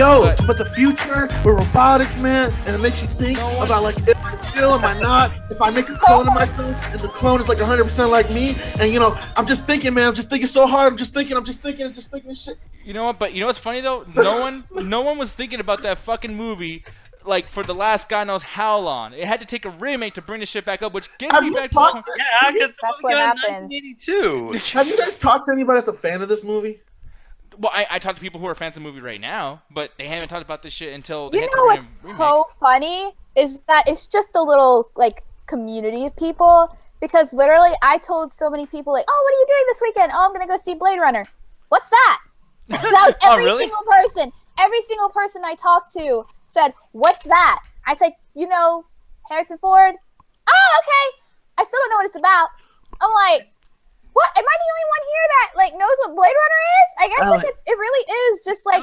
Yo, but the future with robotics, man, and it makes you think about like, if I kill, am I not? If I make a clone of myself, and the clone is like 100% like me, and you know, I'm just thinking, man, I'm just thinking so hard. I'm just thinking shit. You know what? But you know what's funny though? No one was thinking about that fucking movie. Like for the last God knows how long, it had to take a remake to bring this shit back up, which gets me back to yeah, because that's what happens. 1982. Have you guys talked to anybody that's a fan of this movie? Well, I talk to people who are fans of the movie right now, but they haven't talked about this shit until they You had know to what's so funny is that it's just a little like community of people, because literally I told so many people like, oh, what are you doing this weekend? Oh, I'm gonna go see Blade Runner. What's that? That was every really? single person. Every single person I talked to said, what's that? I said, you know, Harrison Ford. Oh, okay. I still don't know what it's about. I'm like, what? Am I the only one here that like knows what Blade Runner is? I guess like it really is just like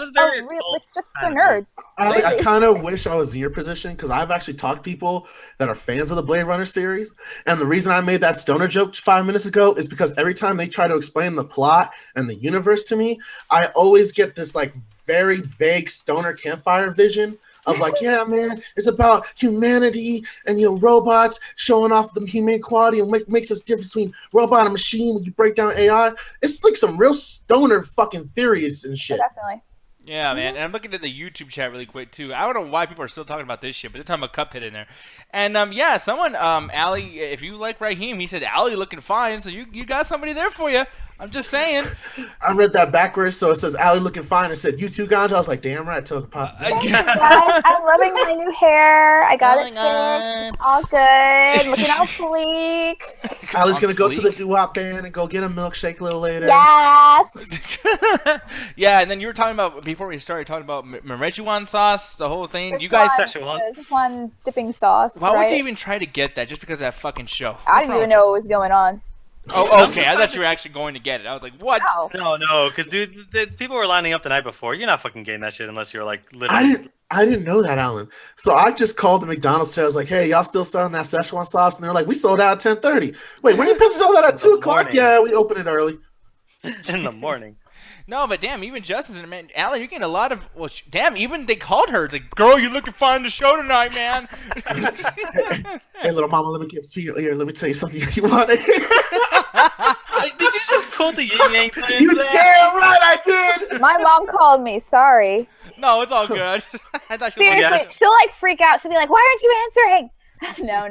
just for nerds. I kind of wish I was in your position, because I've actually talked to people that are fans of the Blade Runner series, and the reason I made that stoner joke 5 minutes ago is because every time they try to explain the plot and the universe to me, I always get this like very vague stoner campfire vision of like, yeah, man, it's about humanity and, you know, robots showing off the humane quality and makes us difference between robot and machine when you break down AI. It's like some real stoner fucking theories and shit. Definitely. Yeah, man, and I'm looking at the YouTube chat really quick too. I don't know why people are still talking about this shit, but they're talking about Cuphead in there. And yeah, someone, Ali, if you like Raheem, he said Ali looking fine, so you got somebody there for you. I'm just saying. I read that backwards, so it says Ali looking fine. It said you too, Ganja. I was like, damn right, I told the pop. Guys, I'm loving my new hair. I got it fixed. All good. Looking out fleek. Ali's gonna go to the doo-wop band and go get a milkshake a little later. Yes. Yeah, and then you were talking about, before we started talking about Merejuan sauce, the whole thing. It's You guys, one dipping sauce. why would right? you even try to get that just because of that fucking show? I didn't even know what was going on. Oh, okay. I thought you were actually going to get it. I was like, what? No, because dude, people were lining up the night before. You're not fucking getting that shit unless you're like literally. I didn't know that, Alan. So I just called the McDonald's today. I was like, hey, y'all still selling that Szechuan sauce? And they're like, we sold out at 10:30. Wait, when you supposed to sell that at 2 o'clock? Yeah, we opened it early. In the morning. No, but damn, even Justin's and man, Alan, you're getting a lot of. Well, damn, even they called her. It's like, girl, you looking fine in the show tonight, man. Hey, little mama, let me get to here. Let me tell you something you want to hear. Did you just quote the Yin Yang Twins? You damn right I did. My mom called me. Sorry. No, it's all good. I thought she was Seriously, like, she'll like freak out. She'll be like, "Why aren't you answering?" No.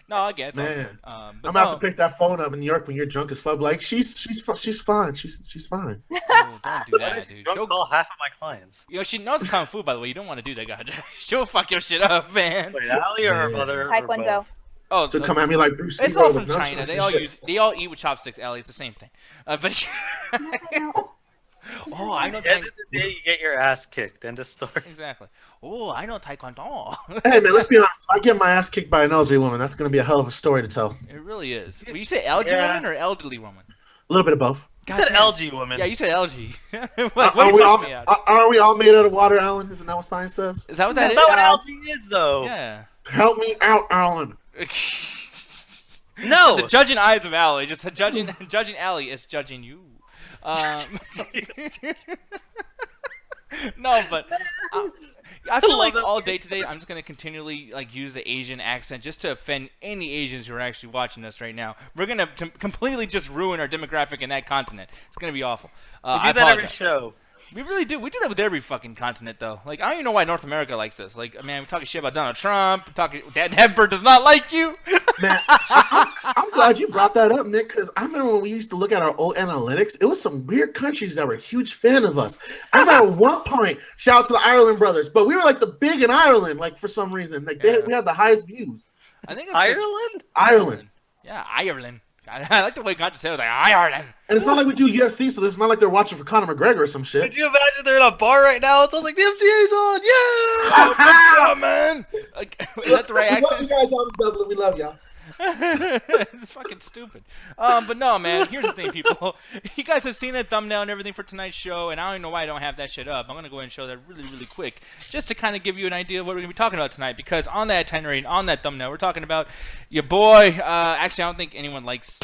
no, I get it. Man, but I'm gonna have to pick that phone up in New York when you're drunk as fuck. Like she's fine. She's fine. Oh, don't do that, dude. Don't call half of my clients. You know, she knows kung fu, by the way. You don't want to do that, God. She'll fuck your shit up, man. Wait, Ali or her mother? Taekwondo. Oh, To come at me like Bruce Lee. it's all with from nunchucks China. and They all eat with chopsticks, Ellie. It's the same thing. But oh, I know. At the end of the day, you get your ass kicked. End of story. Exactly. Oh, I know Taekwondo. Hey man, let's be honest. If I get my ass kicked by an elderly woman, that's gonna be a hell of a story to tell. It really is. Well, you say elderly woman or elderly woman? A little bit of both. You said LG woman. Yeah, you said LG. Are we all made out of water, Alan? Isn't that what science says? Is that what that is? That's not what LG is, though. Yeah. Help me out, Alan. No. The judging eyes of Allie. Just judging Allie is judging you. No, but I feel like all day today I'm just gonna continually like use the Asian accent just to offend any Asians who are actually watching us right now. We're gonna completely just ruin our demographic in that continent. It's gonna be awful. We do that every show. We really do. We do that with every fucking continent, though. Like, I don't even know why North America likes us. Like, man, we're talking shit about Donald Trump. That bird does not like you. Man, I'm glad you brought that up, Nick, because I remember when we used to look at our old analytics, it was some weird countries that were a huge fan of us. I remember at one point, shout out to the Ireland brothers, but we were like the big in Ireland, like for some reason. Like we had the highest views. I think it's Ireland. Yeah, Ireland. I like the way God just said it. Was like, Ireland. And it's not like we do UFC, so it's not like they're watching for Conor McGregor or some shit. Could you imagine they're in a bar right now? It's like, the MCA's on, yeah! Oh, man! Like, is that the right accent? We love you guys out in Dublin. We love y'all. It's fucking stupid. But no, man. Here's the thing, people. You guys have seen the thumbnail and everything for tonight's show, and I don't even know why I don't have that shit up. I'm gonna go ahead and show that really, really quick, just to kind of give you an idea of what we're gonna be talking about tonight. Because on that itinerary, and on that thumbnail, we're talking about your boy. Actually, I don't think anyone likes.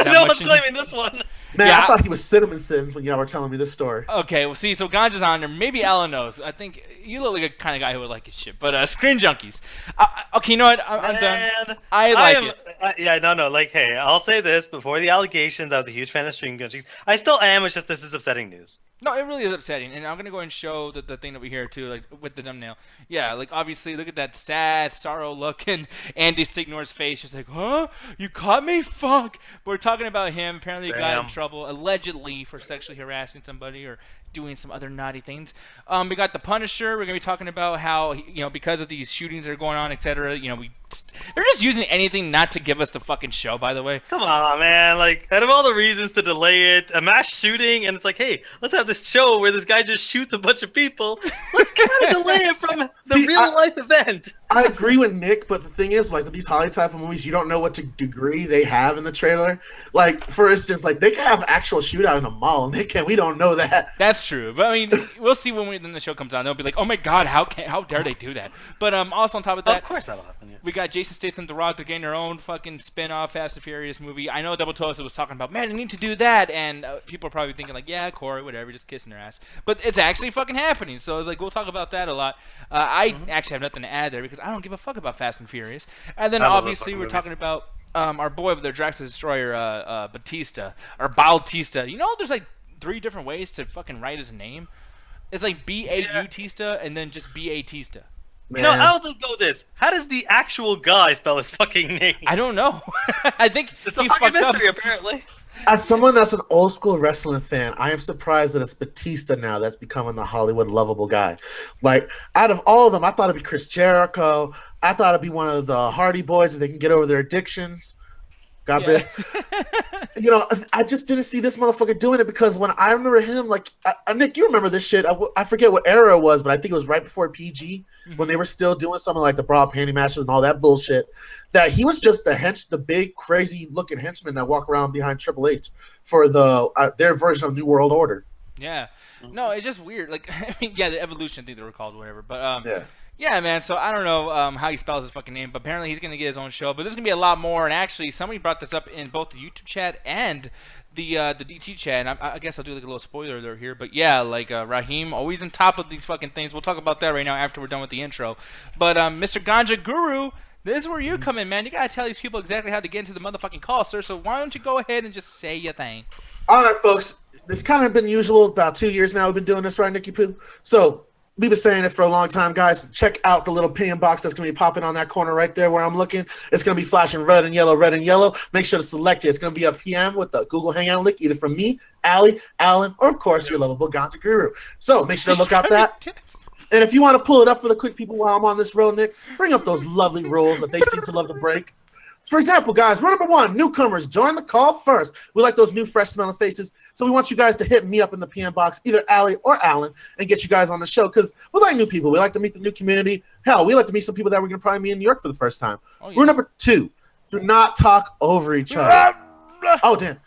No one's claiming this one. Man, Yeah. I thought he was Cinnamon Sins when y'all were telling me this story. Okay, well, see, so Ganja's on there. Maybe Alan knows. I think you look like a kind of guy who would like his shit. But Screen Junkies. Okay, you know what? I'm done. Man, I like it. Yeah, no. Like, hey, I'll say this before the allegations. I was a huge fan of Stream Junkies. I still am. It's just this is upsetting news. No, it really is upsetting, and I'm gonna go and show the thing over here too, like with the thumbnail. Yeah, like obviously, look at that sad, sorrow look in Andy Signore's face. Just like, huh? You caught me? Fuck. But we're talking about him. Apparently, he got in Damn. trouble allegedly for sexually harassing somebody or doing some other naughty things. We got the Punisher. We're gonna be talking about how because of these shootings that are going on, etc. They're just using anything not to give us the fucking show. By the way. Come on, man. Like, out of all the reasons to delay it, a mass shooting, and it's like, hey, let's have this show where this guy just shoots a bunch of people. Let's kind of delay it from the real-life event. I agree with Nick, but the thing is, like with these Hollywood type of movies, you don't know what degree they have in the trailer. Like, for instance, like they could have actual shootout in a mall, Nick, and we don't know that. That's true, but I mean, we'll see when the show comes on. They'll be like, "Oh my God, how dare they do that?" But also on top of that, Of course that'll happen. Yeah. we got Jason Statham, The Rock. They're getting their own fucking spin-off Fast and Furious movie. I know Double Toast was talking about, man, they need to do that, and people are probably thinking like, yeah, Corey, whatever, just kissing their ass. But it's actually fucking happening. So it's like we'll talk about that a lot. I actually have nothing to add there because I don't give a fuck about Fast and Furious. And then I love those obviously fucking we're movies. talking about our boy over there, Drax the Destroyer, Batista or Bautista. You know, there's like 3 different ways to fucking write his name. It's like B-A-U-Tista and then just B-A-Tista. You know, I'll just go this. How does the actual guy spell his fucking name? I don't know. I think It's a he fucking fucked up. mystery, apparently. As someone that's an old school wrestling fan, I am surprised that it's Batista now that's becoming the Hollywood lovable guy. Like, out of all of them, I thought it'd be Chris Jericho. I thought it'd be one of the Hardy Boys if they can get over their addictions. God Yeah. I just didn't see this motherfucker doing it because when I remember him, like, Nick, you remember this shit. I forget what era it was, but I think it was right before PG when they were still doing something like the bra panty matches and all that bullshit. That he was just the big, crazy looking henchman that walk around behind Triple H for their version of New World Order. Yeah. No, it's just weird. Like, I mean, yeah, the Evolution, I think they were called, whatever. But Yeah. yeah, man. So I don't know how he spells his fucking name, but apparently he's gonna get his own show. But there's gonna be a lot more. And actually, somebody brought this up in both the YouTube chat and the DT chat. And I guess I'll do like a little spoiler alert here. But yeah, like Raheem always on top of these fucking things. We'll talk about that right now after we're done with the intro. But Mr. Ganja Guru, this is where you come in, man. You gotta tell these people exactly how to get into the motherfucking call, sir. So why don't you go ahead and just say your thing? All right, folks. It's kind of been usual. About 2 years now we've been doing this, right, Nicky Poo? So we've been saying it for a long time, guys. Check out the little PM box that's going to be popping on that corner right there where I'm looking. It's going to be flashing red and yellow. Make sure to select it. It's going to be a PM with the Google Hangout link, either from me, Allie, Alan, or, of course, your lovable Ganja Guru. So make sure to look out that. And if you want to pull it up for the quick people while I'm on this road, Nick, bring up those lovely rules that they seem to love to break. For example, guys, rule number 1, newcomers, join the call first. We like those new, fresh smelling faces, so we want you guys to hit me up in the PM box, either Allie or Alan, and get you guys on the show, because we like new people. We like to meet the new community. Hell, we like to meet some people that we're going to probably meet in New York for the first time. Oh, yeah. Rule number 2, do not talk over each other. Oh, damn.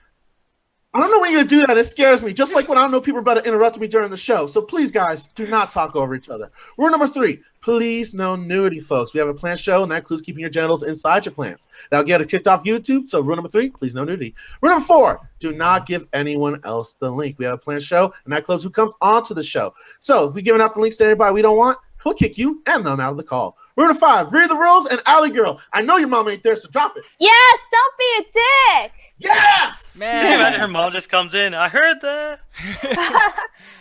I don't know when you're going to do that. It scares me, just like when I don't know people are about to interrupt me during the show. So please, guys, do not talk over each other. Rule number 3, please no nudity, folks. We have a planned show, and that includes keeping your genitals inside your plants. That'll get it kicked off YouTube, so rule number 3, please no nudity. Rule number 4, do not give anyone else the link. We have a planned show, and that includes who comes onto the show. So if we're giving out the links to anybody we don't want, we'll kick you and them out of the call. Rule number 5, read the rules, and Alley Girl, I know your mom ain't there, so drop it. Yes, don't be a dick. Yes! Man. Can you imagine her mom just comes in? I heard that.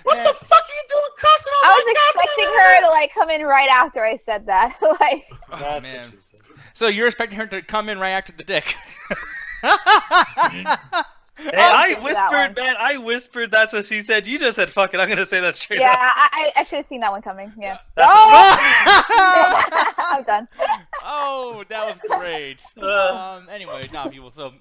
What the fuck are you doing cussing on I my was expecting her to like come in right after I said that. Like, Oh, That's man. what she said. So you're expecting her to come in right after the dick? Hey, I'll I get to that whispered, man. I whispered. That's what she said. You just said, "Fuck it." I'm gonna say that straight yeah, up. I should have seen that one coming. Yeah. That's Oh! I'm done. Oh, that was great. Anyway, nah, people. So,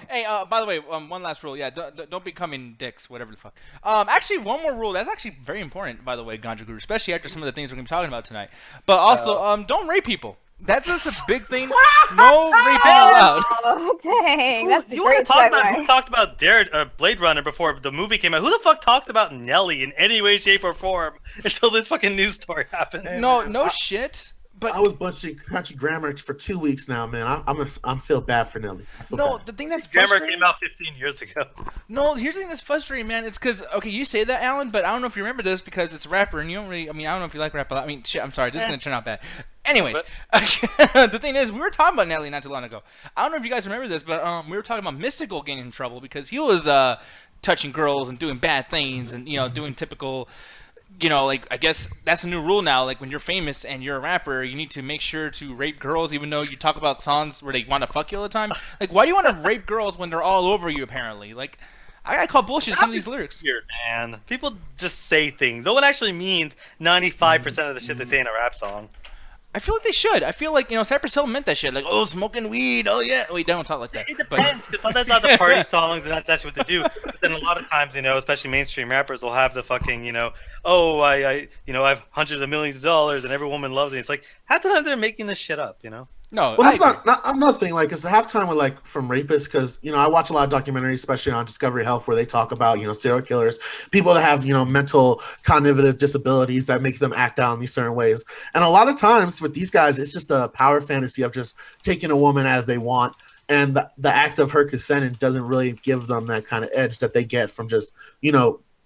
hey, by the way, one last rule. Yeah, don't be coming dicks, whatever the fuck. Actually, one more rule. That's actually very important, by the way, Ganja Guru, especially after some of the things we're gonna be talking about tonight. But also, don't rape people. That's just a big thing. No raping allowed. Oh, dang. That's a You want great to talk about segue. who talked about Blade Runner before the movie came out? Who the fuck talked about Nelly in any way, shape, or form until this fucking news story happened? Hey, No, man, no shit. But I was bunching country grammar for 2 weeks now, man. I'm feel bad for Nelly. I feel no, bad. the thing that's Grammar frustrating. came out 15 years ago. No, here's the thing that's frustrating, man. It's because okay, you say that, Alan, but I don't know if you remember this because it's a rapper, and you don't really. I mean, I don't know if you like rap a lot. I mean, shit. I'm sorry, this is gonna turn out bad. Anyways, the thing is, we were talking about Nelly not too long ago. I don't know if you guys remember this, but we were talking about Mystical getting in trouble because he was touching girls and doing bad things and doing typical. Like I guess that's a new rule now. Like when you're famous and you're a rapper, you need to make sure to rape girls, even though you talk about songs where they want to fuck you all the time. Like, why do you want to rape girls when they're all over you? Apparently, like I call bullshit some of these lyrics. Weird, man. People just say things. No one actually means 95% of the shit they say in a rap song. I feel like they should. I feel like Cypress Hill meant that shit. Like, oh, smoking weed. Oh yeah. Wait, don't talk like that. It depends, because sometimes not the party songs, and that's what they do. But then a lot of times, especially mainstream rappers will have the fucking, oh, I have hundreds of millions of dollars, and every woman loves me. It's like half the time they're making this shit up, No, Well, that's I agree. not another thing. Like, it's halftime with like from rapists because I watch a lot of documentaries, especially on Discovery Health, where they talk about serial killers, people that have mental cognitive disabilities that make them act out in these certain ways. And a lot of times with these guys, it's just a power fantasy of just taking a woman as they want, and the act of her consenting doesn't really give them that kind of edge that they get from just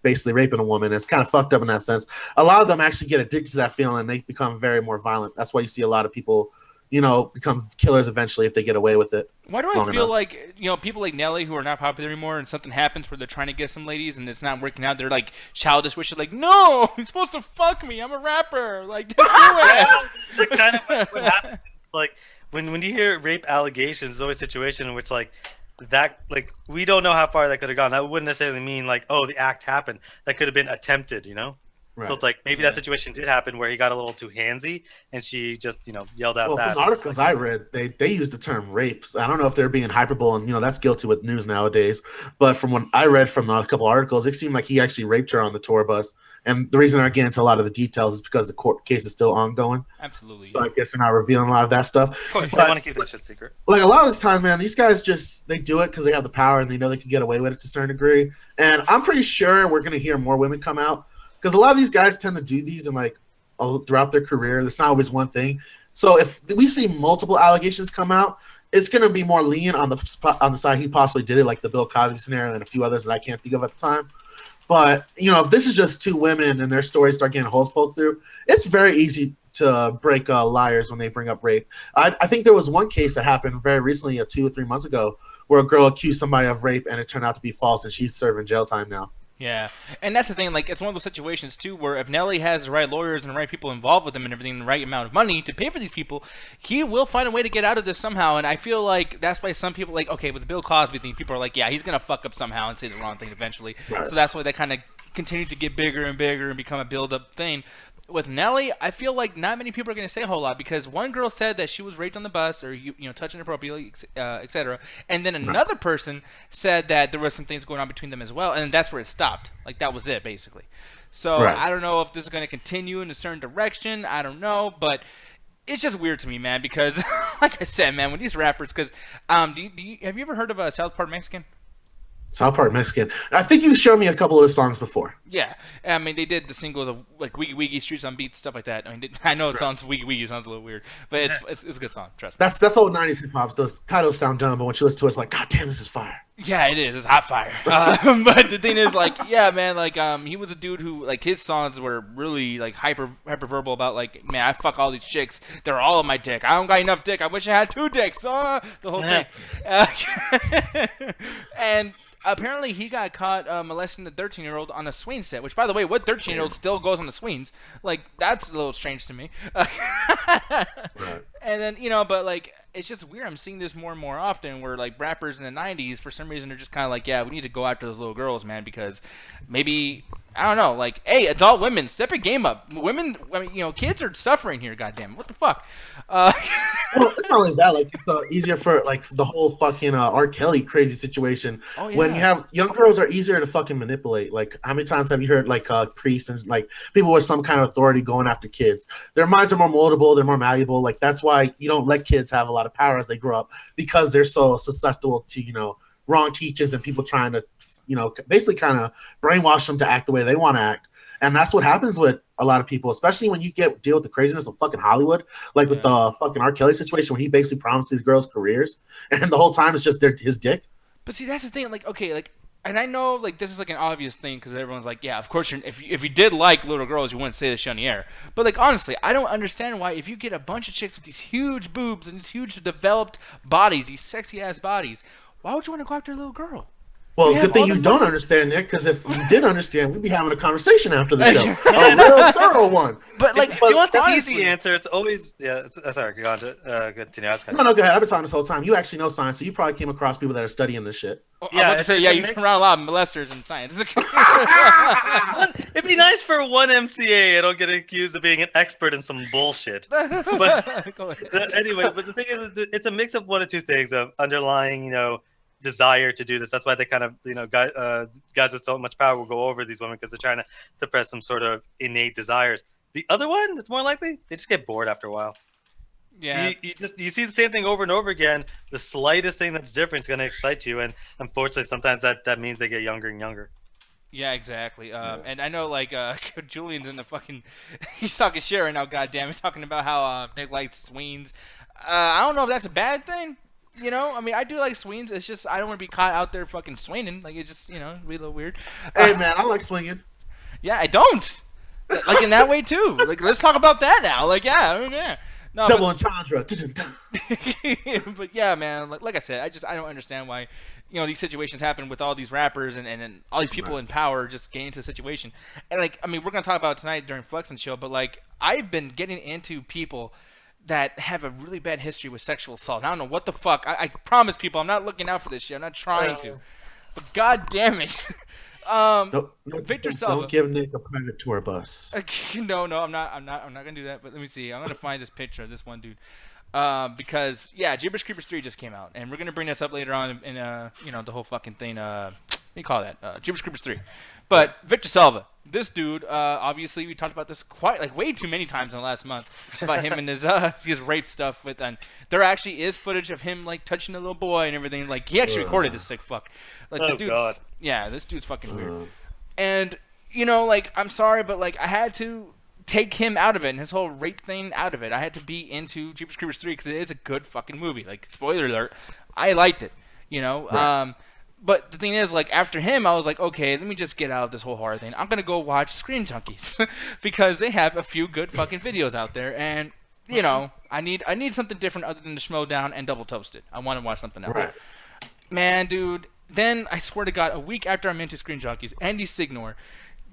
basically raping a woman. It's kind of fucked up in that sense. A lot of them actually get addicted to that feeling, and they become very more violent. That's why you see a lot of people become killers eventually if they get away with it. Why do I long feel enough. like people like Nelly who are not popular anymore, and something happens where they're trying to get some ladies and it's not working out? They're like childish wishes, like, no, you're supposed to fuck me. I'm a rapper. Like, don't do it. That's kind of what happens. Like when you hear rape allegations, there's always a situation in which we don't know how far that could have gone. That wouldn't necessarily mean like, oh, the act happened. That could have been attempted, Right. So it's like maybe that situation did happen where he got a little too handsy and she just yelled out Well, that. from the articles I read, they use the term rapes. I don't know if they're being hyperbole, and that's guilty with news nowadays. But from what I read from a couple articles, it seemed like he actually raped her on the tour bus. And the reason I get into a lot of the details is because the court case is still ongoing. Absolutely. So I guess they're not revealing a lot of that stuff. Of course, they But- want to keep that shit secret. Like a lot of this time, man, these guys they do it because they have the power and they know they can get away with it to a certain degree. And I'm pretty sure we're gonna hear more women come out because a lot of these guys tend to do these and throughout their career. It's not always one thing. So if we see multiple allegations come out, it's gonna be more lenient on the side he possibly did it, like the Bill Cosby scenario and a few others that I can't think of at the time. But if this is just two women and their stories start getting holes poked through, it's very easy to break liars when they bring up rape. I think there was one case that happened very recently, 2 or 3 months ago, where a girl accused somebody of rape and it turned out to be false, and she's serving jail time now. Yeah, and that's the thing. Like, it's one of those situations too, where if Nelly has the right lawyers and the right people involved with him and everything, the right amount of money to pay for these people, he will find a way to get out of this somehow. And I feel like that's why some people, like, okay, with the Bill Cosby thing, people are like, yeah, he's gonna fuck up somehow and say the wrong thing eventually. Right. So that's why they kind of continue to get bigger and bigger and become a build-up thing. With Nelly, I feel like not many people are going to say a whole lot because one girl said that she was raped on the bus or touched inappropriately, etc. And then another person said that there was some things going on between them as well, and that's where it stopped. Like, that was it, basically. So Right. I don't know if this is going to continue in a certain direction. I don't know, but it's just weird to me, man, because like I said, man, with these rappers, because have you ever heard of South Park Mexican? South Park Mexican. I think you showed me a couple of his songs before. Yeah, I mean, they did the singles of like Wiggy Wiggy, Streets on Beats, stuff like that. I mean, I know it sounds Wiggy Wiggy sounds a little weird, but it's a good song. Trust me. That's old 90s hip hop. Those titles sound dumb, but when you listen to it, it's like, God damn, this is fire. Yeah, it is. It's hot fire. But the thing is, like, yeah, man, like, he was a dude who, like, his songs were really, like, hyper verbal about, like, man, I fuck all these chicks. They're all on my dick. I don't got enough dick. I wish I had 2 dicks. The whole thing. And apparently he got caught molesting a 13-year-old on a swing set, which, by the way, what 13-year-old still goes on the swings? Like, that's a little strange to me. Right. And then, but, like, it's just weird. I'm seeing this more and more often where, like, rappers in the 90s, for some reason, are just kind of like, yeah, we need to go after those little girls, man, because maybe, I don't know. Like, hey, adult women, step your game up. Women, I mean, you know, kids are suffering here. Goddamn, what the fuck? Well, it's not only that. Like, it's easier for like the whole fucking R. Kelly crazy situation. Oh, yeah. When you have young girls are easier to fucking manipulate. Like, how many times have you heard like priests and like people with some kind of authority going after kids? Their minds are more moldable. They're more malleable. Like, that's why you don't let kids have a lot of power as they grow up, because they're so susceptible to wrong teachings and people trying to basically kind of brainwash them to act the way they want to act. And that's what happens with a lot of people, especially when you deal with the craziness of fucking Hollywood, like with the fucking R. Kelly situation, when he basically promised these girls careers, and the whole time it's just his dick. But see, that's the thing. Like, okay, like, and I know like this is like an obvious thing because everyone's like, yeah, of course, if you did like little girls, you wouldn't say this shit on the air. But like, honestly, I don't understand why if you get a bunch of chicks with these huge boobs and these huge developed bodies, these sexy ass bodies, why would you want to go after a little girl? Well, good thing you don't understand, Nick, because if you did understand, we'd be having a conversation after the show. A real thorough one. But like, if you want the honestly, easy answer, it's always sorry, go on to continue. No, go ahead. I've been talking this whole time. You actually know science, so you probably came across people that are studying this shit. Yeah, you surround a lot of molesters in science. It'd be nice for one MCA and don't get accused of being an expert in some bullshit. But anyway, but the thing is, it's a mix of one of two things: of underlying, desire to do this. That's why they kind of, guys with so much power will go over these women because they're trying to suppress some sort of innate desires. The other one, that's more likely, they just get bored after a while. Yeah. You see the same thing over and over again. The slightest thing that's different is going to excite you, and unfortunately, sometimes that means they get younger and younger. Yeah, exactly. And I know, like, Julian's in the fucking... He's talking shit right now, goddammit, talking about how Nick likes sweens. I don't know if that's a bad thing. I mean, I do like sweens. It's just I don't want to be caught out there fucking swinging. Like, it just, it'd be a little weird. Hey, man, I like swinging. Yeah, I don't. Like, in that way, too. Like, let's talk about that now. Like, yeah. No, double entendre. But yeah, man, like I said, I don't understand why, these situations happen with all these rappers and all these people in power just get into the situation. And, like, I mean, we're going to talk about it tonight during Flex and Show, but, like, I've been getting into people that have a really bad history with sexual assault. I don't know what the fuck. I promise people I'm not looking out for this shit. I'm not trying to. But god damn it. Victor Salva. Don't give Nick a private tour bus. No, I'm not gonna do that. But let me see. I'm gonna find this picture of this one dude. Because Jeepers Creepers 3 just came out, and we're gonna bring this up later on in the whole fucking thing. What do you call that? Jeepers Creepers 3. But Victor Salva, this dude, obviously we talked about this way too many times in the last month about him and his rape stuff with, and there actually is footage of him like touching a little boy and everything. Like he actually recorded this sick fuck. Like the dude's, God. Yeah, this dude's fucking weird. And like I'm sorry, but like I had to take him out of it and his whole rape thing out of it. I had to be into Jeepers Creepers 3 because it is a good fucking movie. Like spoiler alert, I liked it. Right. But the thing is, like, after him, I was like, okay, let me just get out of this whole horror thing. I'm going to go watch Screen Junkies because they have a few good fucking videos out there. And, I need something different other than the Schmodown and Double Toasted. I want to watch something else. Right. Man, dude, then I swear to God, a week after I'm into Screen Junkies, Andy Signore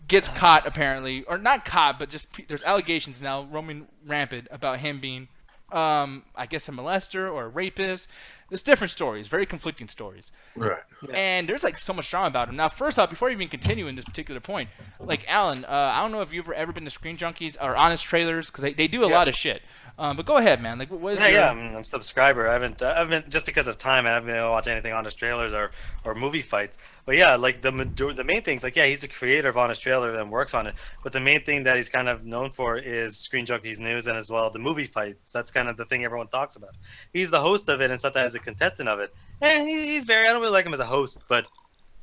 gets caught, apparently. Or not caught, but just there's allegations now roaming rampant about him being, I guess, a molester or a rapist. There's different stories, very conflicting stories. Right. Yeah. And there's like so much drama about him. Now, first off, before you even continue in this particular point, like Alan, I don't know if you've ever been to Screen Junkies or Honest Trailers because they do a lot of shit. But go ahead, man. Like, what is your... I'm a subscriber. I haven't just because of time. I haven't been able to watch anything Honest Trailers or movie fights. But yeah, like the main things, like he's the creator of Honest Trailer and works on it. But the main thing that he's kind of known for is Screen Junkies News and as well the movie fights. That's kind of the thing everyone talks about. He's the host of it and sometimes a contestant of it. And he's I don't really like him as a host, but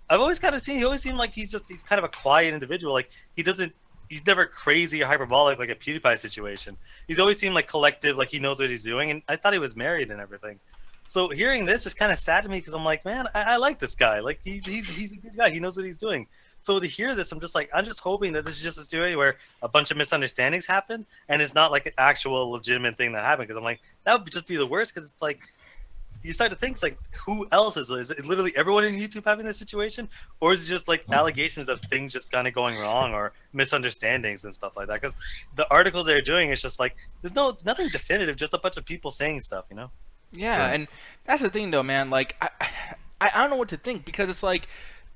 I've always kind of he always seemed like he's kind of a quiet individual. Like he's never crazy or hyperbolic like a PewDiePie situation. He's always seemed like collective, like he knows what he's doing. And I thought he was married and everything. So hearing this just kind of sad to me because I'm like, man, I like this guy. Like he's a good guy. He knows what he's doing. So to hear this, I'm just hoping that this is just a story where a bunch of misunderstandings happen and it's not like an actual legitimate thing that happened. Because I'm like, that would just be the worst. Because it's like you start to think like, who else is it literally everyone in YouTube having this situation, or is it just like allegations of things just kind of going wrong or misunderstandings and stuff like that? Because the articles they're doing is just like there's nothing definitive, just a bunch of people saying stuff, Yeah, and that's the thing though, man. Like I don't know what to think because it's like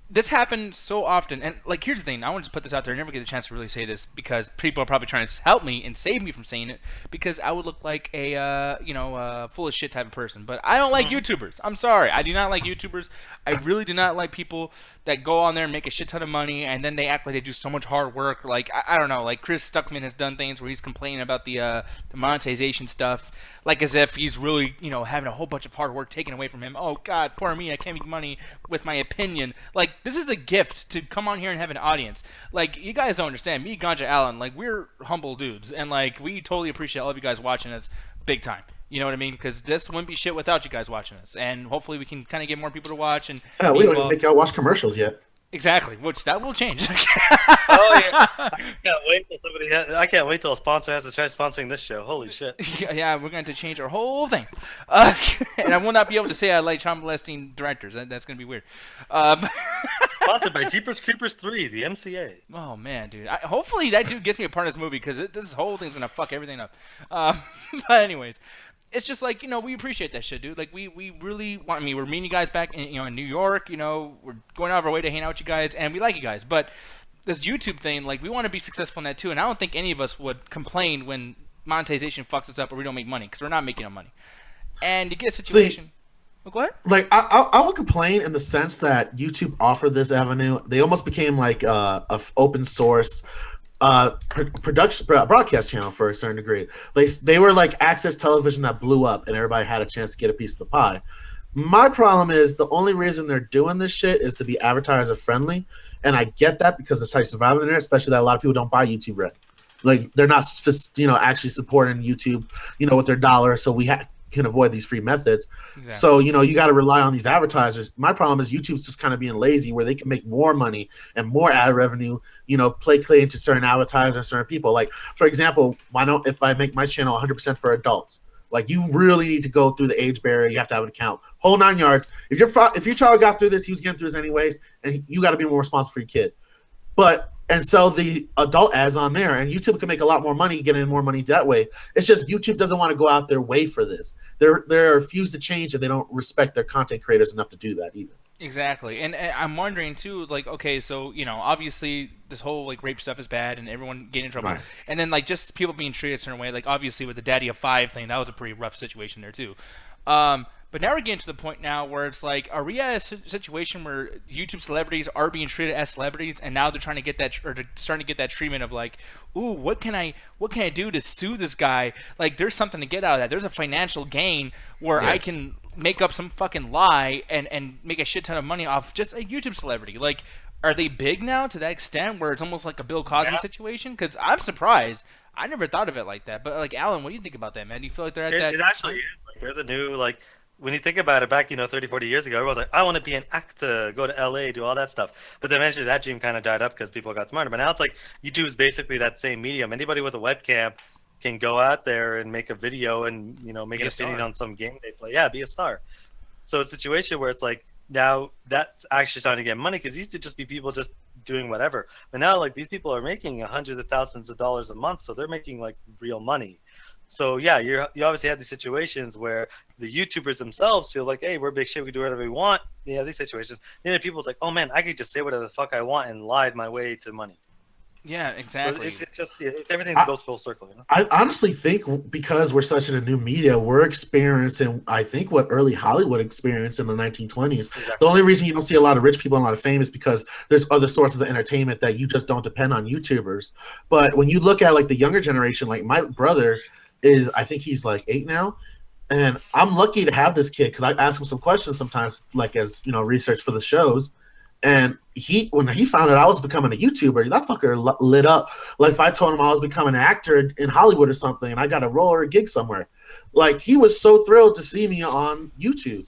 this happens so often, and like here's the thing. I want to put this out there. I never get a chance to really say this because people are probably trying to help me and save me from saying it because I would look like a full of shit type of person. But I don't like YouTubers. I'm sorry. I do not like YouTubers. I really do not like people that go on there and make a shit ton of money and then they act like they do so much hard work. Like I don't know. Like Chris Stuckman has done things where he's complaining about the monetization stuff, like as if he's really having a whole bunch of hard work taken away from him. Oh God, poor me. I can't make money with my opinion. Like this is a gift to come on here and have an audience. Like you guys don't understand. Me, Ganja Allen, like we're humble dudes, and like we totally appreciate all of you guys watching us big time. You know what I mean? Because this wouldn't be shit without you guys watching us, and hopefully we can kind of get more people to watch. And yeah, we don't even make y'all watch commercials yet. Exactly, which that will change. Oh yeah, I can't wait till a sponsor has to try sponsoring this show. Holy shit! Yeah, we're going to change our whole thing, and I will not be able to say I like child molesting directors. That's going to be weird. Sponsored by Jeepers Creepers 3, the MCA. Oh man, dude! Hopefully that dude gets me a part of this movie because this whole thing's gonna fuck everything up. But anyways. It's just like, we appreciate that shit, dude. Like, we really want, we're meeting you guys back in New York, we're going out of our way to hang out with you guys, and we like you guys. But this YouTube thing, like, we want to be successful in that too, and I don't think any of us would complain when monetization fucks us up or we don't make money, because we're not making no money. And you get a situation... Go ahead. Like, I would complain in the sense that YouTube offered this avenue. They almost became like a open source... broadcast channel for a certain degree. They were like access television that blew up and everybody had a chance to get a piece of the pie. My problem is the only reason they're doing this shit is to be advertiser friendly, and I get that because the site surviving the internet, especially that a lot of people don't buy YouTube Red. Like they're not actually supporting YouTube with their dollar, so we can avoid these free methods. Exactly. So you got to rely on these advertisers. My problem is YouTube's just kind of being lazy where they can make more money and more ad revenue, play into certain advertisers, certain people. Like for example, why don't, if I make my channel 100% for adults, like you really need to go through the age barrier, you have to have an account, whole 9 yards. If your child got through this, he was getting through this anyways, and you got to be more responsible for your kid. And sell the adult ads on there, and YouTube can make a lot more money, getting more money that way. It's just YouTube doesn't want to go out their way for this. They're refused to change, and they don't respect their content creators enough to do that either. Exactly, and I'm wondering too, like, okay, so obviously this whole like rape stuff is bad, and everyone getting in trouble, right. And then like just people being treated a certain way, like obviously with the Daddy of 5 thing, that was a pretty rough situation there too. But now we're getting to the point now where it's like, are we at a situation where YouTube celebrities are being treated as celebrities, and now they're trying to get that, or they're starting to get that treatment of like, ooh, what can I do to sue this guy? Like, there's something to get out of that. There's a financial gain where I can make up some fucking lie and make a shit ton of money off just a YouTube celebrity. Like, are they big now to that extent where it's almost like a Bill Cosby situation? Because I'm surprised. I never thought of it like that. But like, Alan, what do you think about that, man? Do you feel like they're at that? It actually is. Like, they're the new, like, when you think about it, back 30, 40 years ago, everyone was like, I want to be an actor, go to LA, do all that stuff. But then eventually that dream kind of died up because people got smarter. But now it's like YouTube is basically that same medium. Anybody with a webcam can go out there and make a video and make an opinion on some game they play. Yeah, be a star. So it's a situation where it's like, now that's actually starting to get money, because it used to just be people just doing whatever. But now like these people are making hundreds of thousands of dollars a month, so they're making like real money. So yeah, you obviously have these situations where the YouTubers themselves feel like, hey, we're big shit, we can do whatever we want. Yeah, these situations. Then there are people's like, oh man, I could just say whatever the fuck I want and lie my way to money. Yeah, exactly. So it's everything that goes full circle. I honestly think because we're such in a new media, we're experiencing, I think, what early Hollywood experienced in the 1920s. Exactly. The only reason you don't see a lot of rich people and a lot of fame is because there's other sources of entertainment that you just don't depend on YouTubers. But when you look at like the younger generation, like my brother is, I think he's like 8 now, and I'm lucky to have this kid because I ask him some questions sometimes, like as research for the shows. And when he found out I was becoming a YouTuber, that fucker lit up. Like if I told him I was becoming an actor in Hollywood or something and I got a role or a gig somewhere, like he was so thrilled to see me on YouTube.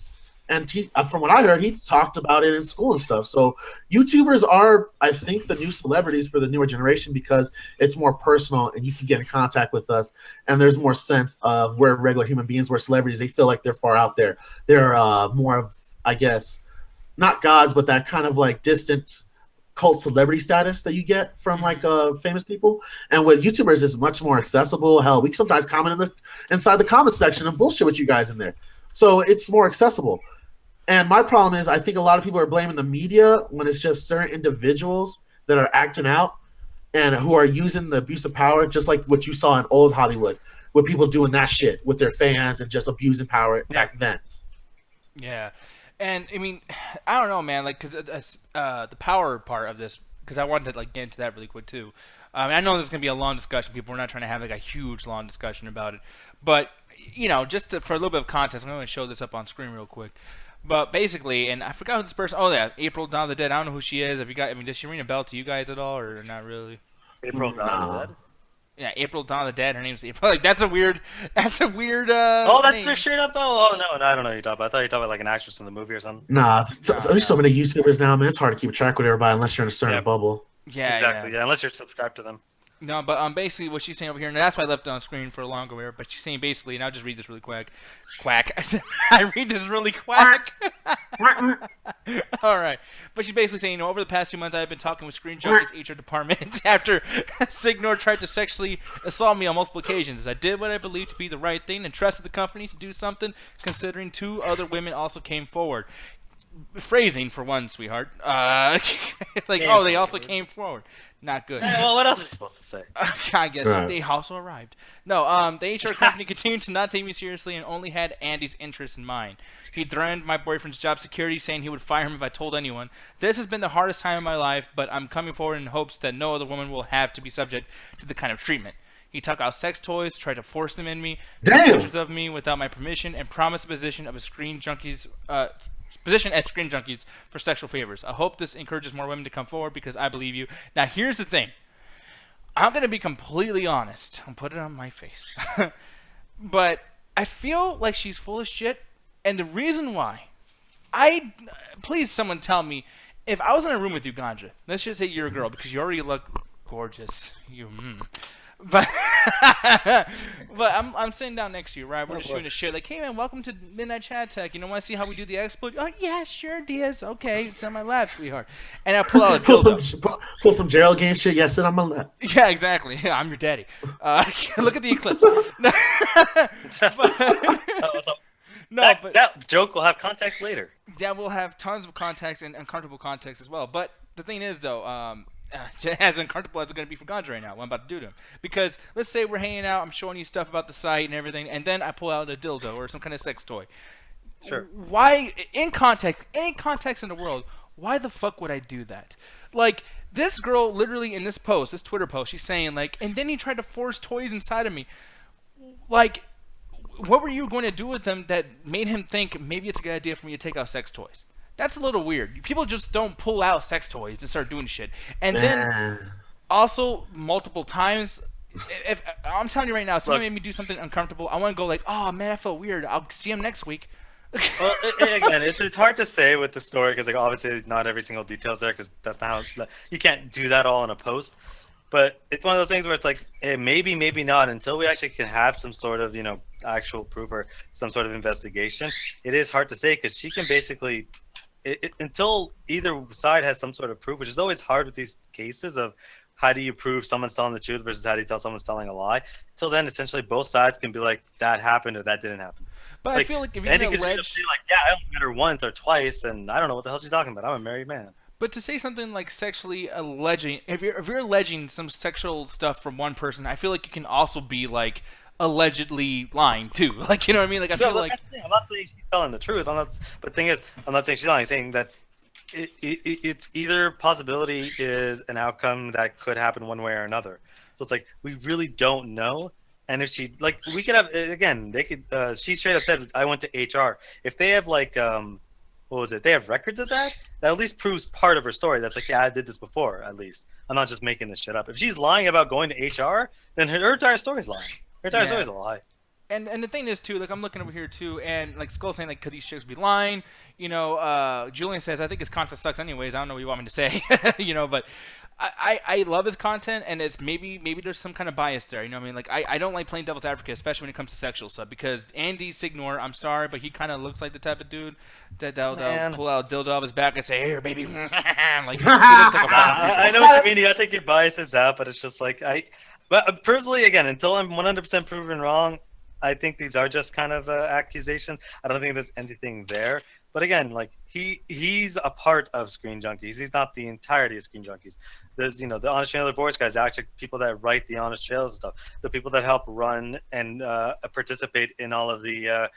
And from what I heard, he talked about it in school and stuff. So YouTubers are, I think, the new celebrities for the newer generation because it's more personal and you can get in contact with us. And there's more sense of we're regular human beings, we're celebrities. They feel like they're far out there. They're more of, I guess, not gods, but that kind of like distant cult celebrity status that you get from like famous people. And with YouTubers, it's much more accessible. Hell, we sometimes comment inside the comment section and bullshit with you guys in there. So it's more accessible. And my problem is, I think a lot of people are blaming the media when it's just certain individuals that are acting out and who are using the abuse of power, just like what you saw in old Hollywood, with people doing that shit with their fans and just abusing power back then. Yeah, and I mean, I don't know, man. Like, cause the power part of this, because I wanted to like get into that really quick too. I know this is gonna be a long discussion. People are not trying to have like a huge long discussion about it, but just for a little bit of context, I'm going to show this up on screen real quick. But basically, and I forgot who this person. Oh yeah, April Dawn of the Dead. I don't know who she is. Have you got? I mean, does she ring a bell to you guys at all, or not really? April Dawn of the Dead. Yeah, April Dawn of the Dead. Her name's April. Like that's a weird. That's that's their straight up. Oh no, I don't know what you're talking about. I thought you were talking about like an actress in the movie or something. Nah, there's so many YouTubers now, man. It's hard to keep track with everybody unless you're in a certain bubble. Yeah, exactly. Yeah, unless you're subscribed to them. No, but basically what she's saying over here, and that's why I left it on screen for a longer way, but she's saying basically, and I'll just read this really quack. I read this really quack. All right. But she's basically saying, over the past 2 months, I've been talking with Screen Junkies HR department after Signore tried to sexually assault me on multiple occasions. I did what I believed to be the right thing and trusted the company to do something, considering 2 other women also came forward. Phrasing for one, sweetheart. It's like, they also came forward. Not good. Well, what else is supposed to say? I guess they also arrived. No, the HR company continued to not take me seriously and only had Andy's interests in mind. He threatened my boyfriend's job security, saying he would fire him if I told anyone. This has been the hardest time of my life, but I'm coming forward in hopes that no other woman will have to be subject to the kind of treatment. He took out sex toys, tried to force them in me, took pictures of me without my permission, and promised a position of a Screen Junkies position as Screen Junkies for sexual favors. I hope this encourages more women to come forward because I believe you. Now, here's the thing. I'm going to be completely honest. I'll put it on my face. But I feel like she's full of shit. And the reason why, please someone tell me, if I was in a room with you, Ganja, let's just say you're a girl because you already look gorgeous. But I'm sitting down next to you, right? We're just shooting a shit. Like, hey man, welcome to Midnight Chat Tech. Want to see how we do the exploit? Oh yeah, sure, Diaz. Okay, it's on my lap, sweetheart. And I pull out a dildo. Pull some Gerald game shit. Yes, sit on my lap. Yeah, exactly. Yeah, I'm your daddy. Look at the eclipse. But that joke will have context later. Yeah, we'll have tons of context and uncomfortable context as well. But the thing is, though, as uncomfortable as it's going to be for Ganja right now, what I'm about to do to him. Because let's say we're hanging out, I'm showing you stuff about the site and everything, and then I pull out a dildo or some kind of sex toy. Sure. Why, in context, any context in the world, why the fuck would I do that? Like, this girl literally in this post, this Twitter post, she's saying, like, and then he tried to force toys inside of me. Like, what were you going to do with them that made him think maybe it's a good idea for me to take out sex toys? That's a little weird. People just don't pull out sex toys and start doing shit. And then also multiple times, if I'm telling you right now, if someone made me do something uncomfortable, I want to go like, oh man, I felt weird. I'll see him next week. Well, again, it's hard to say with the story because like obviously not every single detail is there because that's not how you can't do that all in a post. But it's one of those things where it's like maybe, maybe not until we actually can have some sort of actual proof or some sort of investigation. It is hard to say because she can basically. Until either side has some sort of proof, which is always hard with these cases of how do you prove someone's telling the truth versus how do you tell someone's telling a lie. Until then, essentially, both sides can be like, that happened or that didn't happen. But like, I feel like if you're going to allege... be like, yeah, I only met her once or twice, and I don't know what the hell she's talking about. I'm a married man. But to say something like sexually alleging... If you're alleging some sexual stuff from one person, I feel like you can also be like... allegedly lying too, like, you know what I mean? Like, I feel like I'm not saying she's telling the truth. But the thing is, I'm not saying she's lying. I'm saying that it's either possibility is an outcome that could happen one way or another. So it's like we really don't know. And if she we could have again, they could. She straight up said, "I went to HR." If they have what was it? They have records of that. That at least proves part of her story. That's like, yeah, I did this before. At least I'm not just making this shit up. If she's lying about going to HR, then her entire story's lying. Her entire story's a lie. And the thing is too, like I'm looking over here too, and like Skull's saying like, could these chicks be lying? Julian says I think his content sucks anyways. I don't know what you want me to say, but I love his content, and it's maybe there's some kind of bias there. You know what I mean? Like I don't like playing devil's advocate, especially when it comes to sexual stuff, because Andy Signore, I'm sorry, but he kind of looks like the type of dude that'll pull out a dildo off his back and say, "Here, baby," like he looks like a fucking I know what you mean. You gotta take your biases out, but it's just like But personally, again, until I'm 100% proven wrong, I think these are just kind of accusations. I don't think there's anything there. But again, like he's a part of Screen Junkies. He's not the entirety of Screen Junkies. There's the Honest Trailer Boys guys, actually people that write the Honest Trailers and stuff. The people that help run and participate in all of the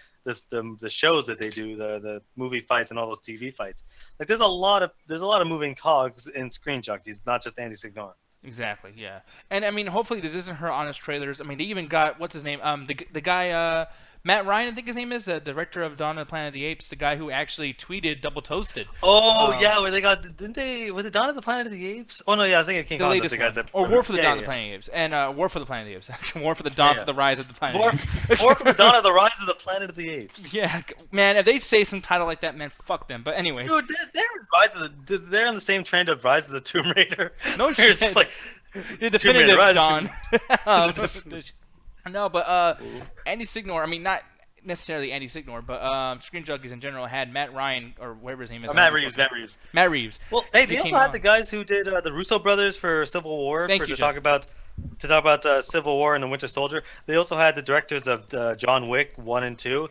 shows that they do, the movie fights and all those TV fights. Like there's a lot of moving cogs in Screen Junkies, not just Andy Signore. Exactly, yeah. And I mean, hopefully this isn't her honest trailers. I mean, they even got what's his name? The guy Matt Ryan, I think his name is, the director of Dawn of the Planet of the Apes, the guy who actually tweeted Double Toasted. Oh yeah, where they got was it Dawn of the Planet of the Apes? Oh no, yeah, I think it came the latest one. Or War for the Dawn of the Planet of the Apes, and War for the Planet of the Apes. Actually, War for the Dawn for the Rise of the Planet. War for the Dawn of the Rise of the Planet of the Apes. Yeah, man, if they say some title like that, man, fuck them. But anyways, dude, they're on the same trend of Rise of the Tomb Raider. No shit. It's just like the definitive Dawn. No, but Andy Signore, I mean, not necessarily Andy Signore, but Screen Junkies in general had Matt Ryan, or whatever his name is. Matt Reeves. Well, hey, they also had the guys who did the Russo brothers for Civil War to talk about Civil War and the Winter Soldier. They also had the directors of John Wick 1 and 2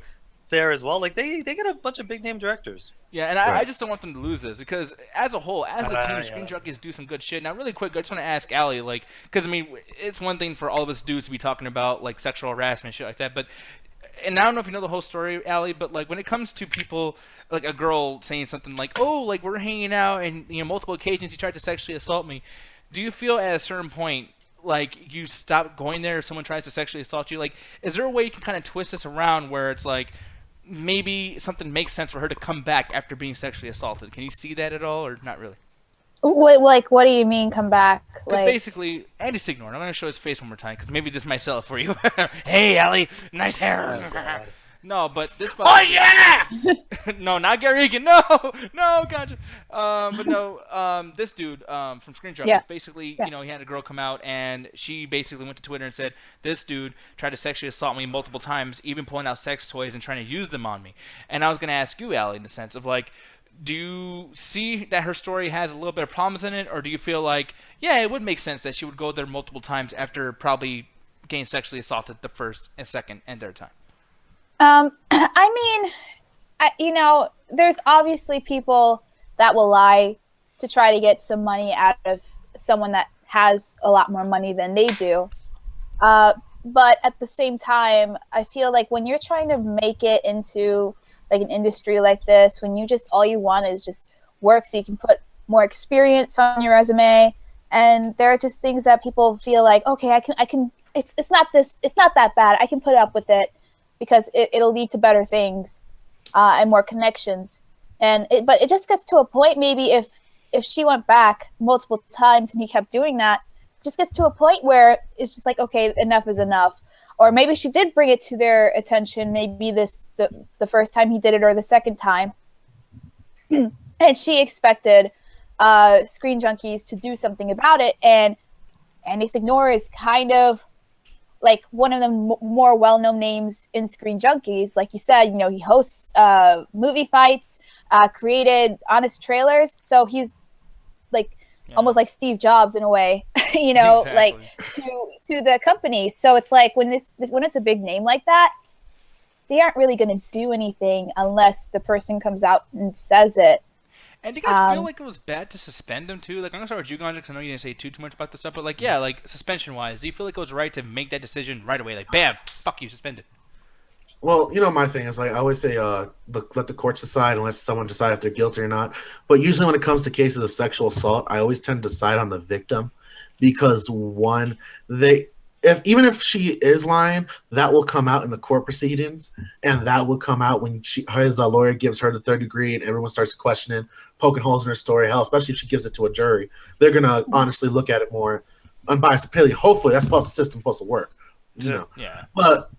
there as well. Like they got a bunch of big name directors. Yeah, and I just don't want them to lose this because as a whole, as a team, Screen Junkies do some good shit. Now, really quick, I just want to ask Allie, like, because I mean, it's one thing for all of us dudes to be talking about like sexual harassment and shit like that, but. And I don't know if you know the whole story, Allie, but like when it comes to people, like a girl saying something like, "Oh, like we're hanging out, and multiple occasions he tried to sexually assault me," do you feel at a certain point like you stop going there if someone tries to sexually assault you? Like, is there a way you can kind of twist this around where it's like maybe something makes sense for her to come back after being sexually assaulted? Can you see that at all, or not really? What do you mean come back? Like basically, Andy Signore. I'm gonna show his face one more time because maybe this might sell it for you. Hey, Allie, nice hair. No, but this. Oh yeah! No, not Gary Egan. No, gotcha. But no, this dude from Screen Junkies, basically, he had a girl come out and she basically went to Twitter and said, "This dude tried to sexually assault me multiple times, even pulling out sex toys and trying to use them on me." And I was gonna ask you, Allie, in the sense of like. Do you see that her story has a little bit of problems in it, or do you feel like, yeah, it would make sense that she would go there multiple times after probably getting sexually assaulted the first and second and third time? I mean, there's obviously people that will lie to try to get some money out of someone that has a lot more money than they do. But at the same time, I feel like when you're trying to make it into like an industry like this, when you just all you want is just work so you can put more experience on your resume, and there are just things that people feel like, okay, I can it's not that bad, I can put up with it because it'll lead to better things and more connections. But it just gets to a point, maybe if she went back multiple times and he kept doing that, it just gets to a point where it's just like, okay, enough is enough. Or maybe she did bring it to their attention, maybe the first time he did it or the second time. And she expected Screen Junkies to do something about it. And Andy Signore is kind of like one of the more well-known names in Screen Junkies. Like you said, he hosts movie fights, created honest trailers. So he's like almost like Steve Jobs in a way, exactly. Like to the company. So it's like when it's a big name like that, they aren't really going to do anything unless the person comes out and says it. And do you guys feel like it was bad to suspend him too? Like, I'm gonna start with you, Gondra, because I know you didn't say too much about this stuff, but like, yeah, like suspension-wise, do you feel like it was right to make that decision right away? Like, bam, fuck you, suspended. Well, my thing is, like, I always say, let the courts decide unless someone decides if they're guilty or not. But usually when it comes to cases of sexual assault, I always tend to side on the victim because, one, even if she is lying, that will come out in the court proceedings, and that will come out when his lawyer gives her the third degree and everyone starts questioning, poking holes in her story. Hell, especially if she gives it to a jury, they're going to honestly look at it more unbiased opinion. Hopefully, that's the system's supposed to work. Yeah. But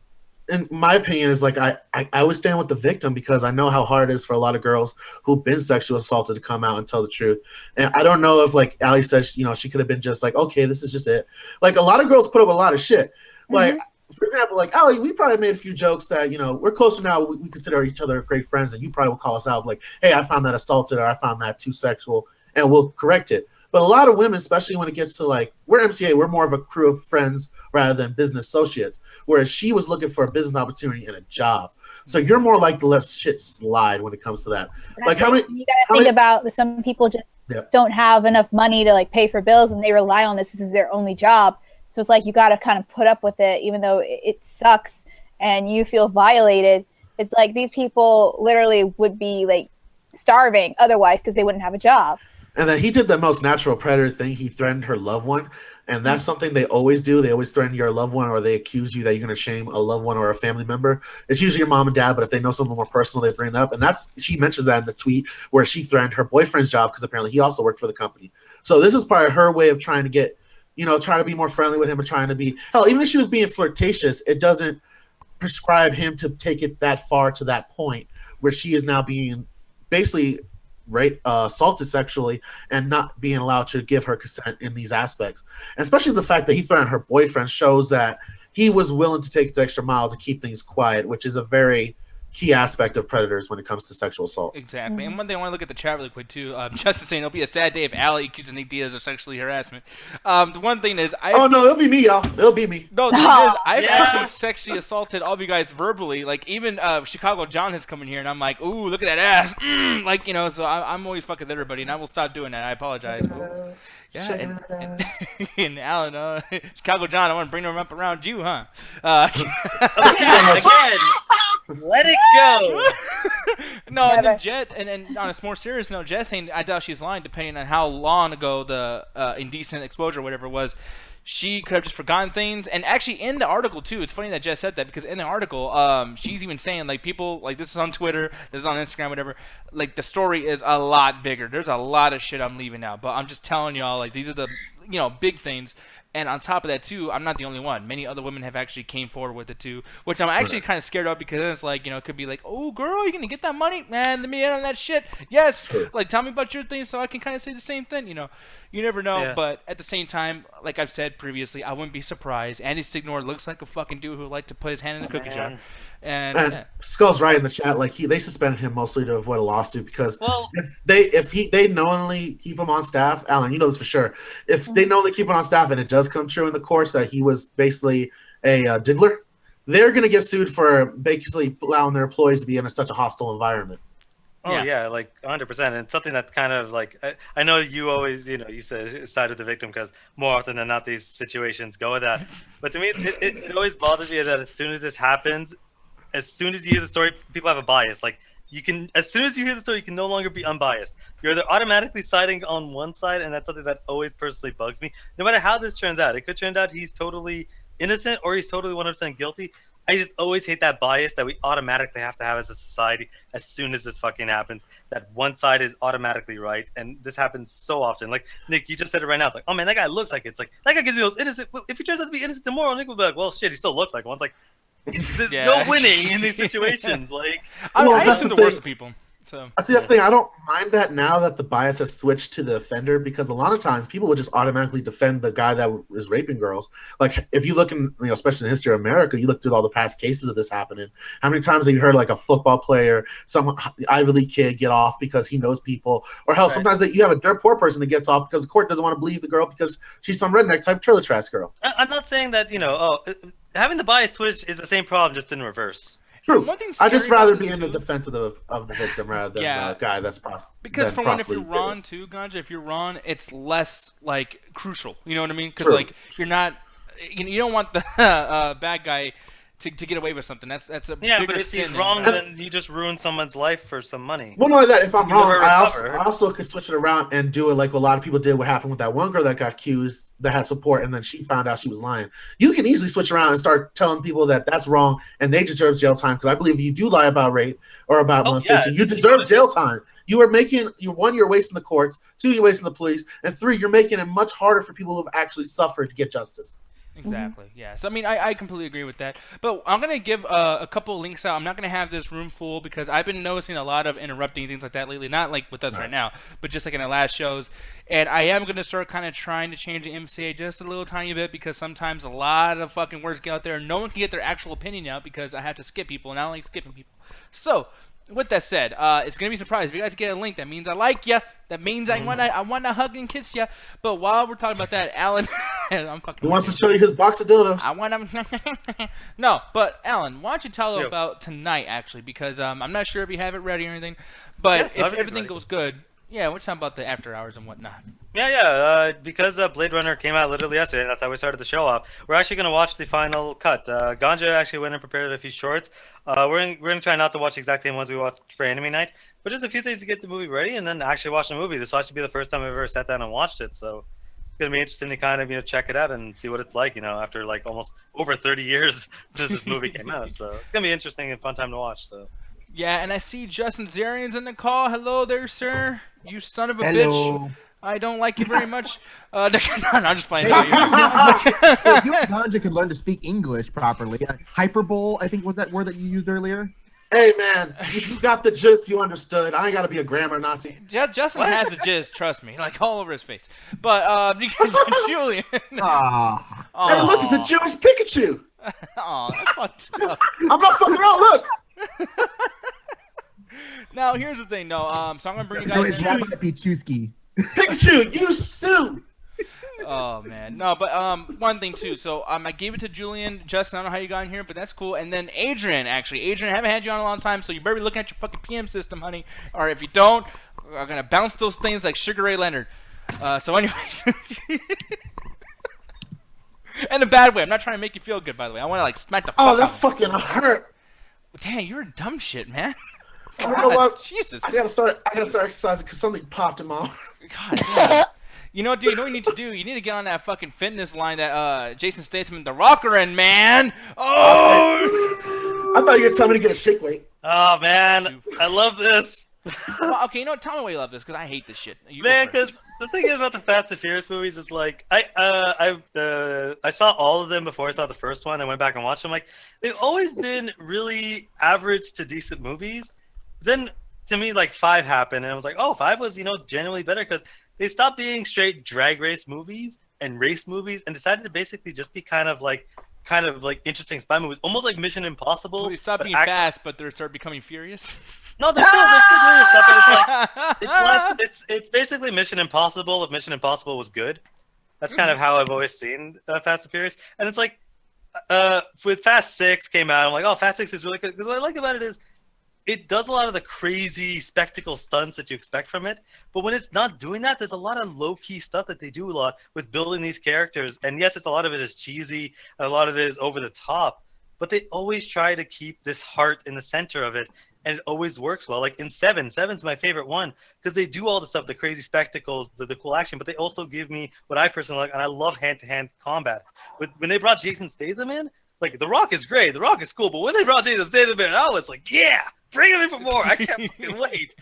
in my opinion, is like I always stand with the victim because I know how hard it is for a lot of girls who've been sexually assaulted to come out and tell the truth. And I don't know if, like Allie says, she could have been just like, okay, this is just it. Like a lot of girls put up a lot of shit. Like, for example, like Allie, we probably made a few jokes that, we're closer now. We consider each other great friends, and you probably will call us out like, hey, I found that assaulted or I found that too sexual, and we'll correct it. But a lot of women, especially when it gets to like, we're MCA, we're more of a crew of friends rather than business associates, whereas she was looking for a business opportunity and a job. So you're more like to let shit slide when it comes to that. Like how many? You gotta think about that some people just don't have enough money to like pay for bills, and they rely on this. This is their only job. So it's like you got to kind of put up with it, even though it sucks and you feel violated. It's like these people literally would be like starving otherwise because they wouldn't have a job. And then he did the most natural predator thing. He threatened her loved one. And that's something they always do. They always threaten your loved one, or they accuse you that you're going to shame a loved one or a family member. It's usually your mom and dad, but if they know something more personal, they bring it up. And she mentions that in the tweet where she threatened her boyfriend's job because apparently he also worked for the company. So this is probably her way of trying to get, trying to be more friendly with him and trying to be – hell, even if she was being flirtatious, it doesn't prescribe him to take it that far to that point where she is now being basically – assaulted sexually and not being allowed to give her consent in these aspects. And especially the fact that he threatened her boyfriend shows that he was willing to take the extra mile to keep things quiet, which is a very key aspect of predators when it comes to sexual assault. Exactly. And one thing I want to look at the chat really quick too. Justice saying it'll be a sad day if Allie accuses Nick Diaz of sexually harassment. The one thing is, no, it'll be me, y'all. It'll be me. No, the thing is, I've actually sexually assaulted all of you guys verbally. Like even Chicago John has come in here, and I'm like, ooh, look at that ass. So I'm always fucking with everybody, and I will stop doing that. I apologize. Yeah, and Alan, Chicago John, I want to bring them up around you, huh? Again. Let it go. No, and then Jet, and on a more serious note, Jet saying I doubt she's lying, depending on how long ago the indecent exposure, or whatever it was, she could have just forgotten things. And actually, in the article too, it's funny that Jet said that because in the article, she's even saying like people like this is on Twitter, this is on Instagram, whatever. Like the story is a lot bigger. There's a lot of shit I'm leaving out, but I'm just telling y'all like these are the big things. And on top of that, too, I'm not the only one. Many other women have actually came forward with it, too, which I'm actually kind of scared of because it's like, it could be like, oh, girl, you're going to get that money? Man, let me in on that shit. Yes. Sure. Like, tell me about your thing so I can kind of say the same thing, You never know. Yeah. But at the same time, like I've said previously, I wouldn't be surprised. Andy Signore looks like a fucking dude who would like to put his hand in the cookie jar. And Skull's right in the chat. Like they suspended him mostly to avoid a lawsuit because if they knowingly keep him on staff, Alan, you know this for sure. If they knowingly keep him on staff and it does come true in the courts that he was basically a diddler, they're going to get sued for basically allowing their employees to be in such a hostile environment. Oh yeah, like 100%. And it's something that's kind of like I know you always you said side of the victim because more often than not these situations go with that. But to me, it always bothers me that as soon as this happens. As soon as you hear the story, people have a bias. Like as soon as you hear the story, you can no longer be unbiased. You're either automatically siding on one side, and that's something that always personally bugs me. No matter how this turns out, it could turn out he's totally innocent or he's totally 100% guilty. I just always hate that bias that we automatically have to have as a society as soon as this fucking happens. That one side is automatically right, and this happens so often. Like Nick, you just said it right now. It's like, oh man, that guy looks like it's like that guy gives me those innocent. If he turns out to be innocent tomorrow, Nick will be like, well, shit, he still looks like one. It's like. There's no winning in these situations. Like, I assume the worst of people. So see, that's the thing. I don't mind that now that the bias has switched to the offender because a lot of times people would just automatically defend the guy that is raping girls. Like if you look in, especially in the history of America, you look through all the past cases of this happening. How many times have you heard like a football player, some Ivy League kid get off because he knows people, or hell, sometimes that you have a dirt poor person that gets off because the court doesn't want to believe the girl because she's some redneck type trailer trash girl. I'm not saying that having the bias switch is the same problem, just in reverse. True. I'd just rather be in the defense of the victim rather than the guy that's because for one, if you're Ron too, Ganja, if you're Ron, it's less like crucial. You know what I mean? Because like you're not, you don't want the bad guy to get away with something. That's a bigger but if sin he's wrong, then you just ruin someone's life for some money. Well, not that if I'm wrong, I also could switch it around and do it like a lot of people did. What happened with that one girl that got accused that had support, and then she found out she was lying. You can easily switch around and start telling people that that's wrong and they deserve jail time because I believe if you do lie about rape or about molestation, you deserve jail time. You're wasting the courts. 2, you're wasting the police, and 3, you're making it much harder for people who have actually suffered to get justice. Exactly. Yes. I mean, I completely agree with that. But I'm gonna give a couple of links out. I'm not gonna have this room full because I've been noticing a lot of interrupting things like that lately. Not like with us right now, but just like in the last shows. And I am gonna start kind of trying to change the MCA just a little tiny bit because sometimes a lot of fucking words get out there and no one can get their actual opinion out because I have to skip people and I don't like skipping people. So with that said, it's gonna be a surprise. If you guys get a link, that means I like you. That means I wanna hug and kiss you. But while we're talking about that, Alan, I'm fucking. He wants to show you his box of dildos. I want to. No, but Alan, why don't you tell about tonight actually? Because I'm not sure if you have it ready or anything. But if everything goes good, yeah, we're talking about the after hours and whatnot. Yeah. Because Blade Runner came out literally yesterday, and that's how we started the show off. We're actually gonna watch the final cut. Ganja actually went and prepared a few shorts. We're gonna try not to watch the exact same ones we watched for Anime Night, but just a few things to get the movie ready, and then actually watch the movie. This will actually be the first time I've ever sat down and watched it, so it's gonna be interesting to kind of check it out and see what it's like, after like almost over 30 years since this movie came out. So it's gonna be interesting and fun time to watch. So. Yeah, and I see Justin Zarian's in the call. Hello there, sir. You son of a bitch. I don't like you very much. No, I'm just playing. You and Ganja could learn to speak English properly. Hyperbole, I think, was that word that you used earlier. Hey, man, you got the gist. You understood. I ain't got to be a grammar Nazi. Justin has the gist, trust me. Like, all over his face. But, Julian. Hey, look, it's a Jewish Pikachu. Aw, that's fucked up. I'm not fucking around, look. Now, here's the thing, so I'm going to bring you guys in. Rabbi Pichusky. Pikachu, you sue. Oh man, no, but one thing too. So I gave it to Julian. Justin, I don't know how you got in here, but that's cool. And then Adrian, I haven't had you on a long time, so you better be looking at your fucking PM system, honey. Or if you don't, I'm gonna bounce those things like Sugar Ray Leonard. So anyways, in a bad way. I'm not trying to make you feel good, by the way. I want to like smack the fuck out. Oh, that fucking hurt. Damn, you're a dumb shit, man. I don't know what. Jesus. I gotta start exercising because something popped in my arm. God damn. You know, dude, what you need to do? You need to get on that fucking fitness line that Jason Statham and The Rock are in, man. Oh! I thought you were telling me to get a shake weight. Oh, man. I love this. Well, okay, tell me why you love this, because I hate this shit. Man, because the thing is about the Fast and Furious movies is like, I saw all of them before I saw the first one. I went back and watched them. Like, they've always been really average to decent movies. Then, to me, like, 5 happened, and I was like, oh, 5 was, genuinely better, because they stopped being straight drag race movies and race movies and decided to basically just be kind of like interesting spy movies, almost like Mission Impossible. So they stopped being fast, but they started becoming furious. No, they're still doing stuff, but it's basically Mission Impossible if Mission Impossible was good. That's kind of how I've always seen Fast and Furious, and it's like with Fast 6 came out, I'm like, oh, Fast 6 is really good, because what I like about it is it does a lot of the crazy spectacle stunts that you expect from it, but when it's not doing that, there's a lot of low-key stuff that they do a lot with building these characters. And yes, a lot of it is cheesy, and a lot of it is over the top, but they always try to keep this heart in the center of it, and it always works well. Like in 7's my favorite one, because they do all the stuff, the crazy spectacles, the cool action, but they also give me what I personally like, and I love hand-to-hand combat. When they brought Jason Statham in, like, The Rock is great, The Rock is cool, but when they brought Jason Statham in, I was like, yeah! Bring him in for more. I can't fucking wait.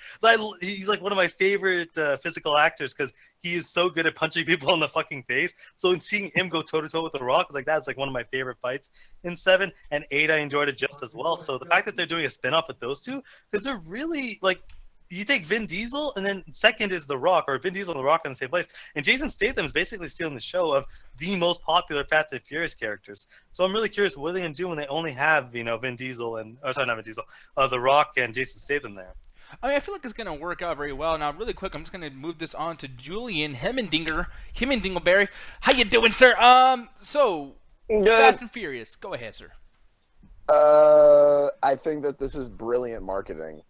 He's like one of my favorite physical actors because he is so good at punching people in the fucking face. So in seeing him go toe-to-toe with The Rock, that's like one of my favorite fights in 7. And 8, I enjoyed it just as well. So the fact that they're doing a spin-off with those two, because they're really, like, you take Vin Diesel, and then second is The Rock, or Vin Diesel and The Rock in the same place. And Jason Statham is basically stealing the show of the most popular Fast and Furious characters. So I'm really curious what they're going to do when they only have, Vin Diesel and, or sorry, not Vin Diesel, The Rock and Jason Statham there. I mean, I feel like it's going to work out very well. Now, really quick, I'm just going to move this on to Julian Himmendingleberry. How you doing, sir? So, Good. Fast and Furious. Go ahead, sir. I think that this is brilliant marketing.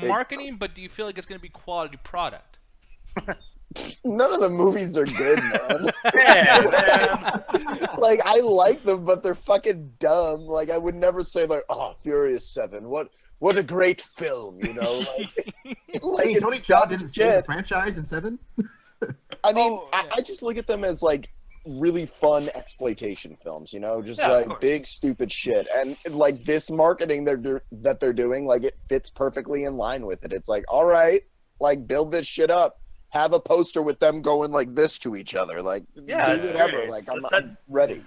Marketing, but do you feel like it's going to be quality product? None of the movies are good, man. Yeah, man. Like, I like them, but they're fucking dumb. Like, I would never say, like, oh, Furious 7, what a great film, Like Tony Jaa didn't save the franchise in 7? I mean, I just look at them as, like, really fun exploitation films, just big stupid shit, and like this marketing that they're doing, like it fits perfectly in line with it. It's like, all right, like build this shit up, have a poster with them going like this to each other, like do whatever. Like I'm ready.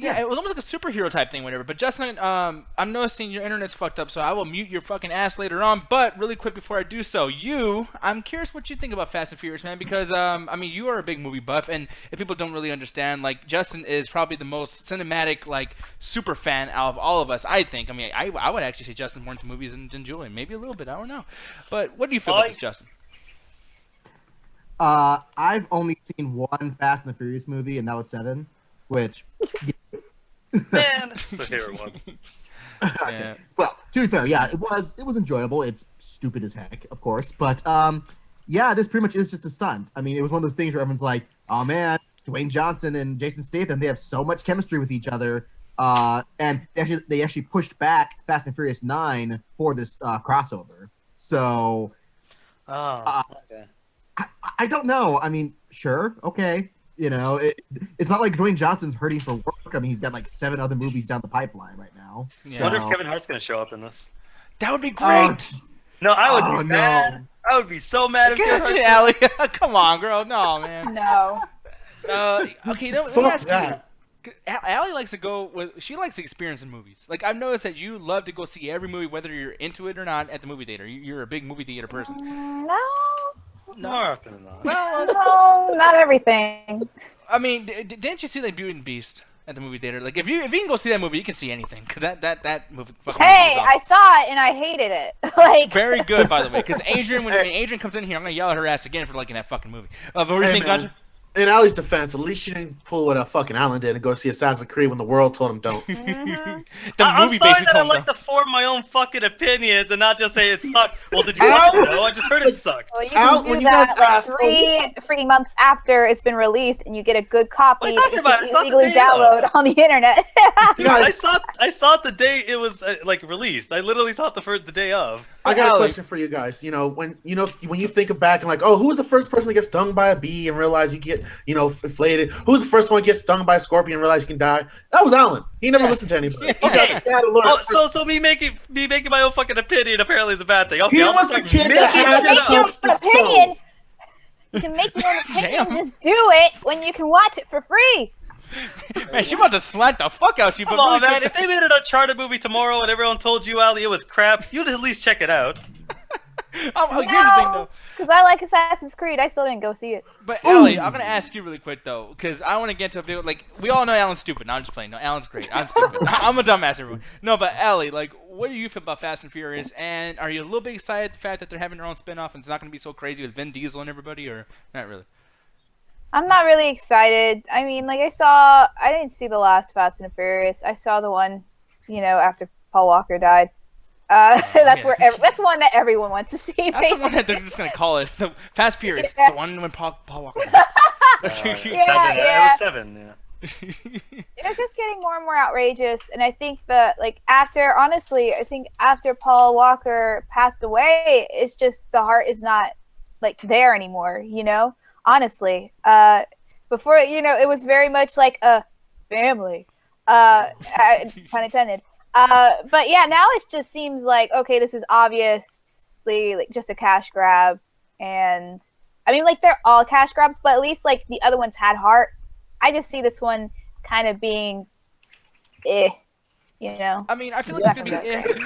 Yeah, it was almost like a superhero type thing, whatever. But Justin, I'm noticing your internet's fucked up, so I will mute your fucking ass later on. But really quick before I do so, I'm curious what you think about Fast and Furious, man, because I mean, you are a big movie buff, and if people don't really understand, like Justin is probably the most cinematic, like super fan out of all of us. I think. I mean, I would actually say Justin's more into movies than Julian, maybe a little bit. I don't know. But what do you feel about this, Justin? I've only seen one Fast and the Furious movie, and that was 7, which. Man, it's a favorite one. Yeah. Well, to be fair, yeah, it was enjoyable. It's stupid as heck, of course, but yeah, this pretty much is just a stunt. I mean, it was one of those things where everyone's like, "Oh man, Dwayne Johnson and Jason Statham, they have so much chemistry with each other," and they actually pushed back Fast and Furious 9 for this crossover. So, Okay. I don't know. I mean, sure, okay. You know, it's not like Dwayne Johnson's hurting for work. I mean, he's got like 7 other movies down the pipeline right now. Yeah. So. I wonder if Kevin Hart's gonna show up in this. That would be great. No, I would be no. mad. I would be so mad if Kevin Hart. Allie, come on, girl. No, man. No. Okay, let me Fuck ask that. you. Allie likes to go with. She likes to experience in movies. Like I've noticed that you love to go see every movie, whether you're into it or not, at the movie theater. You're a big movie theater person. No. More often than not. Well, No, not everything. I mean, didn't you see like Beauty and the Beast at the movie theater? Like if you can go see that movie, you can see anything. Cause that movie. Fucking Hey, movie I saw it and I hated it. Like very good, by the way. Because Adrian, when Adrian comes in here, I'm gonna yell at her ass again for liking that fucking movie. But what were you saying, man. Ganja? In Allie's defense, at least she didn't pull what a fucking Alan did and go see Assassin's Creed when the world told him don't. The I'm movie sorry basically that I told like them. to form my own fucking opinions and not just say it sucked. Well, did you watch it? No, I just heard it sucked. well, you Al, can do when you guys that like ask- 3 freaking months after it's been released, and you get a good copy What are you talking that about? you It's can not the legally day of. download on the internet. Dude, Guys. I saw it the day it was like released. I literally saw it the day of. I got a Allie. question for you guys. When you think back and like, oh, who was the first person to get stung by a bee and realize you get inflated? Who's the first one to get stung by a scorpion and realize you can die? That was Alan. He never listened to anybody. Okay. He had to learn. So me making my own fucking opinion apparently is a bad thing. Okay, He I'll was start the kid making that had shit to up. touch the opinion. stove. You can make your own opinion. Damn. Just do it when you can watch it for free. Man, she about to smack the fuck out you. Come but on, really man. quick- If they made an Uncharted movie tomorrow and everyone told you, Ali, it was crap, you'd at least check it out. Here's the thing, though. Because I like Assassin's Creed. I still didn't go see it. But Ellie, I'm gonna ask you really quick though, because I want to get into a video. Like we all know Alan's stupid. No, I'm just playing. No, Alan's great. I'm stupid. I'm a dumbass, everyone. No, but Ellie, like, what do you feel about Fast and Furious? And are you a little bit excited at the fact that they're having their own spin-off and it's not gonna be so crazy with Vin Diesel and everybody, or not really? I'm not really excited. I mean, like I didn't see the last Fast and Furious. I saw the one, after Paul Walker died. That's yeah. that's one that everyone wants to see. That's the one that they're just gonna call it the Fast Furious, Yeah. the one when Paul Walker. It was 7, yeah. It's just getting more and more outrageous, and I think that after Paul Walker passed away, it's just the heart is not there anymore. Honestly, before it was very much like a family, pun intended. But yeah, now it just seems like, okay, this is obviously just a cash grab, and I mean, they're all cash grabs, but at least the other ones had heart. I just see this one kind of being, I mean, I feel like it's gonna be too,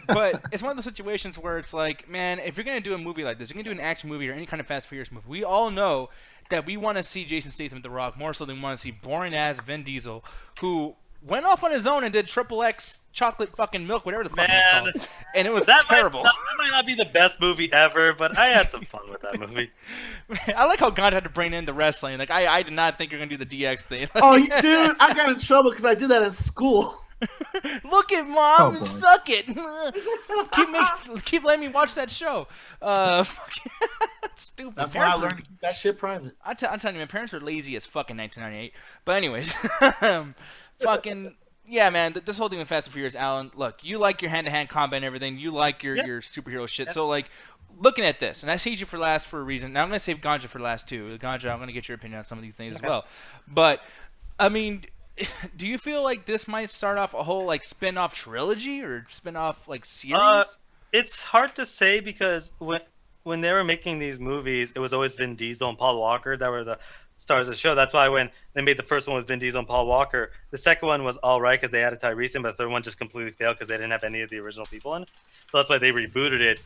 but it's one of those situations where it's like, man, if you're gonna do a movie like this, you're gonna do an action movie or any kind of Fast and Furious movie. We all know that we want to see Jason Statham, The Rock, more so than we want to see boring ass Vin Diesel, who went off on his own and did XXX chocolate fucking milk, whatever the fuck Man, it's called, and it was that terrible. that might not be the best movie ever, but I had some fun with that movie. I like how God had to bring in the wrestling. I did not think you're gonna do the DX thing. Oh, dude, I got in trouble because I did that in school. Look at Mom, boy. suck it. keep letting me watch that show. Stupid. That's why I Parents learned to keep that shit private. I'm telling you, my parents were lazy as fuck in 1998. But anyways, fucking yeah, man. This whole thing with Fast and Furious, Alan. Look, you like your hand-to-hand combat and everything. You like your superhero shit. So looking at this, and I saved you for last for a reason. Now I'm gonna save Ganja for last too. Ganja, I'm gonna get your opinion on some of these things as well. But I mean, do you feel like this might start off a whole spin-off trilogy or spin-off series? It's hard to say because when they were making these movies, it was always Vin Diesel and Paul Walker that were stars of the show. That's why when they made the first one with Vin Diesel and Paul Walker, the second one was all right because they added Tyrese in, but the third one just completely failed because they didn't have any of the original people in. So that's why they rebooted it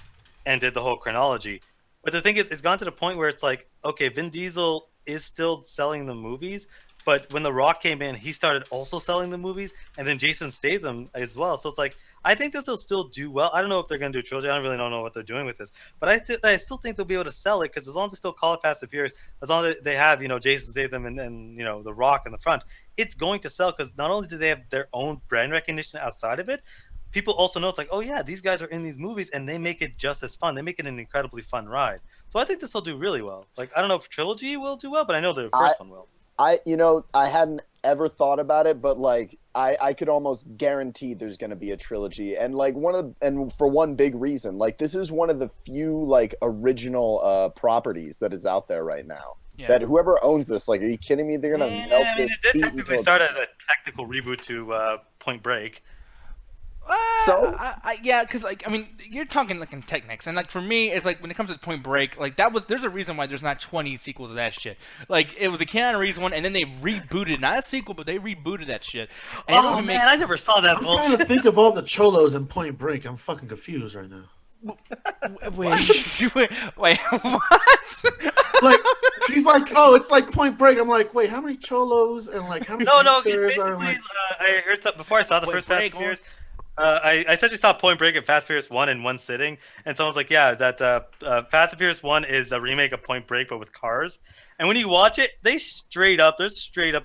and did the whole chronology. But the thing is, it's gone to the point where it's like, okay, Vin Diesel is still selling the movies, but when The Rock came in, he started also selling the movies, and then Jason Statham as well. So it's like, I think this will still do well. I don't know if they're going to do a trilogy. I don't really know what they're doing with this. But I still think they'll be able to sell it, because as long as they still call it Fast and Furious, as long as they have, Jason Statham and The Rock in the front, it's going to sell, because not only do they have their own brand recognition outside of it, people also know it's like, oh yeah, these guys are in these movies, and they make it just as fun. They make it an incredibly fun ride. So I think this will do really well. Like, I don't know if trilogy will do well, but I know the first one will. I hadn't ever thought about it, but like I could almost guarantee there's going to be a trilogy, and like for one big reason, like this is one of the few like original properties that is out there right now. Yeah. That whoever owns this, like, are you kidding me? They're going to milk this. It did technically start as a technical reboot to Point Break. Yeah, because like I mean, you're talking like in techniques, and like for me, it's like when it comes to Point Break, like there's a reason why there's not 20 sequels of that shit. Like it was a Keanu Reeves one, and then they rebooted, not a sequel, but they rebooted that shit. And I never saw that bullshit. I'm trying to think of all the cholos in Point Break. I'm fucking confused right now. Wait, what? Like he's like, oh, it's like Point Break. I'm like, wait, how many cholos and like how many? No, basically, I heard before I saw the first Fast and Furious. I essentially saw Point Break and Fast and Furious 1 in one sitting, and someone was like, yeah, that Fast and Furious 1 is a remake of Point Break, but with cars. And when you watch it, there's straight up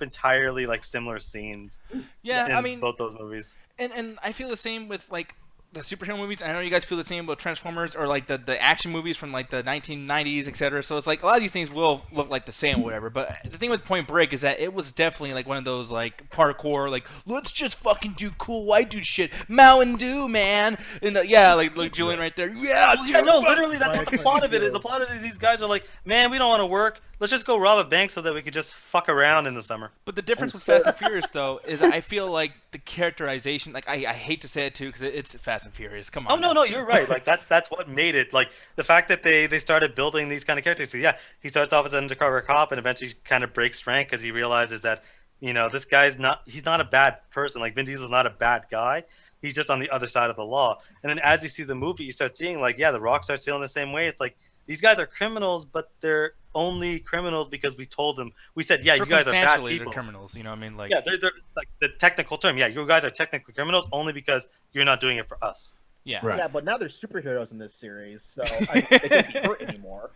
entirely like similar scenes. Yeah, in both those movies. And I feel the same with like the superhero movies. I know you guys feel the same about Transformers or like the action movies from like the 1990s, etc. So it's like a lot of these things will look like the same or whatever. But the thing with Point Break is that it was definitely like one of those like parkour, like let's just fucking do cool white dude shit, Mountain Dew, man. And like Julian right there. Yeah, literally that's what the plot of it is. The plot of it is these guys are like, man, we don't want to work. Let's just go rob a bank so that we could just fuck around in the summer. But the difference with Fast and Furious, though, is I feel like the characterization, like I hate to say it too, because it's Fast and Furious. Come on. Oh no, you're right. Like that's what made it. Like the fact that they started building these kind of characters. So yeah, he starts off as an undercover cop and eventually kind of breaks rank because he realizes that this guy's he's not a bad person. Like Vin Diesel's not a bad guy. He's just on the other side of the law. And then as you see the movie, you start seeing like, yeah, The Rock starts feeling the same way. It's like these guys are criminals, but they're only criminals because we told them. We said, yeah, you guys are bad people. They're criminals, you know what I mean? Like, yeah, they're like the technical term. Yeah, you guys are technically criminals only because you're not doing it for us. Yeah. Right. Yeah, but now there's superheroes in this series, so they can't be hurt anymore.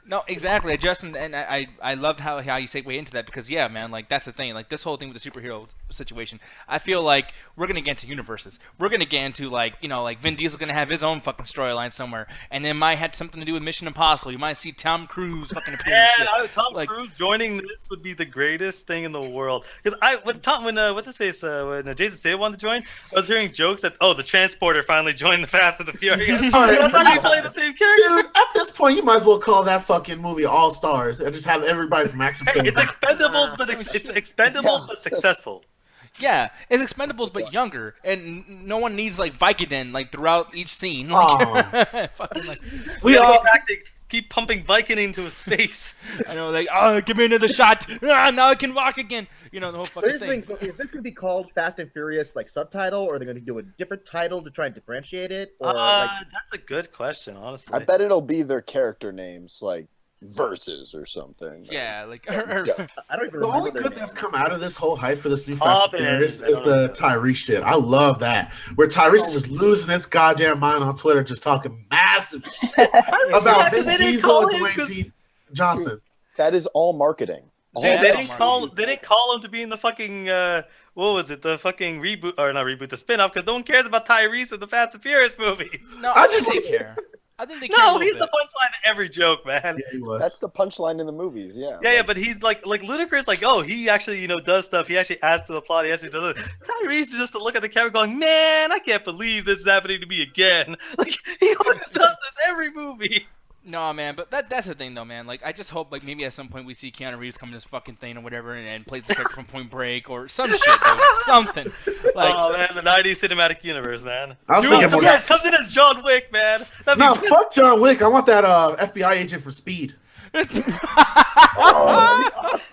No, exactly. Justin, and I loved how you segue into that because, yeah, man, like, that's the thing. Like, this whole thing with the superhero situation, I feel like we're going to get into universes. We're going to get into, like, like Vin Diesel's going to have his own fucking storyline somewhere, and then might have something to do with Mission Impossible. You might see Tom Cruise fucking appear. Yeah, Tom Cruise joining this would be the greatest thing in the world. Because when Jason Statham wanted to join, I was hearing jokes that, the transporter finally joined the Fast and the Furious. I thought he played the same character. Dude, at this point, you might as well call that fucking movie All Stars and just have everybody from action films. It's Expendables, but it's Expendables, but successful. Yeah, it's Expendables, but younger, and no one needs like Vicodin like throughout each scene. Like, we all back to keep pumping Vicodin into his face. I know, like, give me another shot. Now I can walk again. The whole fucking thing. So is this going to be called Fast and Furious like subtitle, or are they going to do a different title to try and differentiate it? Or that's a good question, honestly. I bet it'll be their character names, like Versus or something. Yeah, like I don't even remember. The only good that's come out of this whole hype for this new Fast and Furious is the Tyrese shit. I love that. Where Tyrese is just losing his goddamn mind on Twitter, just talking massive shit about Vin Diesel and Dwayne Johnson. That is all marketing. Dude, they didn't call him to be in the fucking what was it? The fucking reboot or not reboot, the spin-off, because no one cares about Tyrese in the Fast and Furious movies. No, I just they care. I think they care. No, he's the punchline to every joke, man. Yeah, he was. That's the punchline in the movies, yeah. Yeah, but he's like Ludacris, like, he actually, does stuff. He actually adds to the plot. He actually does it. Tyrese is just to look at the camera going, man, I can't believe this is happening to me again. Like, he always does this every movie. No, man, but that's the thing, though, man. Like, I just hope, like, maybe at some point we see Keanu Reeves come in this fucking thing or whatever and play this character from Point Break or some shit, dude. Something. Like, oh, man, the 90s cinematic universe, man. I was thinking comes in as John Wick, man. Fuck John Wick. I want that FBI agent for Speed.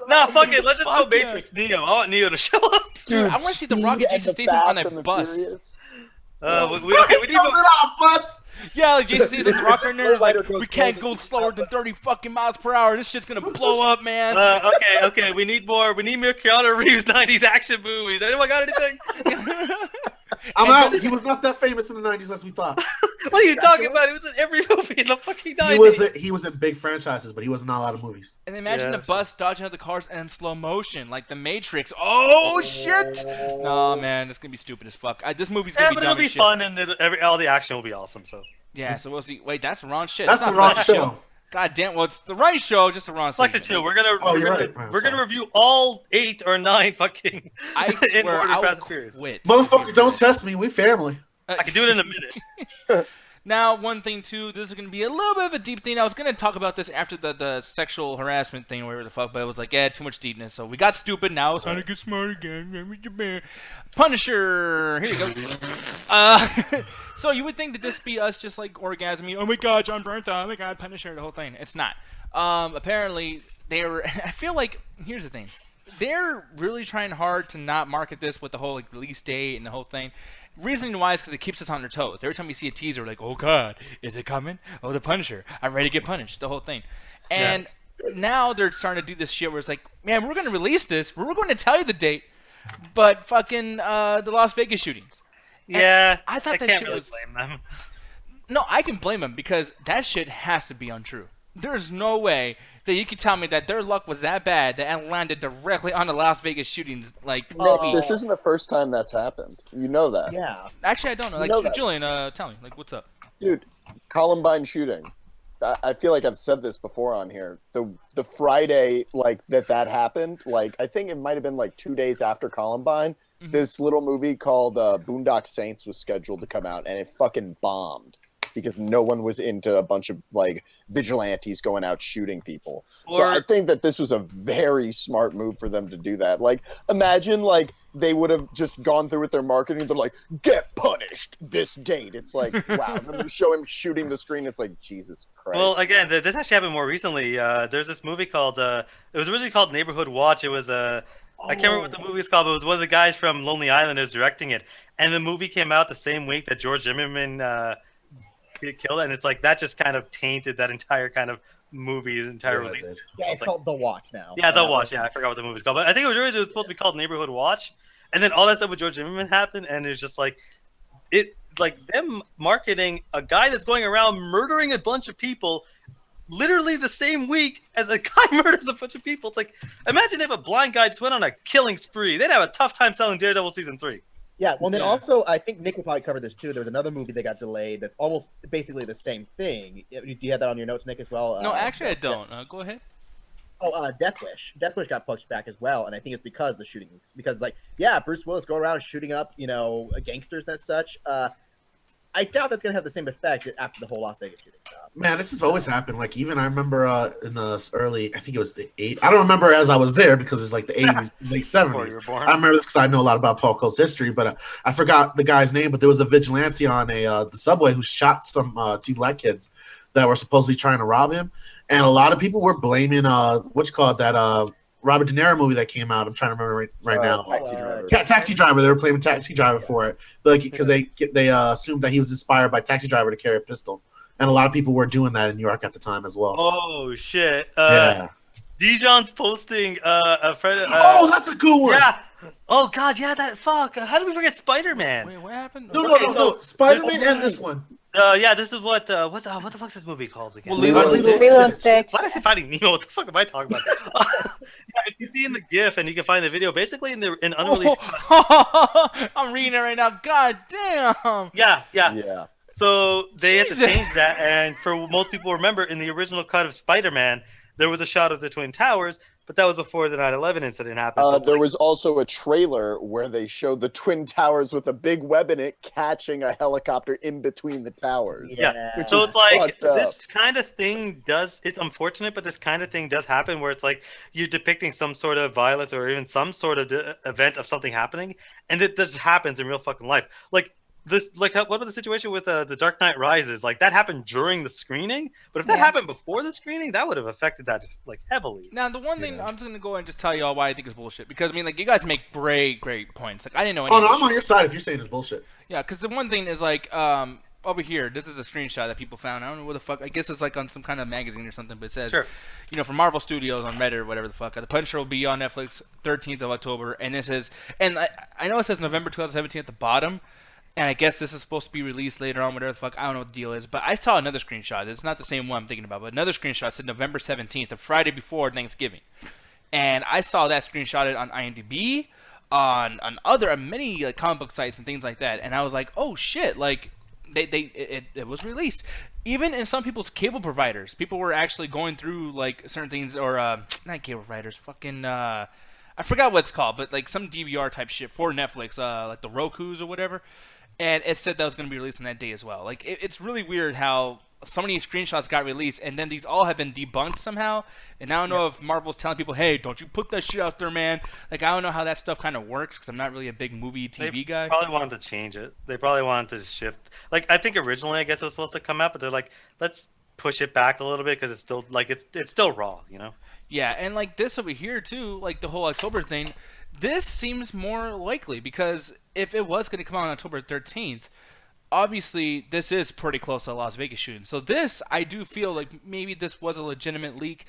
Nah, fuck it. Let's just go Fuck yeah. Matrix Neo. I want Neo to show up. Dude, I want to see The Rock and Jason Statham on that bus. We need Goes in on a bus. Yeah, like Jason Statham, The Rock right there is like, Rider goes we can't go crazy. slower than 30 fucking miles per hour. This shit's gonna blow up, man. Okay. We need more. We need more Keanu Reeves 90s action movies. Anyone got anything? I'm out. He was not that famous in the 90s as we thought. What are you talking about? He was in every movie in the fucking 90s. He was in big franchises, but he was in not a lot of movies. And imagine Yeah, the bus dodging out the cars and in slow motion, like the Matrix. Oh shit! No man, it's gonna be stupid as fuck. This movie's gonna Yeah, be but dumb it'll be as shit. fun and all the action will be awesome. So Yeah, so we'll see. Wait, that's the wrong shit. That's It's the not wrong Flex show. God damn, well, it's the right show, just the wrong Flex season. it too. We're gonna Oh, we're you're gonna, right. I'm we're gonna sorry. review all 8 or 9 fucking I in swear, order I will Fast and Furious. quit. Motherfucker, don't test me. We family. I can do it in a minute. Now, one thing too, this is gonna be a little bit of a deep thing. I was gonna talk about this after the sexual harassment thing, or whatever the fuck, but it was like, yeah, too much deepness. So we got stupid. Now it's time to get smart again. Punisher. Here you go. So you would think that this be us just like orgasming. Oh my god, John Bernthal. Oh my god, Punisher. The whole thing. It's not. Apparently they were. I feel like here's the thing. They're really trying hard to not market this with the whole like release date and the whole thing. Reasoning why is because it keeps us on our toes. Every time we see a teaser, we're like, oh god, is it coming? Oh, the Punisher. I'm ready to get punished. The whole thing. And now they're starting to do this shit where it's like, man, we're going to release this. We're going to tell you the date. But fucking the Las Vegas shootings. Yeah, I thought that can't shit really was- blame them. No, I can blame them because that shit has to be untrue. There's no way that you could tell me that their luck was that bad that it landed directly on the Las Vegas shootings. Like, This isn't the first time that's happened. You know that. Yeah. actually, I don't know. Like, know that. Julian, tell me, like, what's up? Dude, Columbine shooting. I feel like I've said this before on here. The Friday like that happened, like I think it might have been like 2 days after Columbine. Mhm. This little movie called Boondock Saints was scheduled to come out, and it fucking bombed because no one was into a bunch of like vigilantes going out shooting people. So I think that this was a very smart move for them to do that. Like, imagine like they would have just gone through with their marketing. They're like, get punished this date. It's like, wow. Then they show him shooting the screen. It's like, Jesus Christ. Well, again, this actually happened more recently. There's this movie called it was originally called Neighborhood Watch. It was I can't remember what the movie was called, but it was one of the guys from Lonely Island who's directing it. And the movie came out the same week that George Zimmerman get killed, and it's like that just kind of tainted that entire kind of movie's entire release. Yeah, it's called The Watch now. Yeah, The Watch. Yeah, I forgot what the movie's called, but I think it was originally supposed to be called Neighborhood Watch. And then all that stuff with George Zimmerman happened, and it's just like them marketing a guy that's going around murdering a bunch of people, literally the same week as a guy murders a bunch of people. It's like, imagine if a blind guy just went on a killing spree. They'd have a tough time selling Daredevil season 3. Yeah, well, then Yeah. also, I think Nick will probably cover this too. There was another movie that got delayed that's almost basically the same thing. Do you have that on your notes, Nick, as well? No, actually, I don't. Go ahead. Death Wish. Death Wish got pushed back as well, and I think it's because of the shootings. Because, like, yeah, Bruce Willis going around shooting up, gangsters and such. I doubt that's going to have the same effect after the whole Las Vegas shooting stuff. Man, this has always happened. Like, even I remember in the early, I think it was the 80s. I don't remember as I was there because it's like the 80s, late Before 70s. you were born. I remember this because I know a lot about Paul Cole's history, but I forgot the guy's name. But there was a vigilante on the subway who shot some 2 black kids that were supposedly trying to rob him. And a lot of people were blaming, that Robert De Niro movie that came out. I'm trying to remember right now. Taxi Driver. Taxi Driver. They were blaming Taxi Driver for it, because they assumed that he was inspired by Taxi Driver to carry a pistol, and a lot of people were doing that in New York at the time as well. Oh shit! Yeah. Dijon's posting a friend. Oh, that's a good one. Yeah. Oh god, yeah. That fuck. How did we forget Spider-Man? Wait, what happened? No. Spider-Man and this one. Yeah. This is what the fuck's this movie called again? Well, Lilo and Stitch. Lilo and Stick. Why did I say Finding Nemo? What the fuck am I talking about? Yeah, if you see in the GIF and you can find the video, basically in unreleased. I'm reading it right now. God damn. Yeah. Yeah. So they had to Jesus. change that, and for most people remember, in the original cut of Spider-Man, there was a shot of the Twin Towers, but that was before the 9/11 incident happened. So it's There like- was also a trailer where they showed the Twin Towers with a big web in it catching a helicopter in between the towers. Yeah. So it's like fucked up. this kind of thing it's unfortunate, but this kind of thing does happen where it's like you're depicting some sort of violence or even some sort of event of something happening, and it just happens in real fucking life. Like what about the situation with the Dark Knight Rises? Like that happened during the screening, but if that happened before the screening, that would have affected that like heavily. Now, the one thing I'm just gonna go and just tell y'all why I think it's bullshit, because I mean, like, you guys make great points. Like, I didn't know any. Oh no, I'm on your side if you're saying it's bullshit. Yeah, because the one thing is like, over here, this is a screenshot that people found. I don't know what the fuck. I guess it's like on some kind of magazine or something, but it says, you know, from Marvel Studios on Reddit or whatever the fuck. The Punisher will be on Netflix 13th of October, and this is, and I know it says November 2017 at the bottom. And I guess this is supposed to be released later on, whatever the fuck. I don't know what the deal is. But I saw another screenshot. It's not the same one I'm thinking about. But another screenshot said November 17th, the Friday before Thanksgiving. And I saw that screenshotted on IMDb, on many like, comic book sites and things like that. And I was like, oh shit, like, it was released. Even in some people's cable providers, people were actually going through, like, certain things, or, not cable providers, fucking, I forgot what it's called, but, like, some DVR type shit for Netflix, like the Rokus or whatever. And it said that was going to be released on that day as well. Like, it's really weird how so many screenshots got released, and then these all have been debunked somehow. And I don't know if Marvel's telling people, hey, don't you put that shit out there, man. Like, I don't know how that stuff kind of works, because I'm not really a big movie TV guy. They probably wanted to change it. They probably wanted to shift. Like, I think originally, I guess it was supposed to come out, but they're like, let's push it back a little bit, because it's still, like, it's still raw, you know? Yeah, and, like, this over here, too, like, the whole October thing, this seems more likely, because if it was going to come out on October 13th, obviously this is pretty close to the Las Vegas shooting. So this, I do feel like maybe this was a legitimate leak.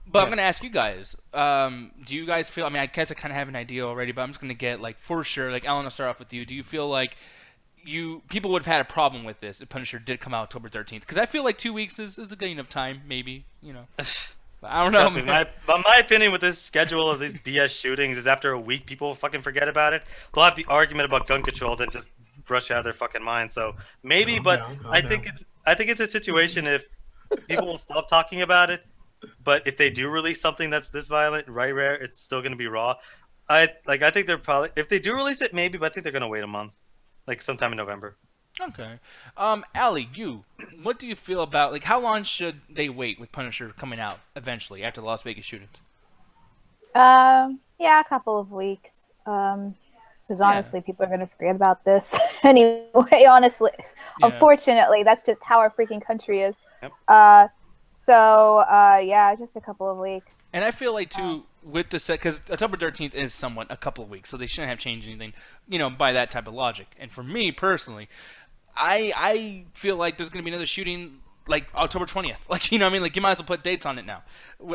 But I'm going to ask you guys, do you guys feel, I mean, I guess I kind of have an idea already, but I'm just going to get, like, for sure, like, Alan, I'll start off with you. Do you feel like people would have had a problem with this if Punisher did come out October 13th? Because I feel like 2 weeks is a good enough time, maybe, you know. I don't know. My opinion with this schedule of these BS shootings is after a week, people will fucking forget about it. They'll have the argument about gun control, then just brush it out of their fucking mind. So maybe, I think it's a situation if people will stop talking about it. But if they do release something that's this violent, right, rare, it's still gonna be raw. I think they're probably, if they do release it, maybe, but I think they're gonna wait a month, like sometime in November. Okay. Allie, what do you feel about, like, how long should they wait with Punisher coming out eventually after the Las Vegas shootings? Yeah, a couple of weeks. Because honestly, people are going to forget about this anyway, honestly. Yeah. Unfortunately, that's just how our freaking country is. Yep. Yeah, just a couple of weeks. And I feel like, too, with the set, because October 13th is somewhat a couple of weeks, so they shouldn't have changed anything, you know, by that type of logic. And for me, personally, I feel like there's going to be another shooting, like, October 20th. Like, you know what I mean? Like, you might as well put dates on it now.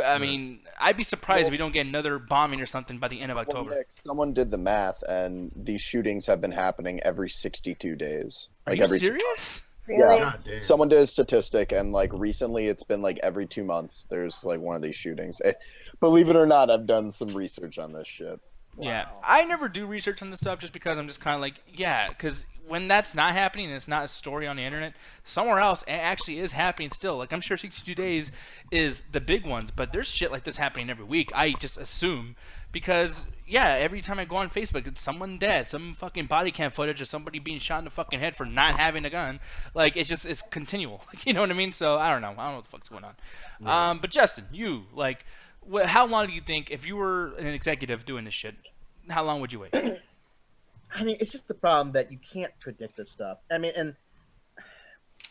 I mean, I'd be surprised if we don't get another bombing or something by the end of October. Nick, someone did the math, and these shootings have been happening every 62 days. Are you serious? Really? Yeah, someone did a statistic, and, like, recently it's been, like, every 2 months there's, like, one of these shootings. Believe it or not, I've done some research on this shit. Yeah, I never do research on this stuff just because I'm just kind of like, yeah, because when that's not happening and it's not a story on the internet, somewhere else it actually is happening still. Like, I'm sure 62 Days is the big ones, but there's shit like this happening every week. I just assume because, yeah, every time I go on Facebook, it's someone dead, some fucking body cam footage of somebody being shot in the fucking head for not having a gun. Like, it's continual. You know what I mean? So, I don't know what the fuck's going on. Yeah. But Justin, you, like, how long do you think, if you were an executive doing this shit, how long would you wait? I mean, it's just the problem that you can't predict this stuff. I mean, and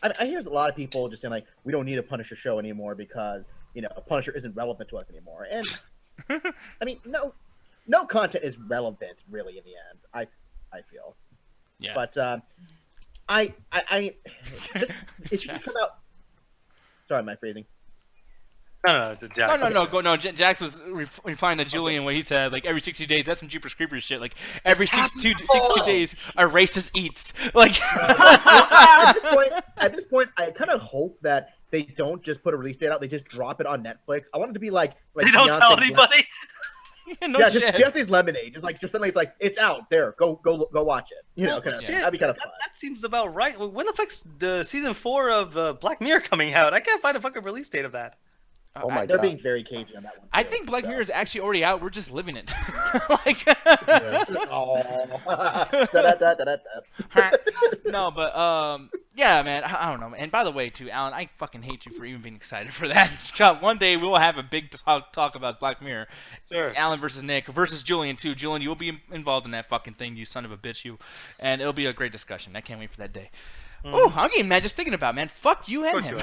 I hear a lot of people just saying, like, we don't need a Punisher show anymore because, you know, a Punisher isn't relevant to us anymore. And, I mean, no content is relevant, really, in the end, I feel. Yeah. But, I mean, it should come out. Sorry, my phrasing. No, Jax. No. Jax was replying to Julian what he said, like, every 60 days, that's some Jeepers Creepers shit. Like, every 62 days, a racist eats. Like, at this point, I kind of hope that they don't just put a release date out, they just drop it on Netflix. I want it to be like they don't Beyonce's tell anybody. Just Beyonce's Lemonade. Just something that's like, it's out there. Go watch it. You know, kind of. That'd be kind of fun. That seems about right. When the fuck's the season 4 of Black Mirror coming out? I can't find a fucking release date of that. Oh my they're God. being very cagey on that one. I think Black Mirror is actually already out. We're just living it. Like, no, but Yeah, man. I don't know. And by the way, too, Alan, I fucking hate you for even being excited for that. One day we will have a big talk about Black Mirror. Sure. Alan versus Nick versus Julian, too. Julian, you will be involved in that fucking thing, you son of a bitch, you. And it'll be a great discussion. I can't wait for that day. Oh, I'm getting mad just thinking about it, man. Fuck you and him.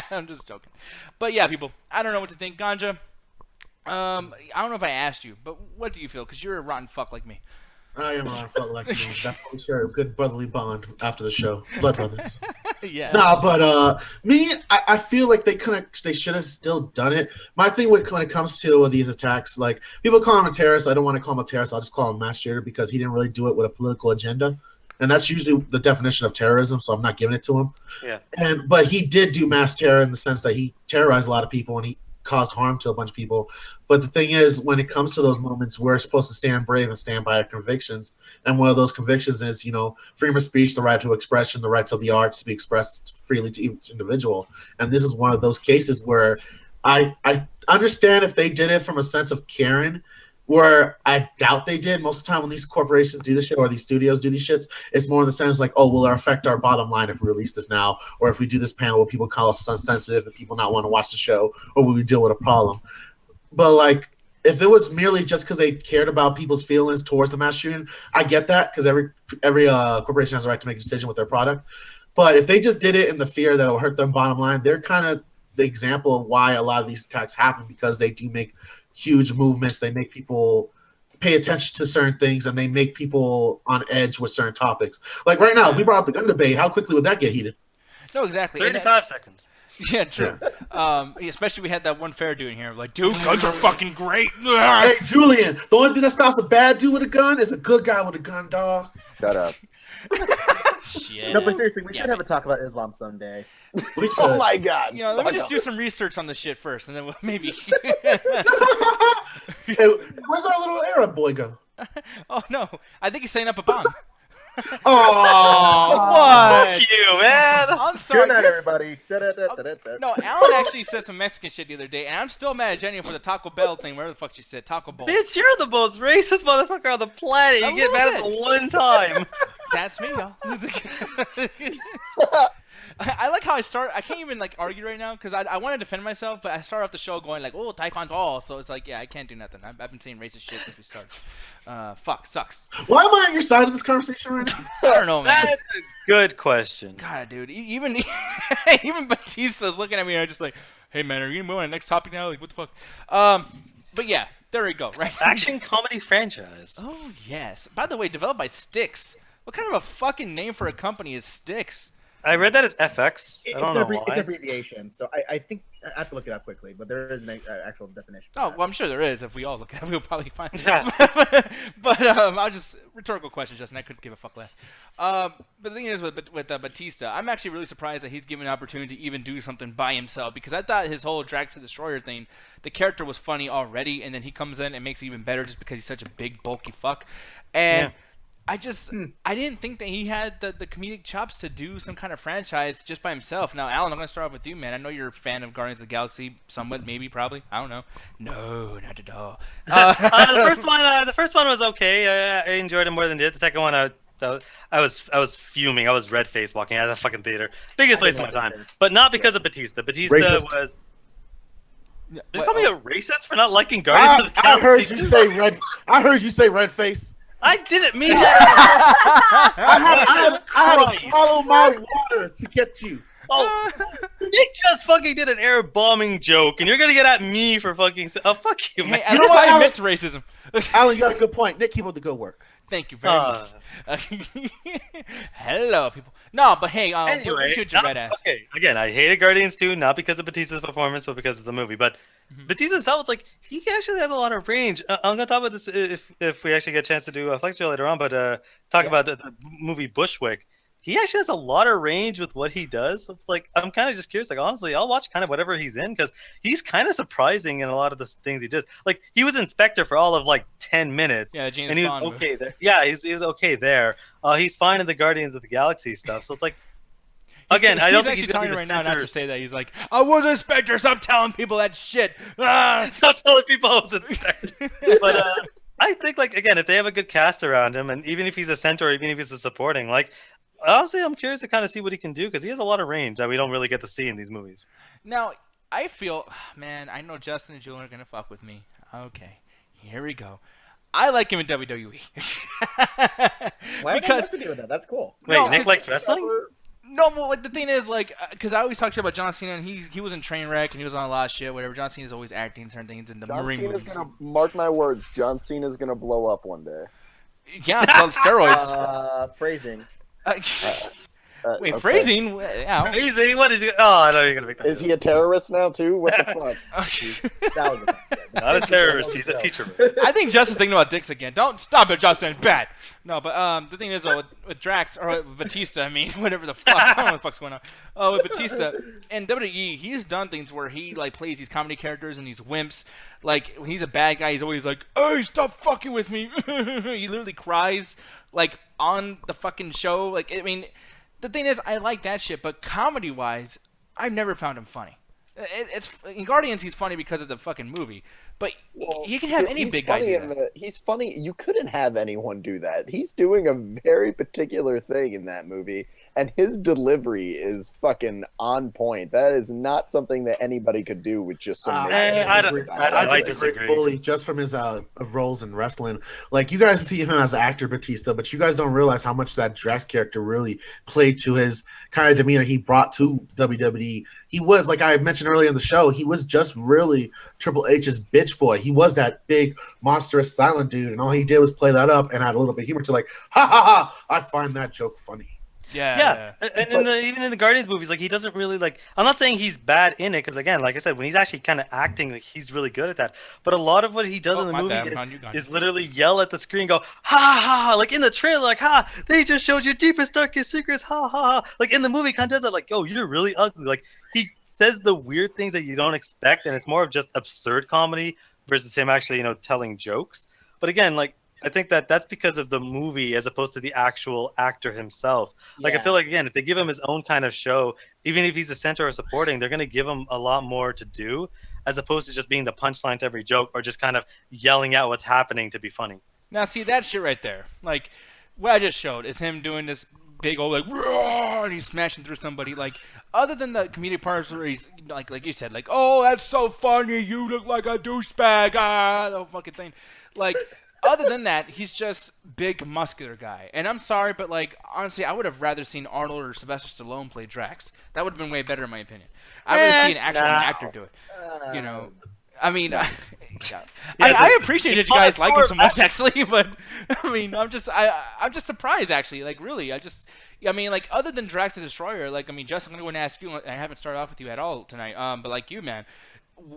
I'm just joking. But yeah, people, I don't know what to think. Ganja, I don't know if I asked you, but what do you feel? Because you're a rotten fuck like me. I am around fuck like me. That's why we share a good brotherly bond after the show. Blood brothers. Yeah. Nah, but me, I feel like they should have still done it. My thing when it comes to these attacks, like people call him a terrorist. I don't want to call him a terrorist. I'll just call him a mass shooter because he didn't really do it with a political agenda. And that's usually the definition of terrorism, so I'm not giving it to him. Yeah. But he did do mass terror in the sense that he terrorized a lot of people and he caused harm to a bunch of people. But the thing is, when it comes to those moments, we're supposed to stand brave and stand by our convictions. And one of those convictions is, freedom of speech, the right to expression, the rights of the arts to be expressed freely to each individual. And this is one of those cases where I understand if they did it from a sense of caring, where I doubt they did. Most of the time when these corporations do this shit or these studios do these shits, it's more in the sense like, oh, will it affect our bottom line if we release this now? Or if we do this panel, will people call us insensitive and people not want to watch the show? Or will we deal with a problem? But, like, if it was merely just because they cared about people's feelings towards the mass shooting, I get that because every corporation has a right to make a decision with their product. But if they just did it in the fear that it will hurt their bottom line, they're kind of the example of why a lot of these attacks happen because they do make huge movements. They make people pay attention to certain things and they make people on edge with certain topics. Like right now, if we brought up the gun debate, how quickly would that get heated? No, exactly. 35 seconds. Yeah, true. Especially we had that one fair dude in here, like, dude, guns are fucking great. Hey, Julian, the only thing that stops a bad dude with a gun is a good guy with a gun, dog. Shut up. Shit. No, but seriously, we should have a talk about Islam someday. Oh my god. Let me just do some research on this shit first, and then we'll maybe. Hey, where's our little Arab boy go? Oh no, I think he's setting up a bomb. Oh, what? Fuck you, man. I'm sorry. Good night, everybody. No, Alan actually said some Mexican shit the other day, and I'm still mad at Jenny for the Taco Bell thing, wherever the fuck she said, Taco Bell. Bitch, you're the most racist motherfucker on the planet. You get mad at the one time. That's me, y'all. I like how I start. I can't even argue right now because I want to defend myself, but I start off the show going like, "Oh, Taekwondo," so it's like, yeah, I can't do nothing. I've been saying racist shit since we started. Fuck, sucks. why am I on your side of this conversation right now? I don't know, man. That's a good question. God, dude, even Batista's looking at me and I'm just like, "Hey, man, are you gonna move on to the next topic now? Like, what the fuck?" But yeah, there we go. Right. Action comedy franchise. Oh yes. By the way, developed by Styx. What kind of a fucking name for a company is Styx? I read that as FX. I don't know why. It's abbreviation, so I think I have to look it up quickly, but there is an actual definition. Oh, well, I'm sure there is. If we all look at it, we'll probably find it. But I was just rhetorical question, Justin. I couldn't give a fuck less. But the thing is with Batista, I'm actually really surprised that he's given an opportunity to even do something by himself because I thought his whole Drax the Destroyer thing, the character was funny already, and then he comes in and makes it even better just because he's such a big, bulky fuck. And Yeah. I didn't think that he had the comedic chops to do some kind of franchise just by himself. Now, Alan, I'm going to start off with you, man. I know you're a fan of Guardians of the Galaxy, somewhat, maybe, probably. I don't know. No, not at all. The first one was okay. I enjoyed it more than the second one. I was fuming. I was red faced walking out of the fucking theater. Biggest waste of my time, but not because of Batista. Batista Racist. was. Yeah, Did you call me a racist for not liking Guardians of the I heard Galaxy? you say red. I heard you say red face. I didn't mean that. I had to swallow my water to get you. Oh, Nick just fucking did an air bombing joke, and you're gonna get at me for fucking. Oh, fuck you, man. Hey, at least I admit to racism. Alan, you got a good point. Nick, keep up the good work. Thank you very much. Hello, people. No, but hey, Anyway, shoot your red ass. okay. Again, I hated Guardians 2, not because of Batista's performance, but because of the movie. But Batista himself, it's like he actually has a lot of range. I'm gonna talk about this if we actually get a chance to do a flex show later on. But talk about the movie Bushwick. He actually has a lot of range with what he does. So it's like I'm kind of just curious. Like honestly, I'll watch kind of whatever he's in because he's kind of surprising in a lot of the things he does. Like he was Inspector for all of like 10 minutes, Yeah, James and he was Bond okay there. Yeah, he was okay there. He's fine in the Guardians of the Galaxy stuff. So it's like. Again, I don't think he's he's telling gonna you be right the now not center. to say that. He's like, I was an Inspector. Stop telling people that shit. Ah! Stop telling people I was Inspector. But I think, like, again, if they have a good cast around him, and even if he's a center or even if he's a supporting, like, honestly, I'm curious to kind of see what he can do because he has a lot of range that we don't really get to see in these movies. Now, I feel, man, I know Justin and Julian are gonna fuck with me. Okay, here we go. I like him in WWE. Why because to do with that? That's cool. Wait, No, Nick likes wrestling? no, well, like the thing is, like, because I always talk shit about John Cena, and he was in Trainwreck, and he was on a lot of shit, whatever. John Cena's always acting certain things in the John Marine Cena's movies. gonna mark my words. John Cena's gonna blow up one day. Yeah, it's on steroids. Phrasing. Wait, okay. phrasing? Yeah. Crazy? What is he? Oh, I know you're gonna make that. Is he a terrorist now too? What the fuck? That was Not a terrorist. He's a teacher. I think Justin's thinking about dicks again. Don't stop it, Justin. Bad. No, but the thing is, though, with Drax or with Batista, I mean, whatever the fuck, I don't know what the fuck's going on. With Batista in WWE, he's done things where he like plays these comedy characters and these wimps. Like when he's a bad guy, he's always like, "Hey, stop fucking with me." He literally cries like on the fucking show. Like, I mean, the thing is, I like that shit, but comedy-wise, I've never found him funny. It's in Guardians, he's funny because of the fucking movie, but you can have any He's big guy funny do that. he's funny. You couldn't have anyone do that. He's doing a very particular thing in that movie, and his delivery is fucking on point. That is not something that anybody could do with just some. I disagree disagree. fully, just from his roles in wrestling. Like, you guys see him as an actor, Batista, but you guys don't realize how much that Drax character really played to his kind of demeanor he brought to WWE. He was, like I mentioned earlier in the show, he was just really Triple H's bitch boy. He was that big, monstrous, silent dude, and all he did was play that up and add a little bit of humor to, like, ha ha ha, I find that joke funny. Yeah. And even in the Guardians movies, like he doesn't really like. I'm not saying he's bad in it, because again, like I said, when he's actually kind of acting, like he's really good at that. But a lot of what he does in the movie is literally yell at the screen, go ha ha ha, like in the trailer, like ha, they just showed your deepest darkest secrets, ha ha ha. Like in the movie, kind of does that, like yo, you're really ugly. Like he says the weird things that you don't expect, and it's more of just absurd comedy versus him actually, telling jokes. But again, like. I think that's because of the movie as opposed to the actual actor himself. Like, I feel like, again, if they give him his own kind of show, even if he's a center or supporting, they're going to give him a lot more to do as opposed to just being the punchline to every joke or just kind of yelling out what's happening to be funny. Now, see, that shit right there. Like, what I just showed is him doing this big old, like, roar, and he's smashing through somebody. Like, other than the comedic parts where he's, like you said, like, oh, that's so funny, you look like a douchebag, the whole fucking thing. Like... Other than that, he's just big, muscular guy. And I'm sorry, but, like, honestly, I would have rather seen Arnold or Sylvester Stallone play Drax. That would have been way better, in my opinion. I would have seen an actual actor do it. I mean, I appreciate that you guys like him so much, actually, but, I mean, I'm just surprised, actually. Like, really, like, other than Drax the Destroyer, like, I mean, Justin, I'm going to go and ask you, I haven't started off with you at all tonight, but, like, you, man.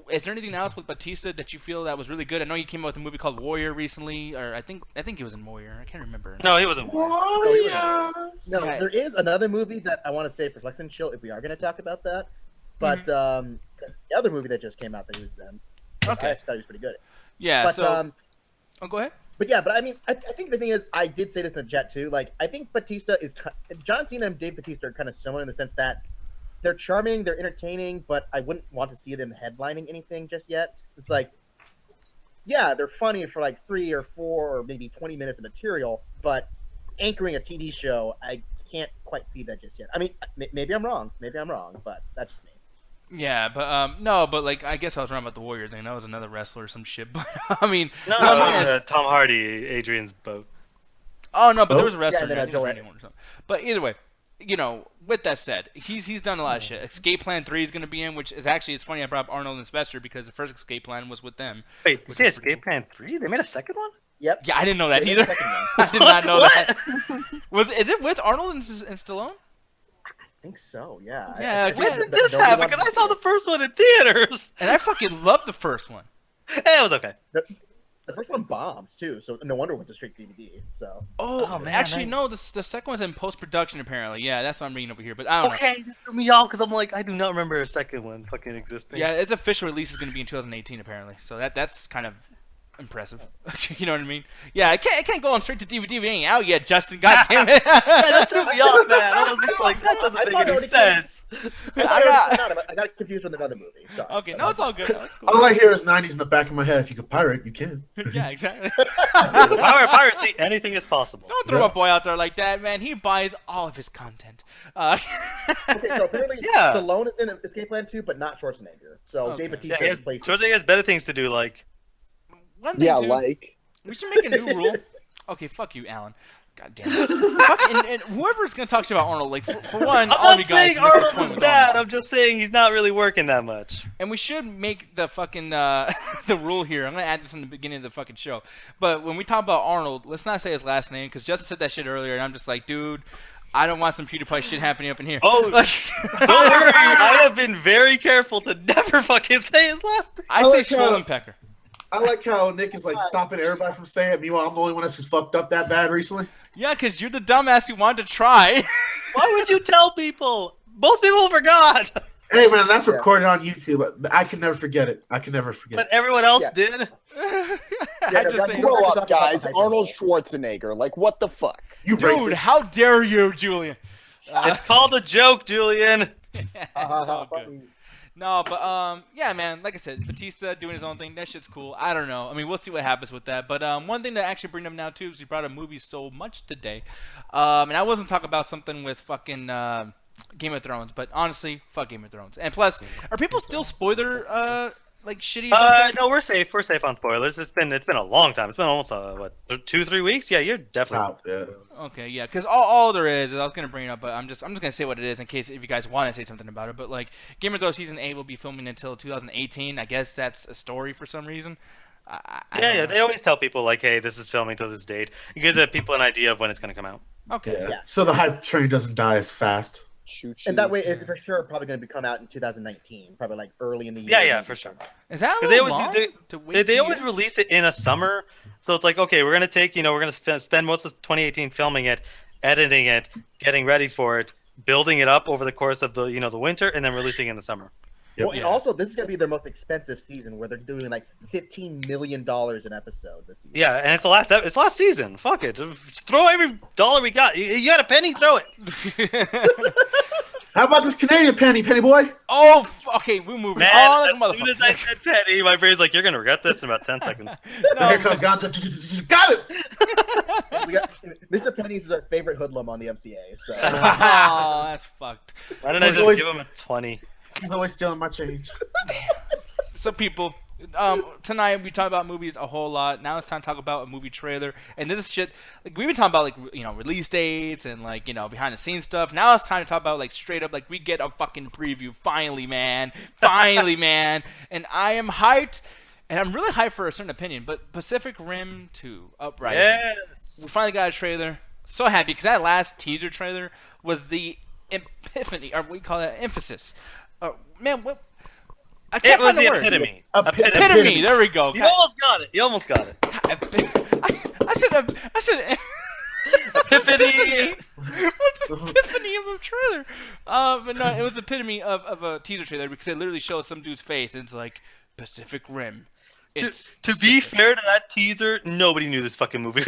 Is there anything else with Batista that you feel that was really good? I know you came out with a movie called Warrior recently, or I think he was in Warrior. I can't remember. No, he wasn't. No, there is another movie that I want to say for Flex and Chill if we are going to talk about that. But the other movie that just came out that he was in, okay, I thought he was pretty good. Yeah. But, so, go ahead. But yeah, I mean, I think the thing is, I did say this in the chat too. Like, I think Batista is John Cena and Dave Bautista are kind of similar in the sense that. They're charming, they're entertaining, but I wouldn't want to see them headlining anything just yet. It's like, yeah, they're funny for like 3 or 4 or maybe 20 minutes of material, but anchoring a TV show, I can't quite see that just yet. I mean, maybe I'm wrong, but that's just me. Yeah, but no, but like I guess I was wrong about the Warrior thing. That was another wrestler or some shit. But I mean, no, Tom Hardy, Adrian's boat. Oh no, but there was a wrestler. Yeah, but either way. With that said, he's done a lot of shit. Escape Plan 3 is going to be in, which is actually, it's funny I brought up Arnold and Sylvester because the first Escape Plan was with them. Wait, you say Escape Plan 3? They made a second one? Yep. Yeah, I didn't know that either. I did not know that. Is it with Arnold and Stallone? I think so, yeah. Yeah. When did this happen? Because I saw the first one in theaters. And I fucking loved the first one. It was okay. The first one bombed too, so no wonder it went to straight DVD. So. Oh man, actually no, the second one's in post production apparently. Yeah, that's what I'm reading over here. But I don't know. Okay, that threw me off because I'm like, I do not remember a second one fucking existing. Yeah, its official release is going to be in 2018 apparently. So that's kind of impressive. You know what I mean? Yeah, it can't go on straight to DVD. It ain't out yet, Justin. God damn it! Yeah, that threw me off, man. I was just like, that doesn't make any sense. I got confused with another movie. Sorry. Okay, no, it's all good. No, it's cool. All I hear is 90s in the back of my head. If you could pirate, you can. Yeah, exactly. Piracy, anything is possible. Don't throw my boy out there like that, man. He buys all of his content. Okay, so apparently Yeah. Stallone is in Escape Plan 2, but not Schwarzenegger. So Okay. Dave Bautista Yeah, is replacing. Schwarzenegger has better things to do, like. One thing Yeah, too, like. we should make a new rule. Okay, fuck you, Alan. God damn it. and whoever's gonna talk to you about Arnold, like for one, I'm all of not you guys saying missed the Arnold point is with bad. Arnold. I'm just saying he's not really working that much. And we should make the fucking the rule here. I'm gonna add this in the beginning of the fucking show. But when we talk about Arnold, let's not say his last name because Justin said that shit earlier, and I'm just like, dude, I don't want some PewDiePie shit happening up in here. Oh, don't worry. I have been very careful to never fucking say his last name. I Oh, say it's, Swollen Pecker. I like how Nick is like stopping everybody from saying it. Meanwhile, I'm the only one that's who's fucked up that bad recently. Yeah, because you're the dumbass who wanted to try. Why would you tell people? Most people forgot. Hey man, that's recorded on YouTube. I can never forget it. I can never forget But it. everyone else Yeah. did. I just say, Grow talking up, guys. about Arnold Schwarzenegger. Like, what the fuck? You dude, racist. how dare you, Julian? It's called a joke, Julian. It's all good. No, but yeah, man. Like I said, Batista doing his own thing. That shit's cool. I don't know. I mean, we'll see what happens with that. But one thing to actually bring up now too is he brought up movies so much today, and I wasn't talking about something with fucking Game of Thrones, but honestly, fuck Game of Thrones. And plus, are people still spoiler like shitty about that? No, we're safe. We're safe on spoilers. It's been a long time. It's been almost what 2-3 weeks. Yeah, you're definitely. Yeah. Okay, yeah, because all there is I was gonna bring it up, but I'm just gonna say what it is in case if you guys want to say something about it. But like Game of Thrones season 8 will be filming until 2018. I guess that's a story for some reason. I don't know. They always tell people like, hey, this is filming till this date. It gives people an idea of when it's gonna come out. Okay. Yeah. So the hype train doesn't die as fast. Shoot. And that way, it's for sure probably going to come out in 2019, probably like early in the year. Yeah, for sure. Is that a Because they little always long to wait they 2 always years? release it in a summer, so it's like, okay, we're gonna take, we're gonna spend most of 2018 filming it, editing it, getting ready for it, building it up over the course of the the winter, and then releasing it in the summer. Yep. Well, and also, this is going to be their most expensive season, where they're doing like $15 million an episode this season. Yeah, and it's it's last season. Fuck it, just throw every dollar we got. You got a penny, throw it. How about this Canadian penny boy? Oh, okay, we're moving Man, on. as soon as I said penny, my brain's like, you're gonna regret this in about 10 seconds. Here comes Gonzo. Got it. We got, Mr. Penny's is our favorite hoodlum on the MCA. So Oh, that's fucked. Why didn't I He's just always- give him a 20? He's always stealing my change. So people, tonight we talk about movies a whole lot. Now it's time to talk about a movie trailer. And this is shit, like we've been talking about like, release dates and like, behind the scenes stuff. Now it's time to talk about like straight up, like we get a fucking preview. Finally, man. Finally, man. And I am hyped. And I'm really hyped for a certain opinion, but Pacific Rim 2 Uprising. Yes. We finally got a trailer. So happy because that last teaser trailer was the epiphany, or what do you call that? Emphasis. Man, what? I It can't was find the the word. epitome. Epitome. There we go. You almost got it. You almost got it. I said Epiphany. What's epiphany of a trailer? But no, it was epitome of a teaser trailer because it literally shows some dude's face and it's like Pacific Rim. To be fair to that teaser, nobody knew this fucking movie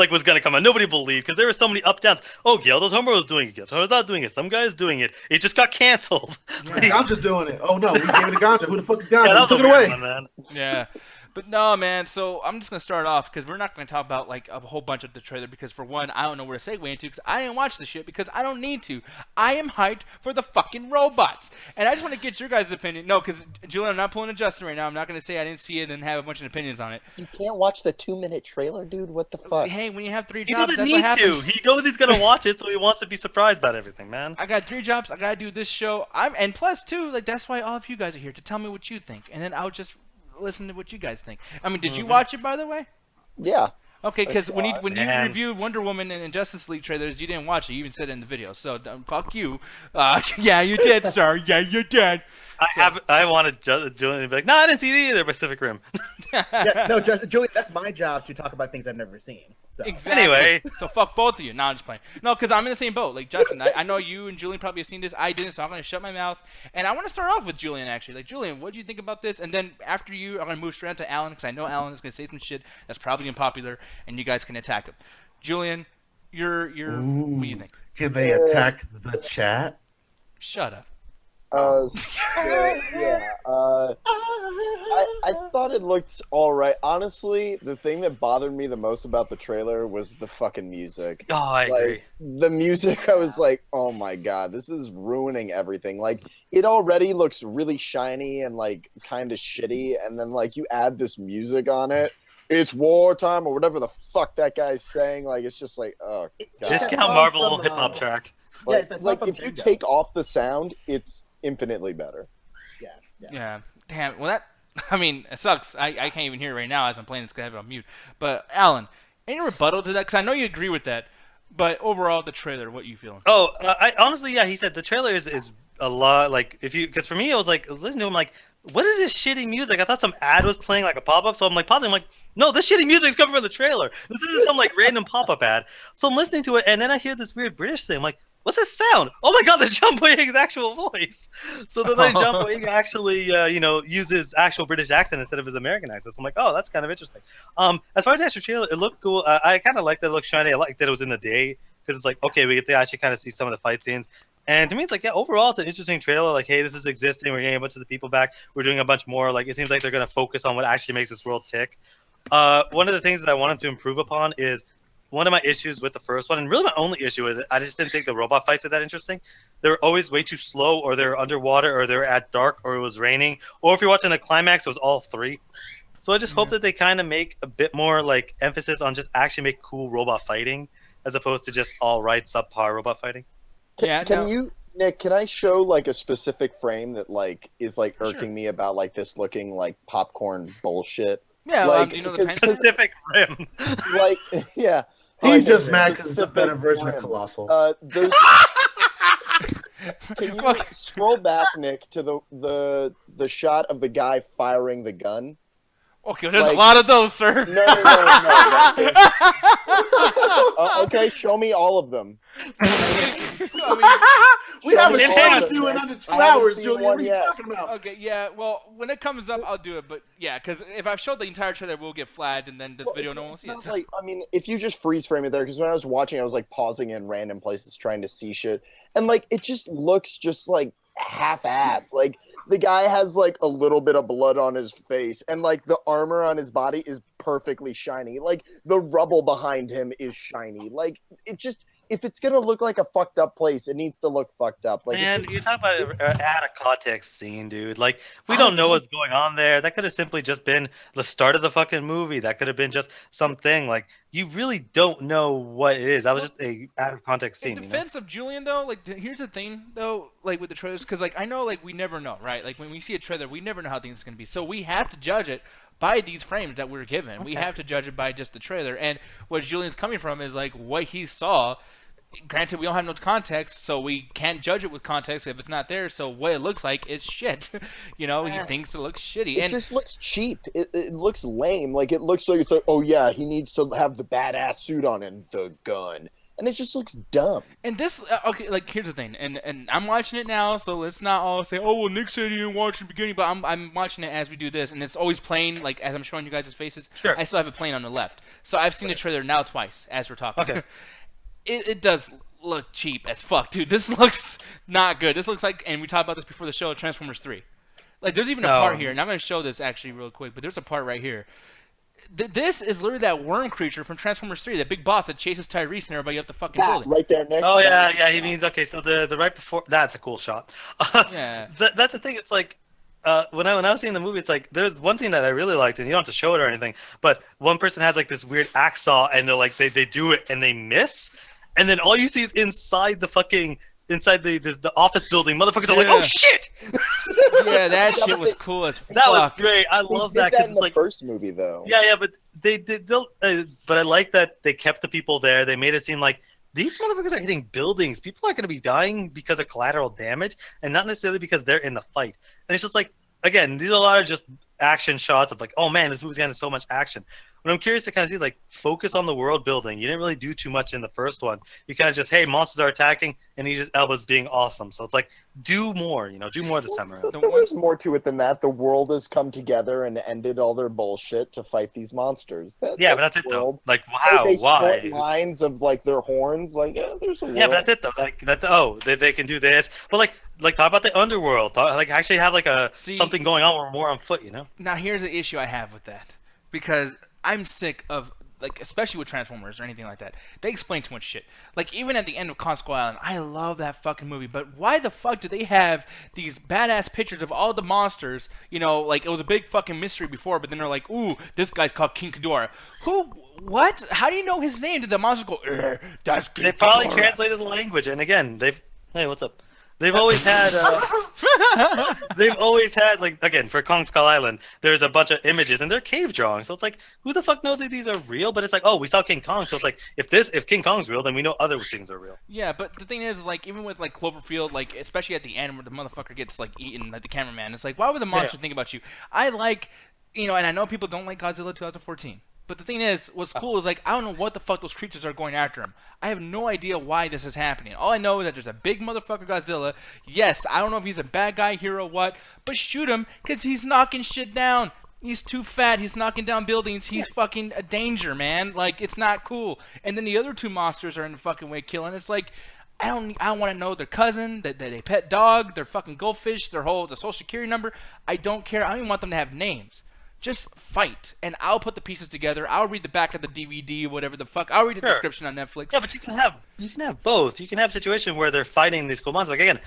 was gonna come out. Nobody believed because there were so many up downs. Oh, Guillermo del Toro was doing it. Guillermo del Toro's not doing it. Some guy's doing it. It just got canceled. Gonzo's doing it. Oh no, we gave it to Gonzo. Who the fuck's Gonzo? Yeah, that We was took a it away. weird one, man. Yeah. But no, man. So I'm just gonna start off because we're not gonna talk about like a whole bunch of the trailer because for one, I don't know where to segue into because I didn't watch the shit because I don't need to. I am hyped for the fucking robots, and I just want to get your guys' opinion. No, because Julian, I'm not pulling a Justin right now. I'm not gonna say I didn't see it and have a bunch of opinions on it. You can't watch the 2-minute trailer, dude. What the fuck? Hey, when you have 3 He jobs, doesn't that's what need happens. to. He knows he's gonna watch it, so he wants to be surprised about everything, man. I got 3 jobs. I gotta do this show. And plus too, like that's why all of you guys are here to tell me what you think, and then I'll just listen to what you guys think. I mean, did you watch it by the way? Yeah. Okay, because when you Man. reviewed Wonder Woman and Justice League trailers, you didn't watch it. You even said it in the video. So fuck you. Yeah, you did, sir. Yeah, you did. I wanted Julian to be like, no, I didn't see it either. Pacific Rim. Yeah, no, Julian, that's my job to talk about things I've never seen. So. Exactly. Anyway. So fuck both of you. No, I'm just playing. No, because I'm in the same boat. Like, Justin, I know you and Julian probably have seen this. I didn't, so I'm going to shut my mouth. And I want to start off with Julian, actually. Like, Julian, what do you think about this? And then after you, I'm going to move straight on to Alan, because I know Alan is going to say some shit that's probably unpopular, and you guys can attack him. Julian, what do you think? Can they attack the chat? Shut up. I thought it looked all right. Honestly, the thing that bothered me the most about the trailer was the fucking music. Oh, I agree. The music, I was like, oh my god, this is ruining everything. Like, it already looks really shiny and like kind of shitty, and then like you add this music on it. It's wartime or whatever the fuck that guy's saying. Like, it's just like, oh god. Discount Marvel hip hop track. Like, if you take off the sound, it's infinitely better. Yeah. Damn. Well, it sucks. I can't even hear it right now as I'm playing this because I have it on mute. But, Alan, any rebuttal to that? Because I know you agree with that. But overall, the trailer, what you feeling? Oh, I honestly, yeah, he said the trailer is a lot, like, because for me, I was like, listening to him, like, what is this shitty music? I thought some ad was playing, like, a pop-up, so I'm, like, pausing, I'm like, no, this shitty music's coming from the trailer. This isn't some, like, random pop-up ad. So I'm listening to it, and then I hear this weird British thing. I'm like, what's this sound? Oh my god, that's John Boyega's actual voice. So then John Boyega actually, uses actual British accent instead of his American accent. So I'm like, oh, that's kind of interesting. As far as the actual trailer, it looked cool. I kind of liked that it looked shiny. I liked that it was in the day because it's like, okay, we get to actually kind of see some of the fight scenes. And to me, it's like, yeah, overall, it's an interesting trailer. Like, hey, this is existing. We're getting a bunch of the people back. We're doing a bunch more. Like, it seems like they're going to focus on what actually makes this world tick. One of the things that I wanted to improve upon is one of my issues with the first one, and really my only issue is I just didn't think the robot fights were that interesting. They were always way too slow, or they were underwater, or they were at dark, or it was raining, or if you're watching the climax, it was all three. So I just hope that they kind of make a bit more like emphasis on just actually make cool robot fighting, as opposed to just all right subpar robot fighting. Nick, can I show like a specific frame that like is like irking me about like this looking like popcorn bullshit? Yeah, like, do you know the time? Specific rim. Like, yeah. He's just mad because it's a better version of Colossal. Can you scroll back, Nick, to the shot of the guy firing the gun? Okay, there's a lot of those, sir. No. Okay, show me all of them. We have a show to do in under 2 hours, Julian. What are you talking about? Okay, yeah, well, when it comes up, I'll do it. But, yeah, because if I've showed the entire trailer, we'll get flagged, and then this video, no one will see it. Like, I mean, if you just freeze frame it there, because when I was watching, I was, like, pausing in random places trying to see shit. And, like, it just looks just, like, half-assed. Like, the guy has, like, a little bit of blood on his face, and, like, the armor on his body is perfectly shiny. Like, the rubble behind him is shiny. Like, it just... If it's gonna look like a fucked up place, it needs to look fucked up. Like, man, you're talking about an out of context scene, dude. Like, we don't know what's going on there. That could have simply just been the start of the fucking movie. That could have been just something. Like, you really don't know what it is. That was just a out of context scene. In defense of Julian, though, like, here's the thing, though, like, with the trailers, because, like, I know, like, we never know, right? Like, when we see a trailer, we never know how things are gonna be. So we have to judge it by these frames that we're given. Okay. We have to judge it by just the trailer. And what Julian's coming from is, like, what he saw. Granted, we don't have no context, so we can't judge it with context if it's not there. So what it looks like is shit. He thinks it looks shitty. It just looks cheap. It looks lame. Like, it looks like it's like, oh yeah, he needs to have the badass suit on and the gun. And it just looks dumb. And this, okay, like, here's the thing. And I'm watching it now, so let's not all say, oh, well, Nick said he didn't watch it in the beginning, but I'm watching it as we do this, and it's always playing, like, as I'm showing you guys' faces. Sure. I still have it playing on the left. So I've seen the trailer now twice as we're talking. Okay. It does look cheap as fuck, dude. This looks not good. This looks like, and we talked about this before the show, Transformers 3. Like, there's even a part here, and I'm going to show this actually real quick, but there's a part right here. This is literally that worm creature from Transformers 3, that big boss that chases Tyrese and everybody up the fucking building. Right there, Nick. Oh, yeah, he means, okay, so the right before, that's a cool shot. Yeah. That's the thing, it's like, when I was seeing the movie, it's like, there's one scene that I really liked, and you don't have to show it or anything, but one person has, like, this weird axe saw, and they're like, they do it, and they miss. And then all you see is inside the office building, motherfuckers are like, oh shit! Yeah, that shit was cool as fuck. That was great. I love that because it's like first movie though. Yeah, but but I like that they kept the people there. They made it seem like these motherfuckers are hitting buildings. People are going to be dying because of collateral damage, and not necessarily because they're in the fight. And it's just like, again, these are a lot of just action shots of like, oh man, this movie's getting so much action. But I'm curious to kind of see, like, focus on the world building. You didn't really do too much in the first one. You kind of just, hey, monsters are attacking, and Idris Elba's being awesome. So it's like, do more, do more this time around. There's more to it than that. The world has come together and ended all their bullshit to fight these monsters. But that's it though. Like, how? They why? snort lines of like their horns. Like, there's a world. Yeah, but that's it though. Like that. They can do this, but like talk about the underworld. Like actually have like something going on or more on foot. Now here's the issue I have with that, because I'm sick of, like, especially with Transformers or anything like that. They explain too much shit. Like, even at the end of Kong Skull Island, I love that fucking movie, but why the fuck do they have these badass pictures of all the monsters? Like, it was a big fucking mystery before, but then they're like, ooh, this guy's called King Ghidorah. Who? What? How do you know his name? Did the monsters go, that's King They probably Ghidorah? translated the language, and again, hey, what's up? They've always had, like, again, for Kong Skull Island, there's a bunch of images, and they're cave drawings, so it's like, who the fuck knows that these are real? But it's like, oh, we saw King Kong, so it's like, if King Kong's real, then we know other things are real. Yeah, but the thing is, like, even with, like, Cloverfield, like, especially at the end where the motherfucker gets, like, eaten, like, the cameraman, it's like, why would the monsters think about you? I like, and I know people don't like Godzilla 2014. But the thing is, what's cool is, like, I don't know what the fuck those creatures are going after him. I have no idea why this is happening. All I know is that there's a big motherfucker Godzilla. Yes, I don't know if he's a bad guy, hero, what, but shoot him, because he's knocking shit down. He's too fat. He's knocking down buildings. He's fucking a danger, man. Like, it's not cool. And then the other two monsters are in the fucking way killing. It's like, I don't want to know their cousin, that they pet dog, their fucking goldfish, their social security number. I don't care. I don't even want them to have names. Just fight, and I'll put the pieces together. I'll read the back of the DVD, whatever the fuck. I'll read the description on Netflix. Yeah, but you can have both. You can have a situation where they're fighting these cool monsters. Like, again,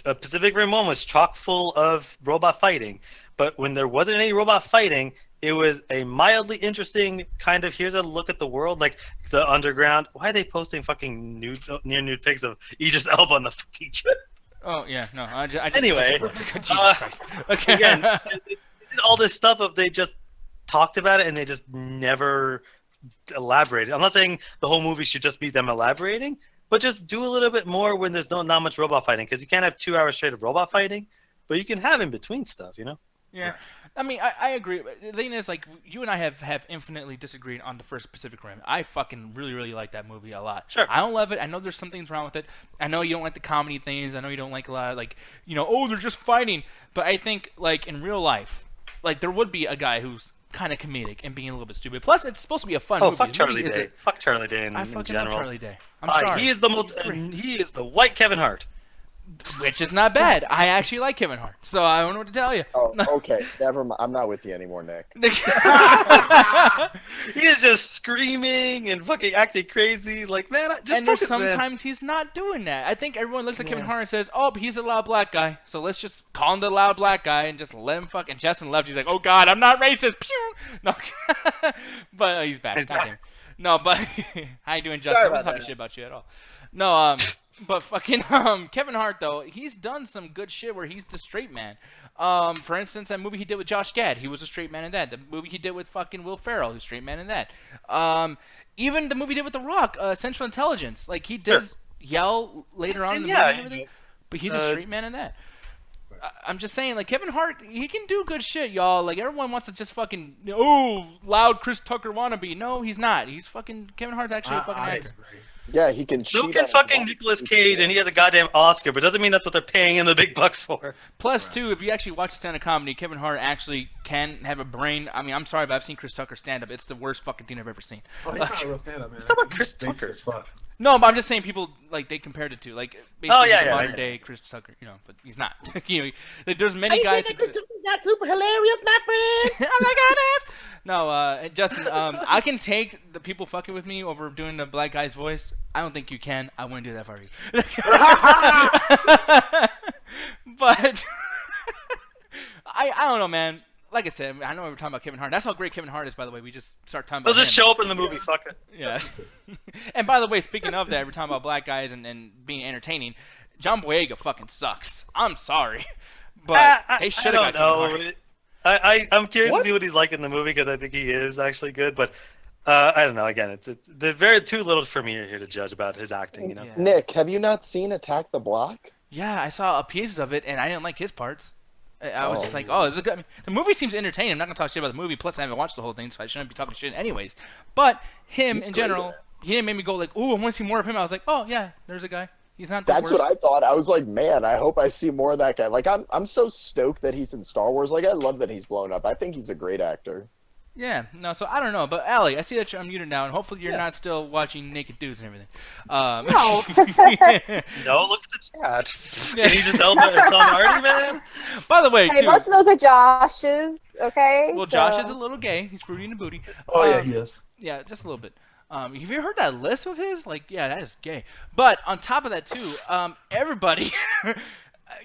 Pacific Rim 1 was chock full of robot fighting, but when there wasn't any robot fighting, it was a mildly interesting kind of, here's a look at the world, like the underground. Why are they posting fucking near nude pics of Idris Elba on the fucking chest? Oh yeah, no. I just Anyway, Jesus Christ. Okay. Again. All this stuff of they just talked about it and they just never elaborated. I'm not saying the whole movie should just be them elaborating, but just do a little bit more when there's not much robot fighting, because you can't have 2 hours straight of robot fighting, but you can have in between stuff, Yeah, I mean, I agree. The thing is, like, you and I have infinitely disagreed on the first Pacific Rim. I fucking really like that movie a lot. Sure. I don't love it. I know there's some things wrong with it. I know you don't like the comedy things. I know you don't like a lot of, like, oh, they're just fighting. But I think, like, in real life, like, there would be a guy who's kind of comedic and being a little bit stupid. Plus, it's supposed to be a fun movie. Fuck Charlie Day. Fuck Charlie Day in I fucking general. love Charlie Day. I'm sorry. He is the white Kevin Hart. Which is not bad. I actually like Kevin Hart, so I don't know what to tell you. Oh, okay. Never mind. I'm not with you anymore, Nick. He is just screaming and fucking acting crazy. Like, man, and there's sometimes he's not doing that. I think everyone looks at Kevin Hart and says, "Oh, but he's a loud black guy, so let's just call him the loud black guy and just let him fucking." Justin left. He's like, "Oh God, I'm not racist." Pew! No, but he's back. Goddamn. No, but how you doing, Justin? I'm not talking shit about you at all. No, but fucking Kevin Hart though, he's done some good shit where he's the straight man. For instance, that movie he did with Josh Gad, he was a straight man in that. The movie he did with fucking Will Ferrell, he was a straight man in that. Even the movie he did with The Rock, Central Intelligence, like he does yell later on in the movie and everything, but he's a straight man in that. I'm just saying, like, Kevin Hart, he can do good shit, y'all. Like, everyone wants to just fucking, loud Chris Tucker wannabe. No, he's not. He's fucking, Kevin Hart's actually a fucking actor. Yeah, he can. So can fucking Nicolas Cage, and he has a goddamn Oscar, but doesn't mean that's what they're paying him the big bucks for. Plus, too, if you actually watch stand-up comedy, Kevin Hart actually can have a brain. I mean, I'm sorry, but I've seen Chris Tucker stand-up. It's the worst fucking thing I've ever seen. Oh, he's not a real stand-up, man. How about Chris Tucker? No, but I'm just saying people, like, they compared it to, like, basically modern-day Chris Tucker, but he's not. Like, there's many guys. Chris Tucker's not super hilarious, my friend. Oh my God, no, Justin, I can take the people fucking with me over doing the black guy's voice. I don't think you can. I wouldn't do that for you. But I don't know, man. Like I said, I know we were talking about Kevin Hart. That's how great Kevin Hart is, by the way. We just start talking about He'll just him. show up in the movie. Fuck it. Yeah. And by the way, speaking of that, we're talking about black guys and being entertaining. John Boyega fucking sucks. I'm sorry, but they should have got Kevin Hart. I'm curious to see what he's like in the movie because I think he is actually good, but I don't know. Again, it's they're very too little for me here to judge about his acting. Yeah. Nick, have you not seen Attack the Block? Yeah, I saw pieces of it, and I didn't like his parts. I was just like, oh, this is good. I mean, the movie seems entertaining. I'm not gonna talk shit about the movie. Plus, I haven't watched the whole thing, so I shouldn't be talking shit anyways. But him He's in great, general, man. he didn't make me go like, ooh, I want to see more of him. I was like, oh yeah, there's a guy. He's not the That's worst. what I thought. I was like, man, I hope I see more of that guy. Like, I'm so stoked that he's in Star Wars. Like, I love that he's blown up. I think he's a great actor. Yeah, no, so I don't know, but Allie, I see that you're unmuted now, and hopefully you're not still watching naked dudes and everything. No. No, look at the chat. Can you just tell me it's on Hardy, man? By the way, Hey, too. most of those are Josh's, okay? Well, so... Josh is a little gay. He's fruity in the booty. Oh yeah, he is. Yeah, just a little bit. Have you heard that list of his? Like, yeah, that is gay. But on top of that, too, everybody,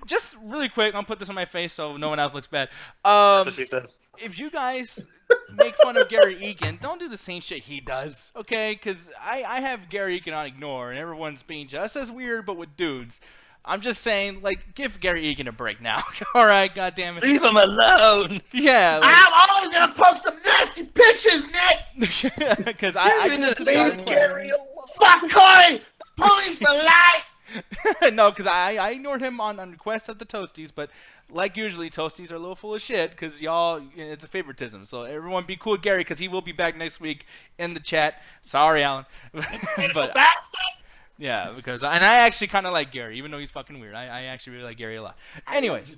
just really quick, I'll put this on my face so no one else looks bad. That's what she said. If you guys make fun of Gary Egan, don't do the same shit he does, okay? Because I have Gary Egan on ignore, and everyone's being just as weird, but with dudes. I'm just saying, like, give Gary Egan a break now. All right, goddammit. Leave him alone. Yeah. Like, I'm always gonna post some nasty pictures, Nick. because I Leave did the this chat. shit. Gary, Fuck Corey! Police for life! No, because I ignored him on request of the Toasties, but like usually, Toasties are a little full of shit because y'all, it's a favoritism. So everyone be cool with Gary because he will be back next week in the chat. Sorry, Alan. But yeah, because and I actually kind of like Gary, even though he's fucking weird. I actually really like Gary a lot. Anyways,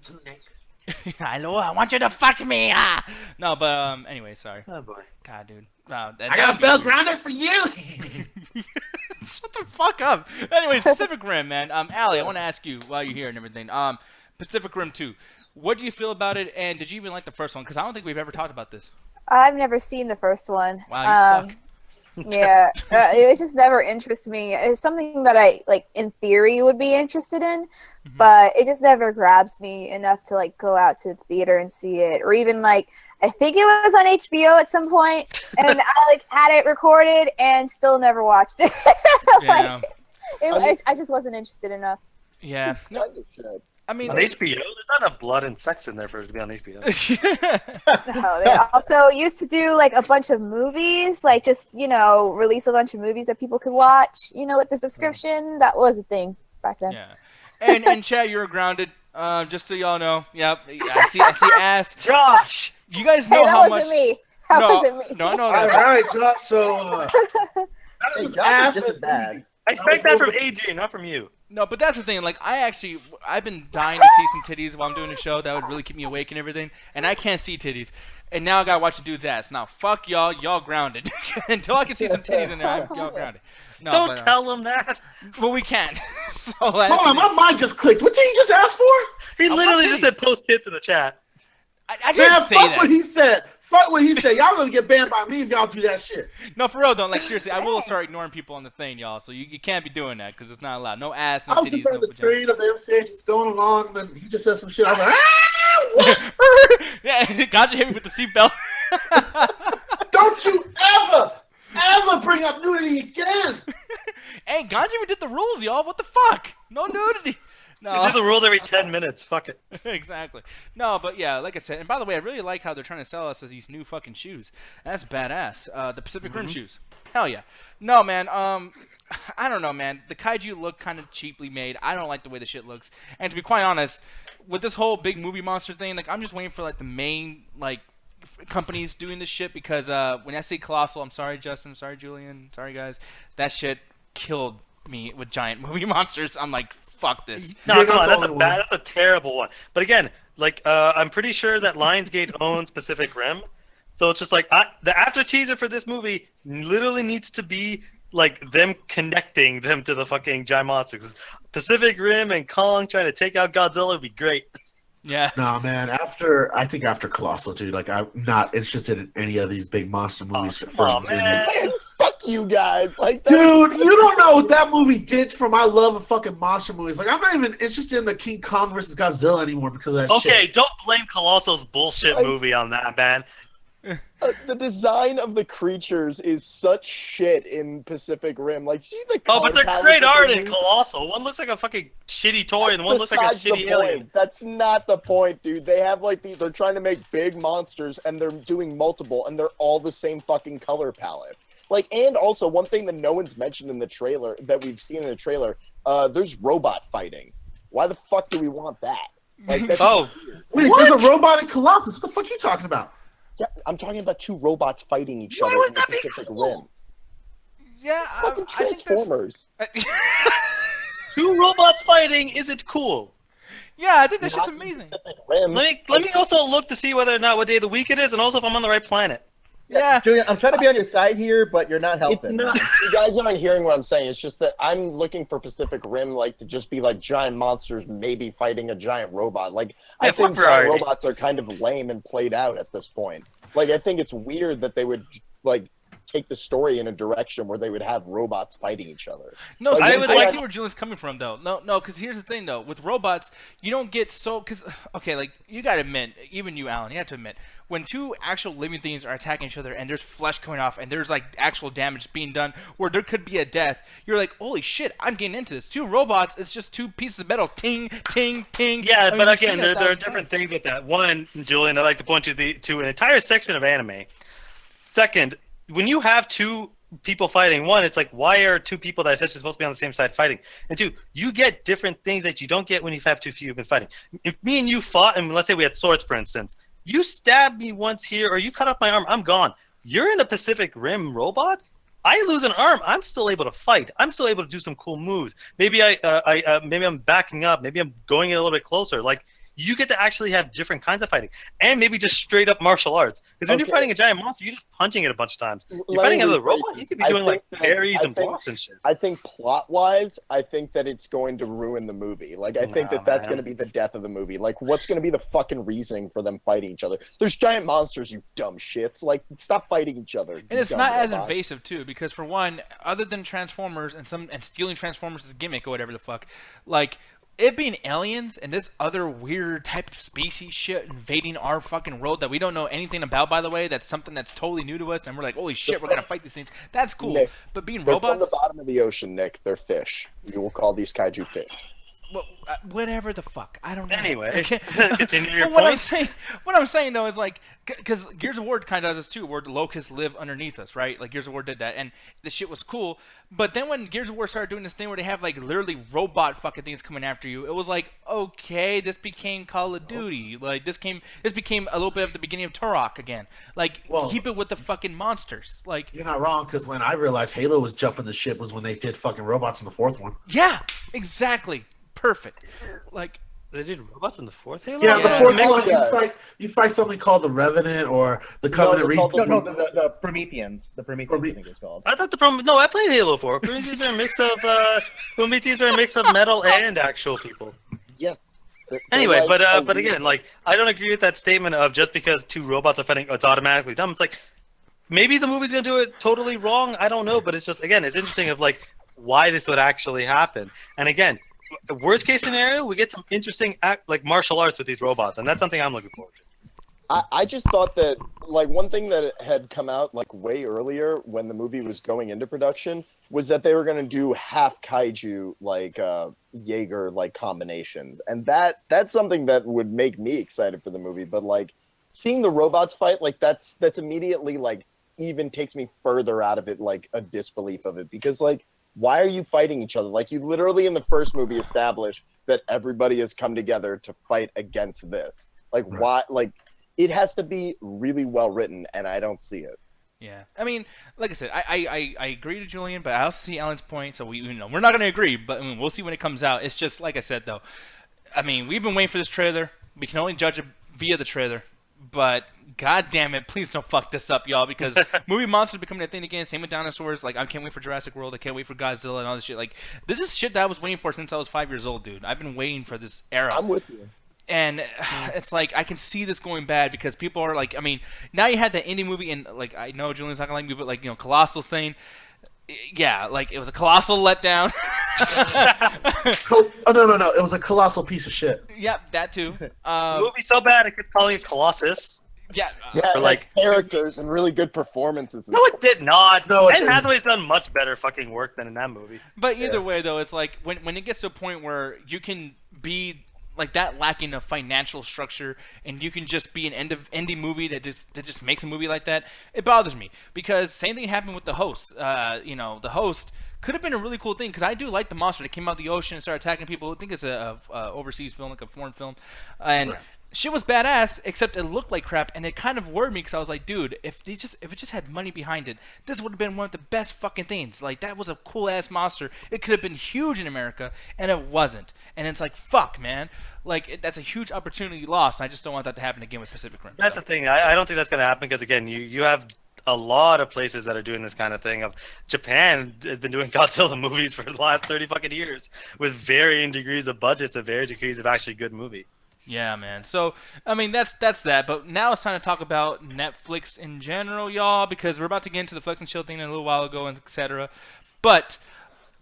I know I want you to fuck me. Ah! No, but anyway, sorry. Oh boy. God, dude. I got a bell grounder for you! Shut the fuck up. Anyways, Pacific Rim, man. Allie, I want to ask you while you're here and everything. Pacific Rim 2. What do you feel about it, and did you even like the first one? Because I don't think we've ever talked about this. I've never seen the first one. Wow, you suck. Yeah, it just never interested me. It's something that I, like, in theory would be interested in, but it just never grabs me enough to, like, go out to the theater and see it. Or even, like, I think it was on HBO at some point, and I, like, had it recorded and still never watched it. Yeah. I just wasn't interested enough. Yeah. It's kind of shit. I mean, On HBO? There's not enough blood and sex in there for it to be on HBO. No, they also used to do, like, a bunch of movies, like, just, you know, release a bunch of movies that people could watch, you know, with the subscription. That was a thing back then. yeah. And chat, you're grounded. Just so y'all know. Yep. I see ass. Josh! You guys Hey, know that how wasn't much. me. That No, wasn't me. no, I know All that. right, Josh. So that Hey, was Josh ass is just as bad. I expect that from Adrian, not from you. No, but that's the thing. Like, I've been dying to see some titties while I'm doing a show. That would really keep me awake and everything. And I can't see titties. And now I gotta watch a dude's ass. Now, fuck y'all. Y'all grounded. Until I can see some titties in there, y'all grounded. No, Don't but, tell him that. Well, we can't. So Hold on, my mind just clicked. What did he just ask for? He I literally want just said titties. post tits in the chat. I didn't Man, say fuck that. what he said. Fuck what he said. Y'all gonna get banned by me if y'all do that shit. No, for real, though. Like, seriously, I will start ignoring people on the thing, y'all. So you can't be doing that because it's not allowed. No ass, no I was titties, just on no the vagina. train of the MCA just going along, then he just said some shit. I was like, ah, what? Yeah, gotcha hit me with the seatbelt. Don't you ever bring up nudity again. Hey, Ganja even did the rules, y'all. What the fuck? No nudity. You No. do the rules every 10 minutes. Fuck it. Exactly. No, but yeah, like I said, and by the way, I really like how they're trying to sell us as these new fucking shoes. That's badass. The Pacific Rim shoes. Hell yeah. No, man. I don't know, man. The kaiju look kind of cheaply made. I don't like the way the shit looks. And to be quite honest, with this whole big movie monster thing, like I'm just waiting for like the main like companies doing this shit because when I say Colossal, I'm sorry, Justin, sorry, Julian, sorry guys, that shit killed me with giant movie monsters. I'm like, fuck this. No, You're come not on, the that's a only bad, one. that's a terrible one. But again, like I'm pretty sure that Lionsgate owns Pacific Rim, so it's just like the after teaser for this movie literally needs to be like them connecting them to the fucking giant monsters. Pacific Rim and Kong trying to take out Godzilla would be great. Yeah. Nah, man. I think after Colossal, dude. Like, I'm not interested in any of these big monster movies. Oh man. Man, fuck you guys. Like that. Dude, you don't know what that movie did for my love of fucking monster movies. Like, I'm not even interested in the King Kong versus Godzilla anymore because of that Okay, shit. don't blame Colossal's bullshit Like- movie on that, man. The design of the creatures is such shit in Pacific Rim. Like, see the Oh, color but they're palette great that art they in use? Colossal. One looks like a fucking shitty toy, and one looks like a Besides the shitty alien. point. That's not the point, dude. They have like they're trying to make big monsters, and they're doing multiple, and they're all the same fucking color palette. Like, and also one thing that no one's mentioned in the trailer that we've seen in the trailer, there's robot fighting. Why the fuck do we want that? Like, that's Oh, Wait, there's a robot in Colossus. What the fuck are you talking about? yeah, I'm talking about two robots fighting each Why other would in the that be Pacific cool? Rim. Yeah, Fucking I think that's. Transformers. two robots fighting isn't cool. Yeah, I think that shit's Not in the amazing. Pacific Rim. Let me also look to see whether or not what day of the week it is, and also if I'm on the right planet. Yeah. Julian, I'm trying to be on your side here, but you're not It's helping. not. You guys aren't hearing what I'm saying. It's just that I'm looking for Pacific Rim, like to just be like giant monsters, maybe fighting a giant robot. Like I Yeah, think fuck giant variety. robots are kind of lame and played out at this point. Like I think it's weird that they would like take the story in a direction where they would have robots fighting each other. No, Like, see, I would I like- see where Julian's coming from, though. No, because here's the thing, though. With robots, you don't get so... Because, okay, like, you gotta admit, even you, Alan, you have to admit, when two actual living things are attacking each other and there's flesh coming off and there's, like, actual damage being done where there could be a death, you're like, holy shit, I'm getting into this. Two robots, it's just two pieces of metal. Ting, ting, ting. Yeah, I mean, but we've seen again, that there are 1,000 different times. things with that. One, Julian, I'd like to point to an entire section of anime. Second, when you have two people fighting, one, it's like, why are two people that are essentially supposed to be on the same side fighting? And two, you get different things that you don't get when you have two humans fighting. If me and you fought, and let's say we had swords, for instance, you stab me once here, or you cut off my arm, I'm gone. You're in a Pacific Rim robot? I lose an arm, I'm still able to fight. I'm still able to do some cool moves. Maybe maybe I'm backing up. Maybe I'm going in a little bit closer. Like, you get to actually have different kinds of fighting, and maybe just straight up martial arts. Because when you're Okay. fighting a giant monster, you're just punching it a bunch of times. You're Let fighting me another rephrase robot, this. you could be I doing like think that- parries I and think- blocks and shit. I think plot-wise, I think that it's going to ruin the movie. Like, I think Nah, that that's man. going to be the death of the movie. Like, what's going to be the fucking reasoning for them fighting each other? There's giant monsters, you dumb shits. Like, stop fighting each other. And you it's dumb not as robot. invasive too, because for one, other than Transformers and stealing Transformers' gimmick or whatever the fuck, like it being aliens and this other weird type of species shit invading our fucking world that we don't know anything about, by the way, that's something that's totally new to us, and we're like, holy shit, we're gonna fight these things. That's cool. Nick, But being They're from robots, the bottom of the ocean, Nick. They're fish. You will call these kaiju fish. well, whatever the fuck, I don't know. Anyway, Okay. continue your But what point. what I'm saying though is like, because Gears of War kind of does this too, where the locusts live underneath us, right? Like Gears of War did that, and this shit was cool. But then when Gears of War started doing this thing where they have like literally robot fucking things coming after you, it was like, okay, this became Call of Duty. Like this became a little bit of the beginning of Turok again. Like Well- keep it with the fucking monsters. Like You're not wrong, because when I realized Halo was jumping the ship was when they did fucking robots in the fourth one. yeah, exactly, perfect. Like. They did robots in the fourth Halo? Yeah, the fourth Mix one, that. you fight something called the Revenant or the Covenant they're called Reaper. No, the Prometheans. The Prometheans, I think it's called. I thought the problem. No, I played Halo 4. Prometheans are a mix of metal and actual people. Yeah. They're Anyway, like a but again, like I don't agree with that statement of just because two robots are fighting, it's automatically dumb. It's like maybe the movie's gonna do it totally wrong. I don't know, but it's just again, it's interesting of like why this would actually happen. And again, the worst case scenario, we get some interesting like martial arts with these robots, and that's something I'm looking forward to. I just thought that like one thing that had come out like way earlier when the movie was going into production was that they were going to do half kaiju like Jaeger like combinations, and that's something that would make me excited for the movie. But like seeing the robots fight, like that's immediately like even takes me further out of it, like a disbelief of it, because like why are you fighting each other? Like you literally in the first movie established that everybody has come together to fight against this. Like Right. why? Like it has to be really well written, and I don't see it. Yeah, I mean, like I said, I agree to Julian, but I also see Alan's point. So we're not going to agree, but I mean, we'll see when it comes out. It's just like I said, though. I mean, we've been waiting for this trailer. We can only judge it via the trailer, but god damn it, please don't fuck this up, y'all, because movie monsters are becoming a thing again. Same with dinosaurs. Like I can't wait for Jurassic World. I can't wait for Godzilla and all this shit. Like this is shit that I was waiting for since I was 5 years old, dude. I've been waiting for this era. I'm with you. And it's like I can see this going bad because people are like, I mean, now you had the indie movie, and like I know Julian's not gonna like me, but like Colossal thing, yeah, like it was a colossal letdown. Oh no! It was a colossal piece of shit. Yep, that too. The movie's so bad, I kept calling it Colossus. Yeah, Yeah, Or, like like- characters and really good performances. And No, it did not. No, it Anne didn't. Hathaway's done much better fucking work than in that movie. but either way though, it's like when it gets to a point where you can be like that lacking of financial structure, and you can just be an indie movie that just makes a movie like that. It bothers me because same thing happened with The Host. The Host could have been a really cool thing because I do like the monster that came out of the ocean and started attacking people. I think it's a overseas film, like a foreign film, and shit was badass. Except it looked like crap, and it kind of worried me because I was like, dude, if it just had money behind it, this would have been one of the best fucking things. Like that was a cool ass monster. It could have been huge in America, and it wasn't. And it's like, fuck, man. Like that's a huge opportunity lost. And I just don't want that to happen again with Pacific Rim. That's the thing. I don't think that's going to happen because again, you have a lot of places that are doing this kind of thing. Japan has been doing Godzilla movies for the last 30 fucking years with varying degrees of budgets and varying degrees of actually good movie. Yeah, man. So, I mean, that's that. But now it's time to talk about Netflix in general, y'all, because we're about to get into the Flex and Chill thing in a little while ago, and etc. But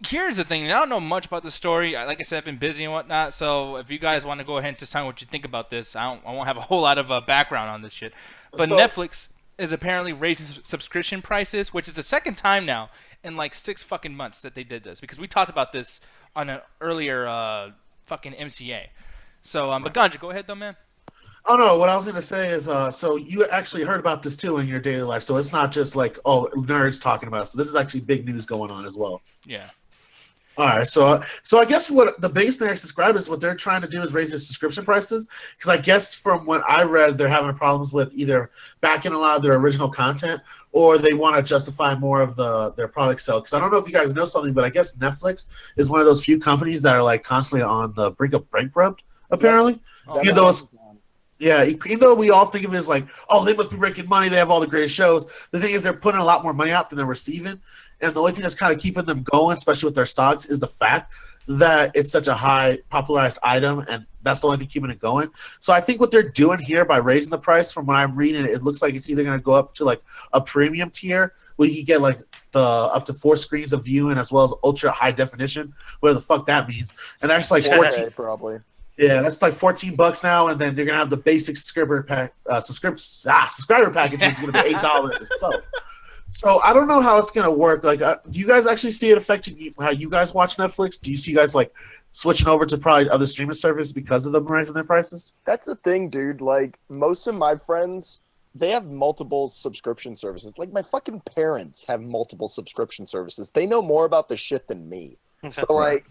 here's the thing. I don't know much about the story. Like I said, I've been busy and whatnot. So if you guys want to go ahead and just tell me what you think about this, I won't have a whole lot of background on this shit. But Netflix is apparently raising subscription prices, which is the second time now in like 6 fucking months that they did this. Because we talked about this on an earlier fucking MCA. So, but Ganja, go ahead though, man. Oh no, what I was gonna say is, so you actually heard about this too in your daily life. So it's not just like, oh, nerds talking about it. So this is actually big news going on as well. Yeah. All right, so I guess what the biggest thing I describe is what they're trying to do is raise their subscription prices, because I guess from what I read, they're having problems with either backing a lot of their original content, or they want to justify more of their product sale. Because I don't know if you guys know something, but I guess Netflix is one of those few companies that are like constantly on the brink of bankrupt, apparently. Oh, even though we all think of it as like, oh, they must be making money, they have all the greatest shows. The thing is, they're putting a lot more money out than they're receiving. And the only thing that's kind of keeping them going, especially with their stocks, is the fact that it's such a high popularized item, and that's the only thing keeping it going. So I think what they're doing here by raising the price, from what I'm reading, it looks like it's either going to go up to like a premium tier where you can get like the up to 4 screens of viewing as well as ultra high definition, whatever the fuck that means. And that's like 14 probably. Yeah, that's like $14 now, and then they're gonna have the basic subscriber package, which is gonna be $8 itself. So I don't know how it's gonna work. Like, do you guys actually see it affecting how you guys watch Netflix? Do you see you guys like switching over to probably other streaming services because of them raising their prices? That's the thing, dude. Like, most of my friends, they have multiple subscription services. Like, my fucking parents have multiple subscription services. They know more about the shit than me. So, like,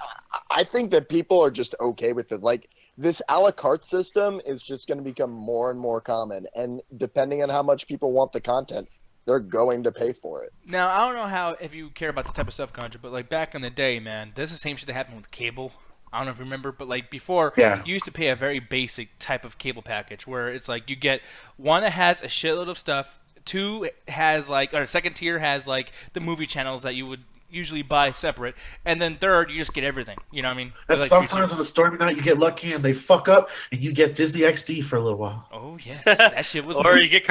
I think that people are just okay with it. Like, this a la carte system is just going to become more and more common. And depending on how much people want the content, they're going to pay for it. Now, I don't know how, if you care about the type of stuff, Contra, but like back in the day, man, this is the same shit that happened with cable. I don't know if you remember, but like before, you used to pay a very basic type of cable package where it's like you get one that has a shitload of stuff, 2 has like, or second tier has like the movie channels that you would usually buy separate, and then 3rd you just get everything. You know what I mean? And like sometimes on a stormy night you get lucky and they fuck up and you get Disney XD for a little while. Oh yeah, that shit was. Or you get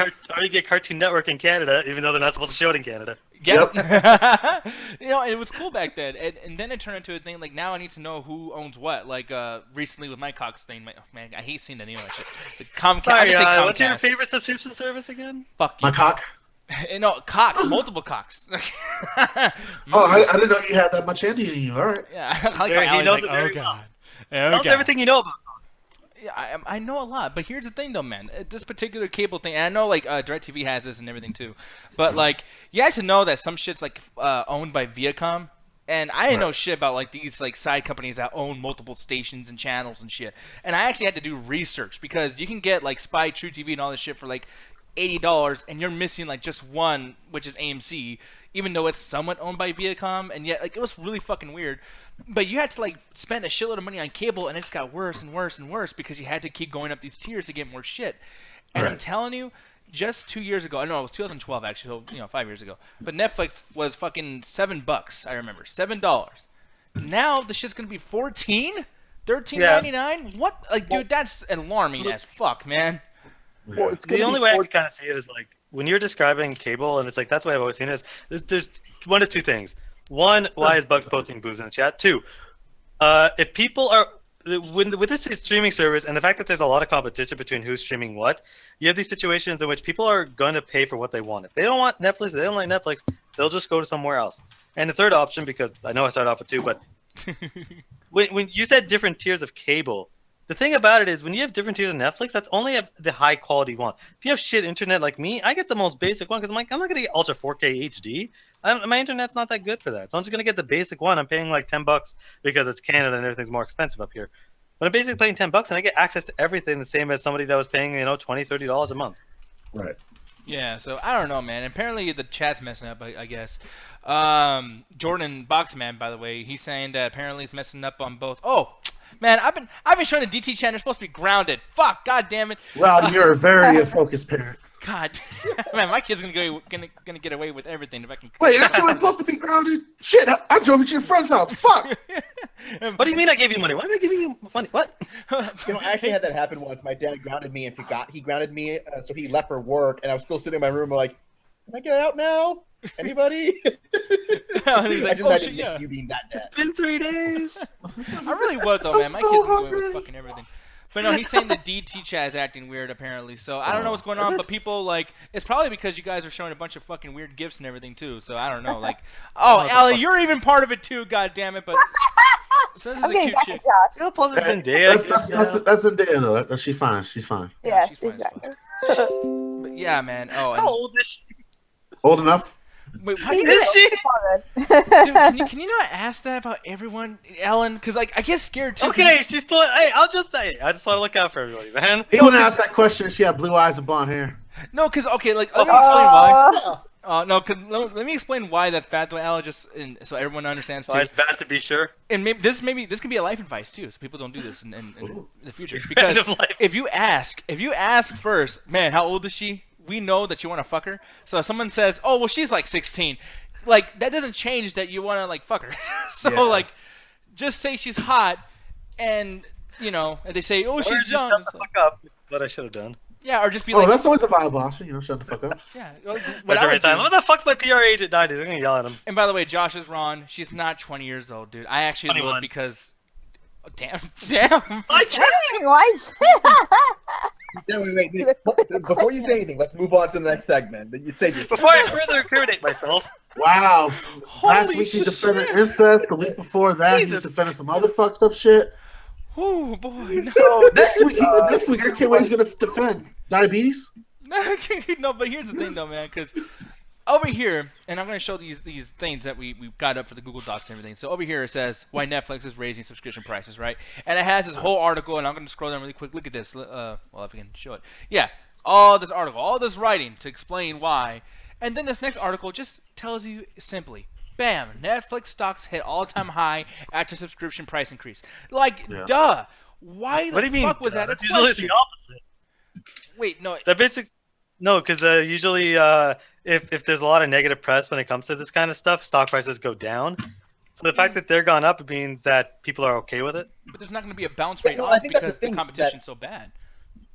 Cartoon Network in Canada, even though they're not supposed to show it in Canada. Yep. You know, it was cool back then, and then it turned into a thing. Like now, I need to know who owns what. Like recently with my Cox thing, man, I hate seeing that anyway. The Comcast. Sorry, what's your favorite subscription service again? Fuck you. My cock. No, Cox, multiple Cocks. Oh, I didn't know you had that much Andy in you. All right. Yeah, he knows it very well. Knows everything you know about. Yeah, I know a lot, but here's the thing, though, man. This particular cable thing, and I know like DirecTV has this and everything too, but like you have to know that some shit's like owned by Viacom, and I didn't know shit about like these like side companies that own multiple stations and channels and shit. And I actually had to do research because you can get like Spy, True TV, and all this shit for like $80, and you're missing like just one, which is AMC, even though it's somewhat owned by Viacom, and yet like it was really fucking weird. But you had to like spend a shitload of money on cable, and it just got worse and worse and worse because you had to keep going up these tiers to get more shit. And I'm telling you, just 2 years ago, I know it was 2012 actually, so 5 years ago. But Netflix was fucking $7. I remember $7. Now the shit's gonna be $14, $13.99. What? Like, dude, that's alarming as fuck, man. Well, it's the only way I can kind of see it is like when you're describing cable, and it's like that's the way I've always seen it is there's one of 2 things. One, why is Bugs posting boobs in the chat? 2, if people are with this streaming service and the fact that there's a lot of competition between who's streaming what, you have these situations in which people are going to pay for what they want. If they don't want Netflix, if they don't like Netflix, they'll just go to somewhere else. And the third option, because I know I started off with 2, but when you said different tiers of cable, The thing about it is, when you have different tiers of Netflix, that's only the high quality one. If you have shit internet like me, I get the most basic one because I'm like, I'm not gonna get ultra 4K HD. My internet's not that good for that, so I'm just gonna get the basic one. I'm paying like $10 because it's Canada and everything's more expensive up here. But I'm basically paying $10 and I get access to everything the same as somebody that was paying, $20, $30 a month. Right. Yeah, so I don't know, man. Apparently the chat's messing up, I guess. Jordan Boxman, by the way, he's saying that apparently it's messing up on both. Oh, man, I've been showing the DT chat. They're supposed to be grounded. Fuck, god damn it. Well, you're a very focused parent. God, man, my kid's gonna get away with everything if I can. Wait, that's only supposed to be grounded? Shit, I drove you to your friend's house. Fuck. What do you mean I gave you money? Why am I giving you money? What? I actually had that happen once. My dad grounded me and forgot he grounded me, so he left for work, and I was still sitting in my room like, can I get out now? Anybody? He's I like, just oh, imagine shit, yeah. you being that dad. It's been 3 days. I really would though, man. My so kids can go hungry. with fucking everything. But no, he's saying the DT chat is acting weird apparently. So I don't know what's going on, but people it's probably because you guys are showing a bunch of fucking weird gifts and everything too. So I don't know, oh, Allie, you're even part of it too. God damn it! But so this is I'm a getting cute back chick. at Josh. You're positive Zendaya. That's Zendaya, though. She's fine. She's fine. Yes, she's fine as exactly. But yeah, man. Oh, How old is she? Old enough? wait, She's Is she? dude, can you not ask that about everyone, Ellen? Because I get scared too. Okay, she's still. Hey, I'll just say. I just want to look out for everybody, man. He wouldn't ask that question if she had blue eyes and blonde hair. No, because let me explain why. No, let me explain why that's bad. The way Ellen so everyone understands too. Oh, it's bad to be sure. And maybe this can be a life advice too, so people don't do this in the future. Because if you ask first, man, how old is she? We know that you want to fuck her. So if someone says, oh, well, she's like 16, that doesn't change that you want to fuck her. So just say she's hot, and and they say, oh, she's young. Shut the fuck up. What I should have done. Yeah, or just be That's always a viable option. Shut the fuck up. yeah. What the fuck's my PR agent 90? They're gonna yell at him. And by the way, Josh is wrong. She's not 20 years old, dude. I actually 21. looked because. Oh, damn. I checked. Dang, why? Wait. Before you say anything, let's move on to the next segment. You say this. Before I further incriminate myself. Wow. Last Holy week he shit. defended incest. The week before that he Jesus. defended some other fucked up shit. Oh boy. No. So next week I can't wait. He's gonna defend diabetes. No, but here's the thing though, man, because over here, and I'm going to show these things that we got up for the Google Docs and everything. So over here it says why Netflix is raising subscription prices, right? And it has this whole article, and I'm going to scroll down really quick. Look at this. Well, if we can show it. Yeah, all this article, all this writing to explain why. And then this next article just tells you simply, bam, Netflix stocks hit all-time high after subscription price increase. Duh. Why What do you mean? fuck was that a That's usually question? the opposite. Wait, no. No, because usually if there's a lot of negative press when it comes to this kind of stuff, stock prices go down. So the fact that they're gone up means that people are okay with it. But there's not going to be a bounce rate I off think that's because the the thing, competition's so bad.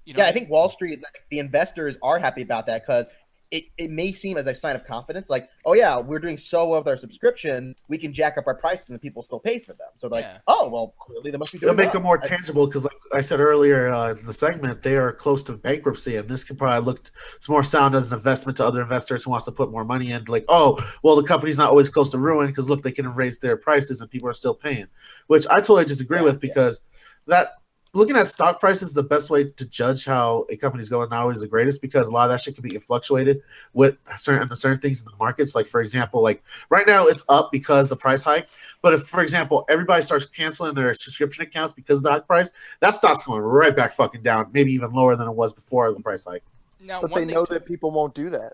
Yeah, I think Wall Street, the investors are happy about that because it may seem as a sign of confidence, oh yeah, we're doing so well with our subscription, we can jack up our prices and people still pay for them. So oh well, clearly they must be doing. They'll make well. it more tangible because, like I said earlier in the segment, they are close to bankruptcy, and this can probably look more sound as an investment to other investors who wants to put more money in. The company's not always close to ruin because look, they can raise their prices and people are still paying, which I totally disagree with because that. Looking at stock prices is the best way to judge how a company's going, not always the greatest, because a lot of that shit can be fluctuated with certain things in the markets. Like, for example, right now it's up because the price hike. But if, for example, everybody starts canceling their subscription accounts because of the high price, that stock's going right back fucking down, maybe even lower than it was before the price hike. Now, But they know that people won't do that.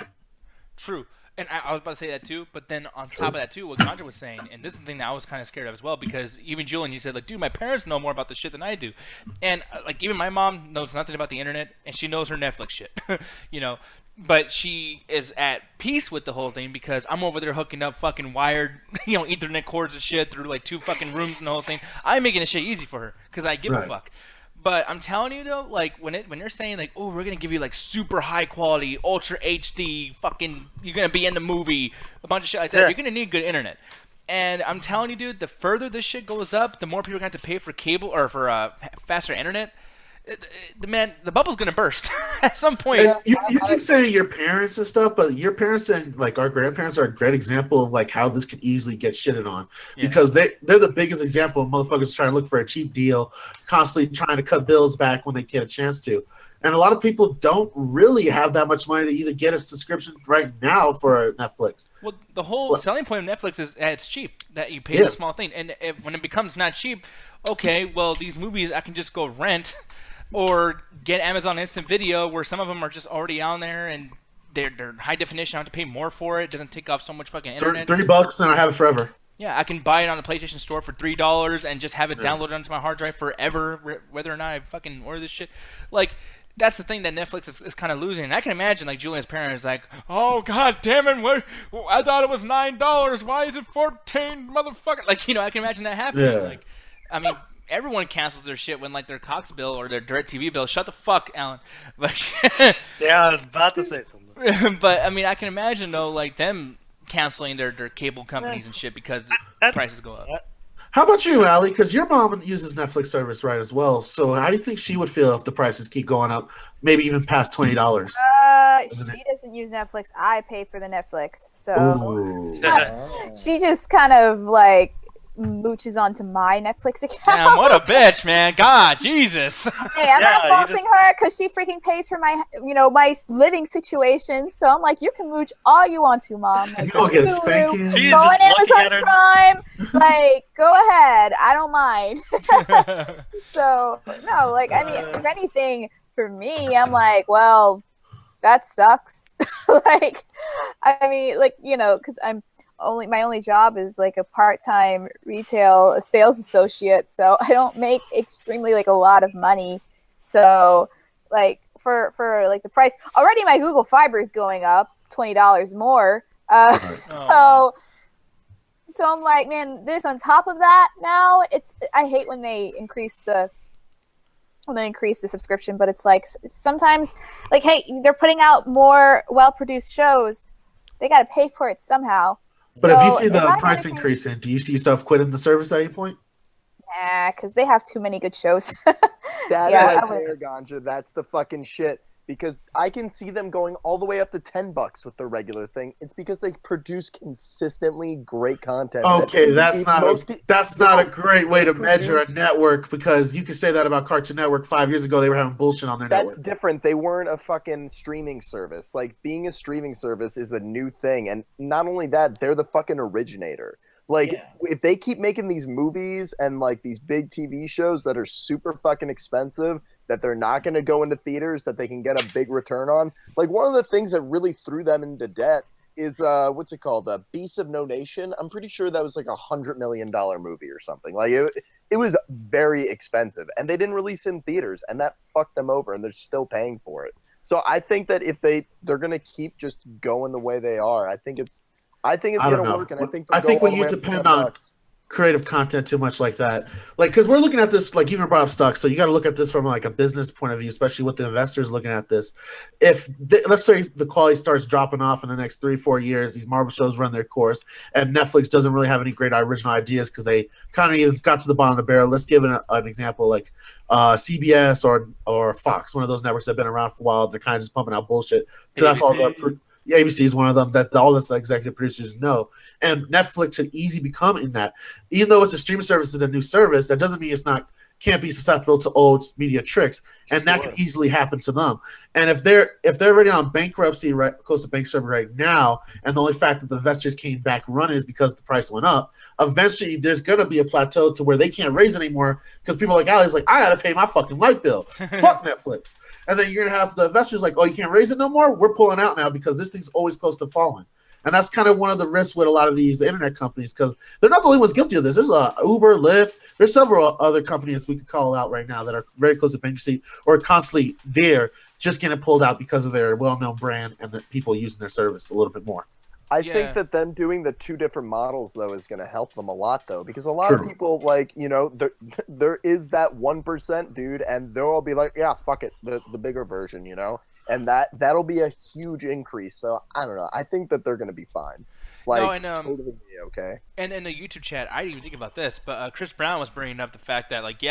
True. And I was about to say that too, but then on top of that too, what Ganja was saying, and this is the thing that I was kind of scared of as well, because even Julian, you said, dude, my parents know more about this shit than I do. And, even my mom knows nothing about the internet, and she knows her Netflix shit, But she is at peace with the whole thing because I'm over there hooking up fucking wired, Ethernet cords and shit through, 2 fucking rooms and the whole thing. I'm making this shit easy for her because I give a fuck. But I'm telling you though, when they're saying oh, we're gonna give you super high quality, ultra HD, fucking, you're gonna be in the movie, a bunch of shit like that. You're gonna need good internet. And I'm telling you, dude, the further this shit goes up, the more people are gonna have to pay for cable or for faster internet. the bubble's gonna burst at some point. And you keep saying your parents and stuff, but your parents and like our grandparents are a great example of like how this can easily get shitted on, because they're the biggest example of motherfuckers trying to look for a cheap deal, constantly trying to cut bills back when they get a chance to. And a lot of people don't really have that much money to either get a subscription right now for Netflix. Well, the whole selling point of Netflix is that it's cheap, that you pay the small thing. And when it becomes not cheap, okay, well, these movies I can just go rent or get Amazon Instant Video, where some of them are just already on there and they're high definition. I have to pay more for it. It doesn't take off so much fucking internet. $3 and I have it forever. Yeah, I can buy it on the PlayStation Store for $3 and just have it downloaded onto my hard drive forever, whether or not I fucking order this shit. Like, that's the thing that Netflix is kind of losing. And I can imagine, like, Julian's parents, like, oh, god damn it, I thought it was $9. Why is it $14, motherfucker? Like, I can imagine that happening. Yeah. Like, I mean, everyone cancels their shit when, like, their Cox bill or their DirecTV bill. Shut the fuck, Alan. But yeah, I was about to say something. But, I mean, I can imagine, though, like, them canceling their cable companies and shit because prices go up. How about you, Allie? Because your mom uses Netflix service, right, as well. So how do you think she would feel if the prices keep going up, maybe even past $20? She doesn't use Netflix. I pay for the Netflix. So she just kind of, like, mooches onto my Netflix account. Damn, what a bitch, man. God, Jesus. Hey, I'm not faulting her because she freaking pays for my, my living situation. So I'm like, you can mooch all you want to, Mom. Like, you don't get a spanking. Go on Amazon Prime. Like, go ahead. I don't mind. So, no, like, I mean, if anything, for me, I'm like, well, that sucks. Like, I mean, like, because my only job is like a part-time retail sales associate, so I don't make extremely like a lot of money. So like for like the price, already my Google Fiber is going up $20 more. So I'm like, man, this on top of that now, I hate when they increase the subscription, but it's like sometimes like, hey, they're putting out more well-produced shows, they got to pay for it somehow. But if you see the price increasing, do you see yourself quitting the service at any point? Nah, because they have too many good shows. Ganja, that's the fucking shit. Because I can see them going all the way up to $10 with the regular thing. It's because they produce consistently great content. Okay, that's not a great way to measure a network, because you could say that about Cartoon Network 5 years ago. They were having bullshit on their network. That's different. They weren't a fucking streaming service. Like, being a streaming service is a new thing. And not only that, they're the fucking originator. Like, if they keep making these movies and, like, these big TV shows that are super fucking expensive, that they're not going to go into theaters, that they can get a big return on. Like, one of the things that really threw them into debt is, what's it called? Beasts of No Nation. I'm pretty sure that was like $100 million movie or something. Like, it was very expensive. And they didn't release in theaters, and that fucked them over, and they're still paying for it. So I think that if they're going to keep just going the way they are, I think it's going to work, and I think when you depend on creative content too much like that, like, because we're looking at this, like, even brought up stocks, so you got to look at this from like a business point of view, especially with the investors looking at this. If let's say the quality starts dropping off in the next 3-4 years, these Marvel shows run their course, and Netflix doesn't really have any great original ideas because they kind of even got to the bottom of the barrel. Let's give an example, like CBS or Fox, one of those networks that have been around for a while. They're kind of just pumping out bullshit. That's all ABC is one of them that all the executive producers know. And Netflix could easily become in that. Even though it's a streaming service and a new service, that doesn't mean can't be susceptible to old media tricks. And that can easily happen to them. And if they're already on bankruptcy, right, close to bankruptcy right now, and the only fact that the investors came back running is because the price went up, eventually there's going to be a plateau to where they can't raise anymore because people like Ali's like, I got to pay my fucking light bill. Fuck Netflix. And then you're going to have the investors like, oh, you can't raise it no more? We're pulling out now because this thing's always close to falling. And that's kind of one of the risks with a lot of these internet companies, because they're not the only ones guilty of this. There's Uber, Lyft. There's several other companies we could call out right now that are very close to bankruptcy or constantly there, just getting pulled out because of their well-known brand and the people using their service a little bit more. I think that them doing the two different models, though, is going to help them a lot, though, because a lot of people, like, there is that 1% dude, and they'll all be like, yeah, fuck it, the bigger version, and that'll be a huge increase. So I don't know. I think that they're going to be fine. Like, totally okay. And in the YouTube chat, I didn't even think about this, but Chris Brown was bringing up the fact that, like,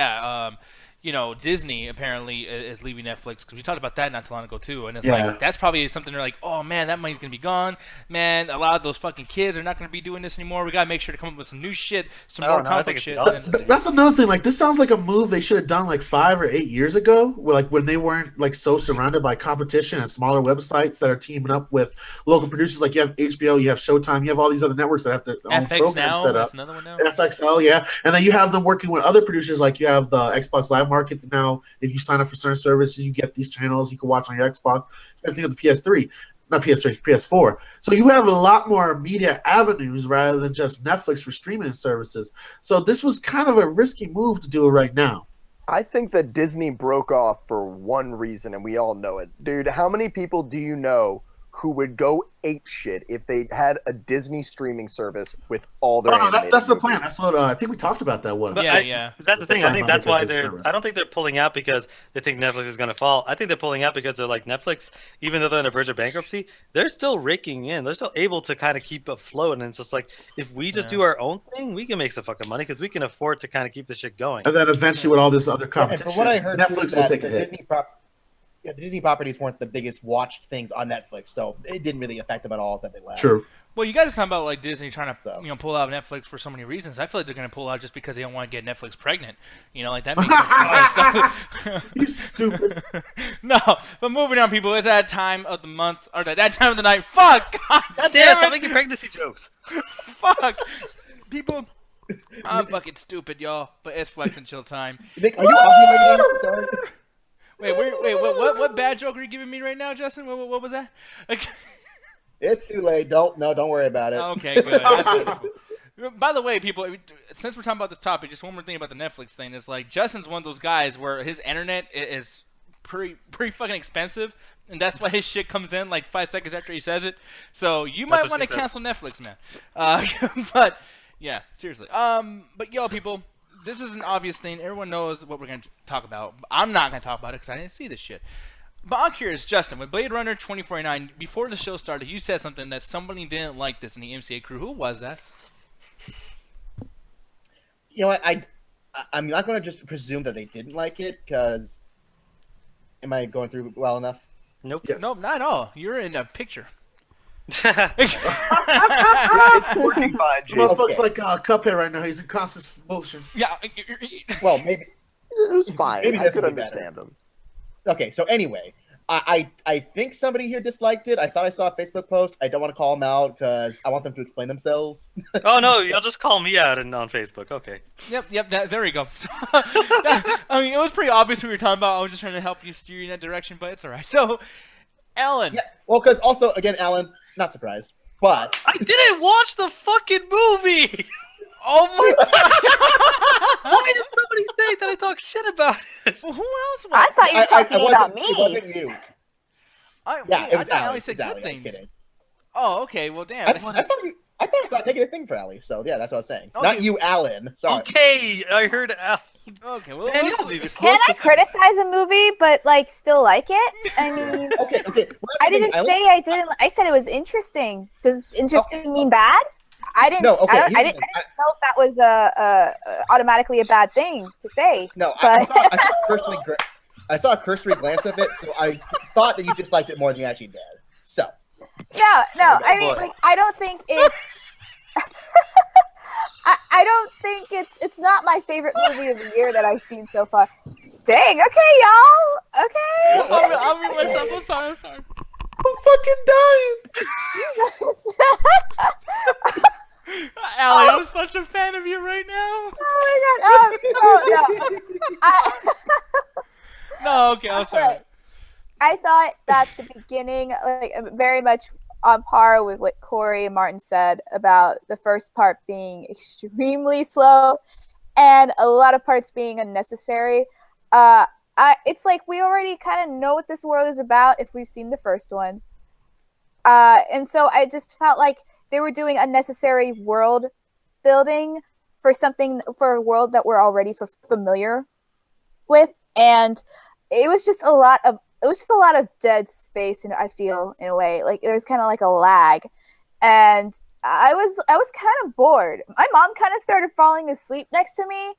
Disney apparently is leaving Netflix, because we talked about that not too long ago too, and it's Yeah. like that's probably something they're like, oh man, that money's gonna be gone, man. A lot of those fucking kids are not gonna be doing this anymore. We gotta make sure to come up with some new shit, some more I comic think book it's the shit. opposite. That's another thing. Like, this sounds like a move they should have done like 5 or 8 years ago, when they weren't like so surrounded by competition and smaller websites that are teaming up with local producers. Like, you have HBO, you have Showtime, you have all these other networks that have their own FX programs now, set up. that's another one now. FXL, yeah, and then you have them working with other producers. Like, you have the Xbox Live Market now. If you sign up for certain services, you get these channels you can watch on your Xbox. Same thing with the PS3, not PS3, PS4. So you have a lot more media avenues rather than just Netflix for streaming services. So this was kind of a risky move to do it right now. I think that Disney broke off for one reason, and we all know it. Dude, how many people do you know who would go apeshit if they had a Disney streaming service with all their animated That's the movies? plan. That's what I think we talked about that one. But Yeah. That's the thing. I think that's why they're. Service. I don't think they're pulling out because they think Netflix is going to fall. I think they're pulling out because they're like, Netflix, even though they're on the verge of bankruptcy, they're still raking in. They're still able to kind of keep afloat. And it's just like, if we just do our own thing, we can make some fucking money because we can afford to kind of keep this shit going. And then eventually, with all this other And competition, from what I heard, Netflix will take a hit. The Disney properties weren't the biggest watched things on Netflix, so it didn't really affect them at all that they left. True. Well, you guys are talking about like Disney trying to So. pull out Netflix for so many reasons. I feel like they're going to pull out just because they don't want to get Netflix pregnant. Like that makes sense. You stupid. No, but moving on, people. It's that time of the month or that time of the night. Fuck. God damn, stop making pregnancy jokes. Fuck. People. I'm fucking stupid, y'all. But it's Flex and Chill time. Nick, are you ovulating? Sorry. Wait. What bad joke are you giving me right now, Justin? What was that? It's too late. Don't worry about it. Okay, good. That's wonderful. By the way, people, since we're talking about this topic, just one more thing about the Netflix thing. It's like Justin's one of those guys where his internet is pretty fucking expensive, and that's why his shit comes in like 5 seconds after he says it. So you might want to cancel Netflix, man. But yeah, seriously. But yo, people, this is an obvious thing. Everyone knows what we're gonna talk about. I'm not gonna talk about it because I didn't see this shit. But I'm curious, Justin, with Blade Runner 2049, before the show started, you said something that somebody didn't like this in the MCA crew. Who was that? You know what? I'm not going to just presume that they didn't like it, because am I going through well enough? Nope. Yes. Nope, not at all. You're in a picture. It's working fine, Jake. Motherfucker's like Cuphead right now. He's in constant motion. Yeah. Well, maybe. It was fine. Maybe I this could would be understand him. Okay, so anyway, I think somebody here disliked it. I thought I saw a Facebook post. I don't want to call them out because I want them to explain themselves. Oh no, you'll just call me out on Facebook. Okay. Yep. There we go. I mean, it was pretty obvious who we were talking about. I was just trying to help you steer you in that direction, but it's all right. So, Alan. Yeah, well, because also, again, Alan, not surprised, but I didn't watch the fucking movie. Oh my God! Why did somebody say that I talk shit about it? Well, who else? I thought you were talking about It me. wasn't you. Yeah, It was I Allie. only said It's Allie, good I'm things. kidding. Oh, okay. Well, damn. I thought it's not a negative thing for Allie, so yeah, that's what I was saying. Okay. Not you, Alan. Sorry. Okay, I heard Al. Okay. Well, Man, listen- you'll leave it Can I close. criticize a movie but like still like it? I mean, Okay. I didn't say I didn't. I said it was interesting. Does interesting mean bad? I didn't. No, okay. I didn't know if that was automatically a bad thing to say. No, But- I saw a cursory glance of it, so I thought that you disliked it more than you actually did. So. No. I mean, boy. like, I don't think it's. I don't think it's not my favorite movie of the year that I've seen so far. Dang. Okay, y'all. Okay. I'll mute myself. I'm sorry. I'm fucking dying. Allie, I'm such a fan of you right now. Oh my god. No. No, okay, I'm sorry. Okay. I thought that the beginning, like, very much on par with what Corey and Martin said about the first part being extremely slow and a lot of parts being unnecessary. It's like we already kind of know what this world is about if we've seen the first one. And so I just felt like they were doing unnecessary world building for a world that we're already familiar with. And it was just a lot of dead space, and I feel, in a way, like there's kind of like a lag, and I was kind of bored. My mom kind of started falling asleep next to me,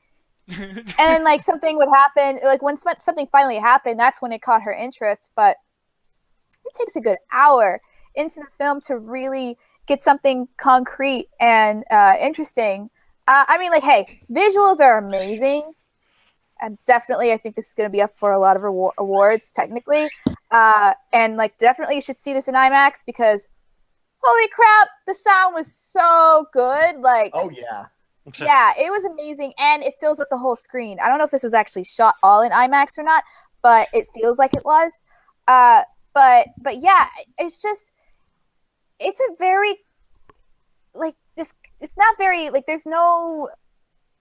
And then like something would happen, like when something finally happened, that's when it caught her interest. But it takes a good hour into the film to really get something concrete and interesting. I mean, like, hey, visuals are amazing. And definitely, I think this is going to be up for a lot of awards, technically. And, like, definitely you should see this in IMAX because, holy crap, the sound was so good. Like, Oh yeah. yeah, it was amazing. And it fills up the whole screen. I don't know if this was actually shot all in IMAX or not, but it feels like it was. But yeah, it's just, it's a very, like, this, it's not very, like, there's not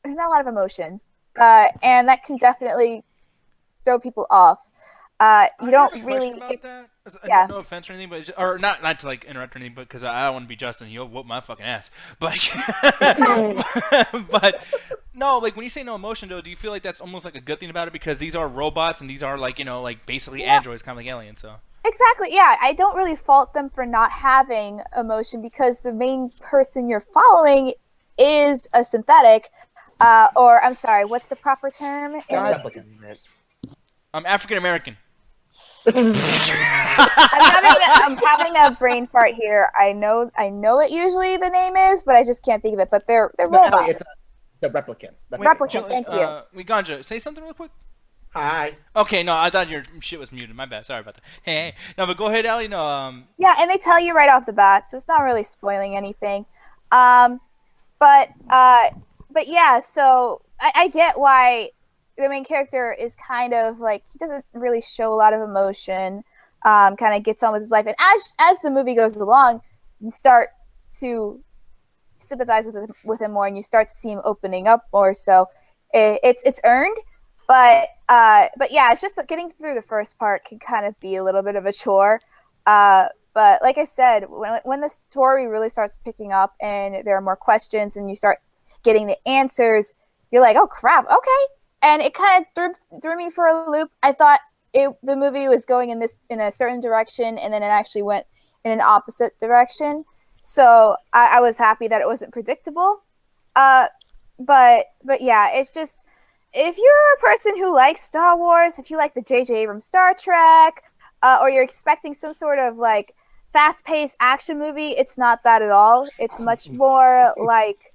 a lot of emotion. And that can definitely throw people off. You don't really get that. Yeah. No offense or anything, but or not to like interrupt or anything, but because I don't want to be Justin, you'll whoop my fucking ass. But but no, like when you say no emotion, though, do you feel like that's almost like a good thing about it because these are robots and these are like like basically androids, kind of like aliens, so. Exactly. Yeah, I don't really fault them for not having emotion because the main person you're following is a synthetic, or I'm sorry, what's the proper term? I'm African American. I'm having a brain fart here. I know it usually the name is, but I just can't think of it. But they're robots. It's the replicants. Replicant. Thank you. Ganja, say something real quick. Hi. Okay, no, I thought your shit was muted. My bad. Sorry about that. Hey. No, but go ahead, Allie. No, Yeah, and they tell you right off the bat, so it's not really spoiling anything. But yeah, so I get why the main character is kind of like, he doesn't really show a lot of emotion, kind of gets on with his life. And as the movie goes along, you start to sympathize with him more and you start to see him opening up more. So it's earned. But yeah, it's just that getting through the first part can kind of be a little bit of a chore. But like I said, when the story really starts picking up and there are more questions and you start getting the answers, you're like, oh crap, okay. And it kind of threw me for a loop. I thought the movie was going in a certain direction, and then it actually went in an opposite direction. So I was happy that it wasn't predictable. But yeah, it's just, if you're a person who likes Star Wars, if you like the J.J. Abrams Star Trek, or you're expecting some sort of like fast-paced action movie, it's not that at all. It's much more like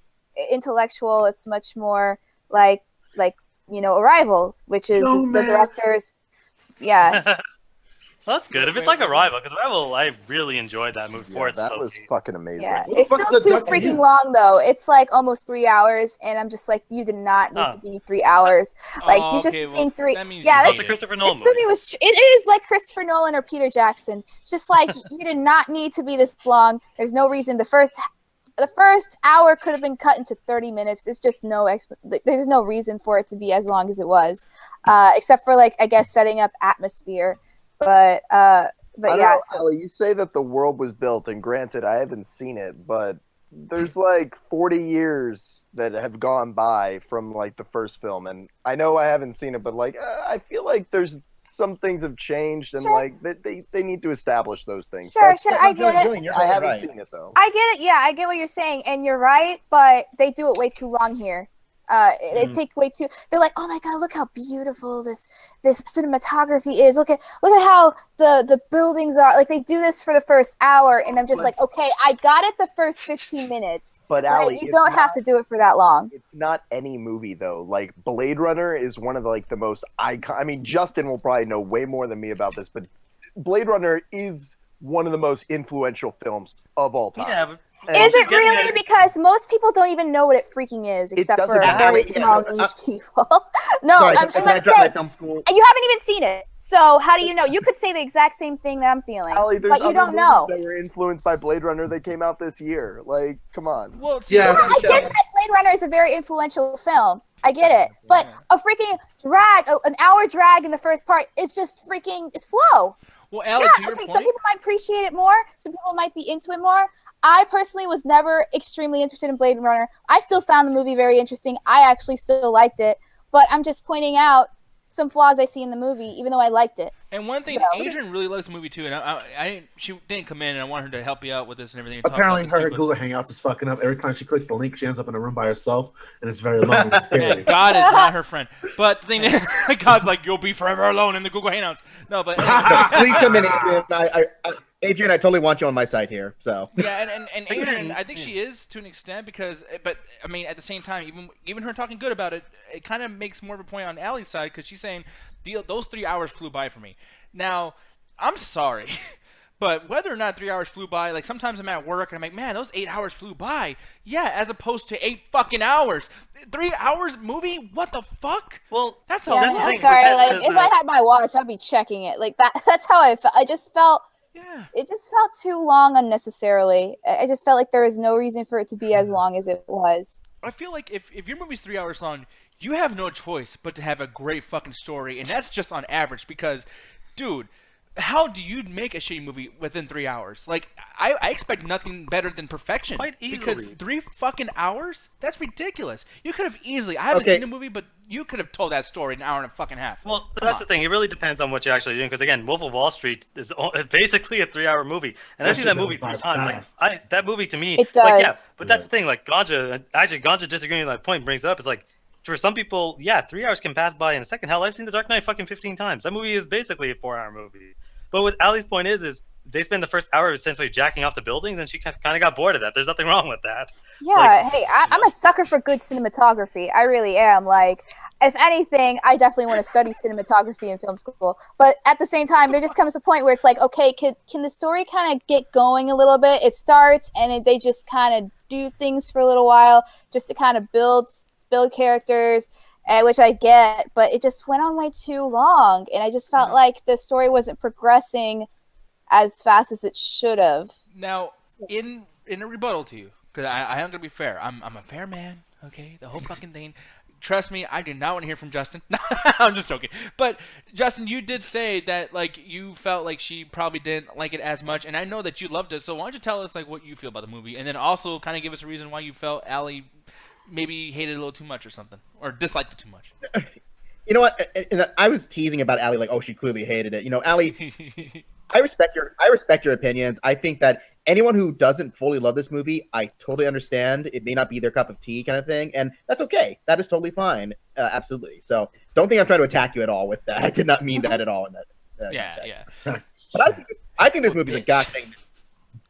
intellectual. It's much more like Arrival, which is the director's. Yeah. Well, that's good. If it's like Arrival, because Arrival, I really enjoyed that movie. Yeah, that was fucking amazing. Yeah, it's still too freaking long though. It's like almost 3 hours, and I'm just like, you did not need to be 3 hours. Like he's just being three. Yeah, that's the Christopher Nolan movie was. It is like Christopher Nolan or Peter Jackson. It's just like you did not need to be this long. There's no reason. The first hour could have been cut into 30 minutes. There's just there's no reason for it to be as long as it was, except for like I guess setting up atmosphere. But yeah. Know, Ellie, you say that the world was built, and granted, I haven't seen it, but there's like 40 years that have gone by from like the first film, and I know I haven't seen it, but like I feel like there's some things have changed, and like they need to establish those things. Sure, I get it. I haven't seen it though. I get it. Yeah, I get what you're saying, and you're right, but they do it way too long here. They take way too. They're like, oh my god, look how beautiful this cinematography is. Look at how the buildings are. Like they do this for the first hour, and I'm just like, okay, I got it the first 15 minutes. But Allie, you don't have to do it for that long. It's not any movie though. Like Blade Runner is one of the most icon. I mean, Justin will probably know way more than me about this, but Blade Runner is one of the most influential films of all time. Yeah. Is it really? Because most people don't even know what it freaking is, except for very small niche people. No, sorry, I'm saying you haven't even seen it. So how do you know? You could say the exact same thing that I'm feeling, Allie, but you don't know. That were influenced by Blade Runner. They came out this year. Like, come on. Well, yeah, I get that Blade Runner is a very influential film. I get it, but a freaking an hour drag in the first part is just freaking slow. Well, Allie, yeah, okay. Some people might appreciate it more. Some people might be into it more. I personally was never extremely interested in Blade Runner. I still found the movie very interesting. I actually still liked it, but I'm just pointing out some flaws I see in the movie, even though I liked it. And one thing, So- Adrian really loves the movie too, and I didn't. She didn't come in, and I want her to help you out with this and everything. And Apparently, talk about her this Google Hangouts is fucking up. Every time she clicks the link, she ends up in a room by herself, and it's very lonely and scary. Yeah, God is not her friend. But the thing is, God's like, you'll be forever alone in the Google Hangouts. No, but anyway. Please come in, Adrian. Adrian, I totally want you on my side here. So Yeah, and Adrian, I think she is to an extent because, but I mean, at the same time, even her talking good about it, it kind of makes more of a point on Allie's side because she's saying those 3 hours flew by for me. Now, I'm sorry, but whether or not 3 hours flew by, like sometimes I'm at work and I'm like, man, those 8 hours flew by. Yeah, as opposed to 8 fucking hours. 3 hours movie? What the fuck? Well, That's Yeah, how. that's the I'm thing, sorry. but Like, that's if I had my watch, I'd be checking it. Like that. That's how I felt. I just felt. Yeah. It just felt too long unnecessarily. I just felt like there was no reason for it to be as long as it was. I feel like if your movie's 3 hours long, you have no choice but to have a great fucking story, and that's just on average because, dude, how do you make a shitty movie within 3 hours? Like, I expect nothing better than perfection. Quite Because easily. 3 fucking hours? That's ridiculous. You could have easily, I haven't Okay. seen the movie, but you could have told that story in an hour and a fucking half. Well, Come that's on. the thing. It really depends on what you're actually doing. Because again, Wolf of Wall Street is basically a 3-hour movie, and I've That seen that shit movie goes by 3 times. fast. Like, that movie to me, It like, yeah. does. But that's the thing. Like Ganja disagreeing with my point brings it up. It's like for some people, yeah, 3 hours can pass by in a second. Hell, I've seen The Dark Knight fucking 15 times. That movie is basically a 4-hour movie. But what Ali's point is they spend the first hour essentially jacking off the buildings, and she kind of got bored of that. There's nothing wrong with that. Yeah, Like- hey, I'm a sucker for good cinematography. I really am. Like, if anything, I definitely want to study cinematography in film school. But at the same time, there just comes a point where it's like, okay, can the story kind of get going a little bit? It starts, and they just kind of do things for a little while just to kind of build characters, which I get. But it just went on way too long, and I just felt like the story wasn't progressing as fast as it should have. Now, in a rebuttal to you, because I am gonna be fair. I'm a fair man. Okay, the whole fucking thing. Trust me, I do not want to hear from Justin. I'm just joking. But Justin, you did say that like you felt like she probably didn't like it as much, and I know that you loved it. So why don't you tell us like what you feel about the movie, and then also kind of give us a reason why you felt Allie maybe hated it a little too much or something, or disliked it too much. you know what? And I was teasing about Allie, like, oh, she clearly hated it. You know, Allie, I respect your opinions. I think that anyone who doesn't fully love this movie, I totally understand. It may not be their cup of tea, kind of thing, and that's okay. That is totally fine. Absolutely. So don't think I'm trying to attack you at all with that. I did not mean that at all in that. Yeah, context. yeah. But I think this movie is a gosh dang.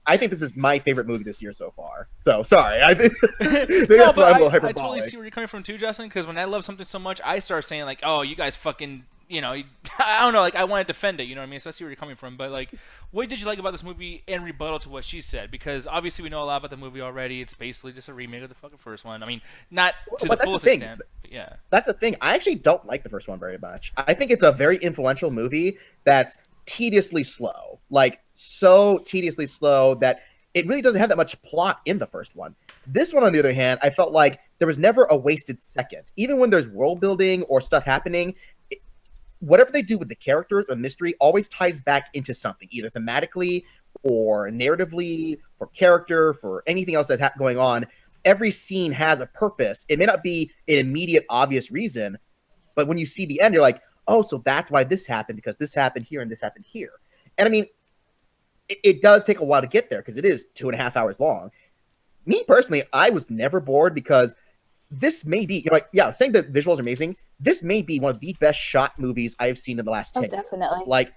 I think this is my favorite movie this year so far. So sorry. I think maybe No, that's why I'm a little but I totally hyperbolic. see where you're coming from too, Justin. Because when I love something so much, I start saying like, "Oh, you guys fucking," you know, I don't know, like I want to defend it. You know what I mean? So I see where you're coming from. But like, what did you like about this movie in rebuttal to what she said? Because obviously we know a lot about the movie already. It's basically just a remake of the fucking first one. I mean, not to But the that's the fullest thing. extent. But yeah. That's the thing. I actually don't like the first one very much. I think it's a very influential movie that's tediously slow. Like, so tediously slow that it really doesn't have that much plot in the first one. This one, on the other hand, I felt like there was never a wasted second. Even when there's world building or stuff happening, whatever they do with the characters or mystery always ties back into something, either thematically or narratively, for character, for anything else that's going on. Every scene has a purpose. It may not be an immediate, obvious reason, but when you see the end, you're like, oh, so that's why this happened, because this happened here and this happened here. And I mean, it does take a while to get there because it is 2.5 hours long. Me personally, I was never bored because this may be, like, yeah, saying that visuals are amazing. This may be one of the best shot movies I have seen in the last 10 years. Definitely. Like,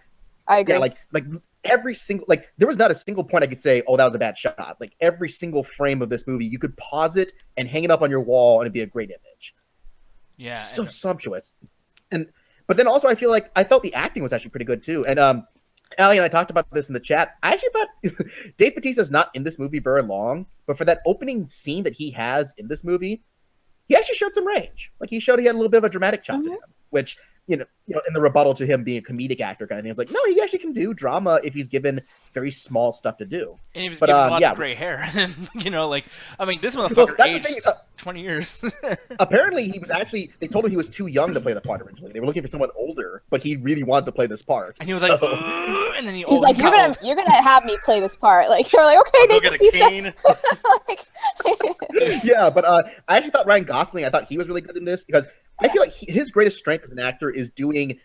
I agree. yeah, like every single, like, there was not a single point I could say, oh, that was a bad shot. Like, every single frame of this movie, you could pause it and hang it up on your wall and it'd be a great image. Yeah. So sumptuous. But then also I felt the acting was actually pretty good too. And Allie and I talked about this in the chat. I actually thought Dave Bautista's not in this movie very long, but for that opening scene that he has in this movie, he actually showed some range. Like, he showed he had a little bit of a dramatic chop to him, which, you know, in the rebuttal to him being a comedic actor kind of thing, it's like, no, he actually can do drama if he's given very small stuff to do. And he was But, given lots yeah. of gray hair. You know, like, I mean, this Well, motherfucker that's the aged thing, 20 years. Apparently, they told him he was too young to play the part originally. They were looking for someone older, but he really wanted to play this part. And he was So- like, "Ugh," and then He's like, you're gonna have me play this part. Like, you're like, okay, Go Dave get a Bautista. cane. Like, yeah, but I actually thought Ryan Gosling, I thought he was really good in this because I feel like his greatest strength as an actor is doing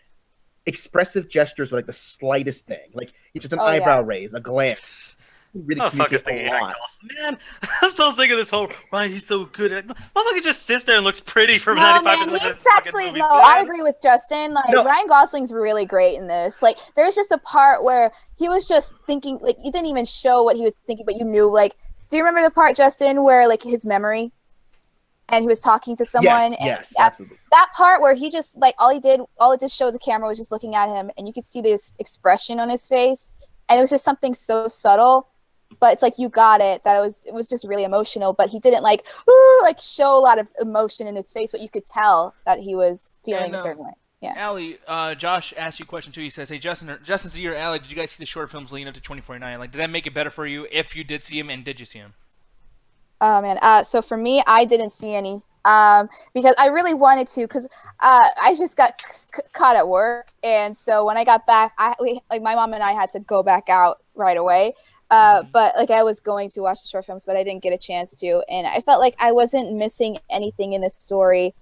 expressive gestures with like the slightest thing. Like it's just an eyebrow raise, a glance. Really Motherfucker's thinking Ryan Gosling. Man, I'm still thinking this whole Ryan, he's so good at Motherfucker just sits there and looks pretty for 95% man, of the he's actually movie. I agree with Justin. Like Ryan Gosling's really great in this. Like there's just a part where he was just thinking, like you didn't even show what he was thinking, but you knew. Like, do you remember the part, Justin, where like his memory and he was talking to someone? Yes, and absolutely. That part where he just like all it just showed the camera was just looking at him, and you could see this expression on his face, and it was just something so subtle. But it's like you got it that it was just really emotional, but he didn't like show a lot of emotion in his face, but you could tell that he was feeling a certain way. Yeah. Allie, Josh asked you a question too. He says, "Hey Justin, Z or Allie, did you guys see the short films leading up to 2049? Like, did that make it better for you if you did see him, and did you see him?" Oh man. So for me, I didn't see any. Because I really wanted to, because I just got caught at work, and so when I got back, my mom and I had to go back out right away. But like I was going to watch the short films, but I didn't get a chance to, and I felt like I wasn't missing anything in this story.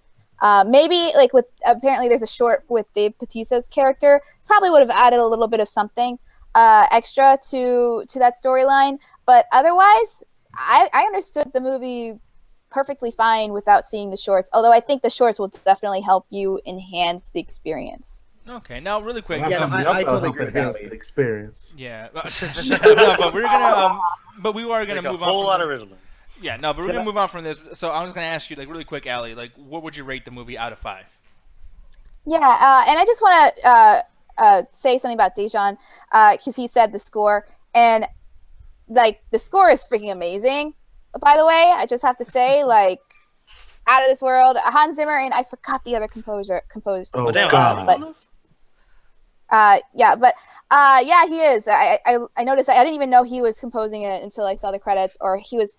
Maybe like apparently there's a short with Dave Bautista's character, probably would have added a little bit of something extra to that storyline, but otherwise I understood the movie perfectly fine without seeing the shorts, although I think the shorts will definitely help you enhance the experience. Okay, now really quick. I totally agree with the experience. Yeah, no, but we're gonna, but we are gonna move on. A whole lot of riddling. Yeah, no, but we're gonna move on from this. So I'm just gonna ask you, like, really quick, Allie, like, what would you rate the movie out of 5? Yeah, and I just want to say something about Dejan, because he said the score, and like the score is freaking amazing. By the way, I just have to say, like, out of this world, Hans Zimmer, and I forgot the other composer. Oh, God. Yeah, he is. I noticed I didn't even know he was composing it until I saw the credits, or he was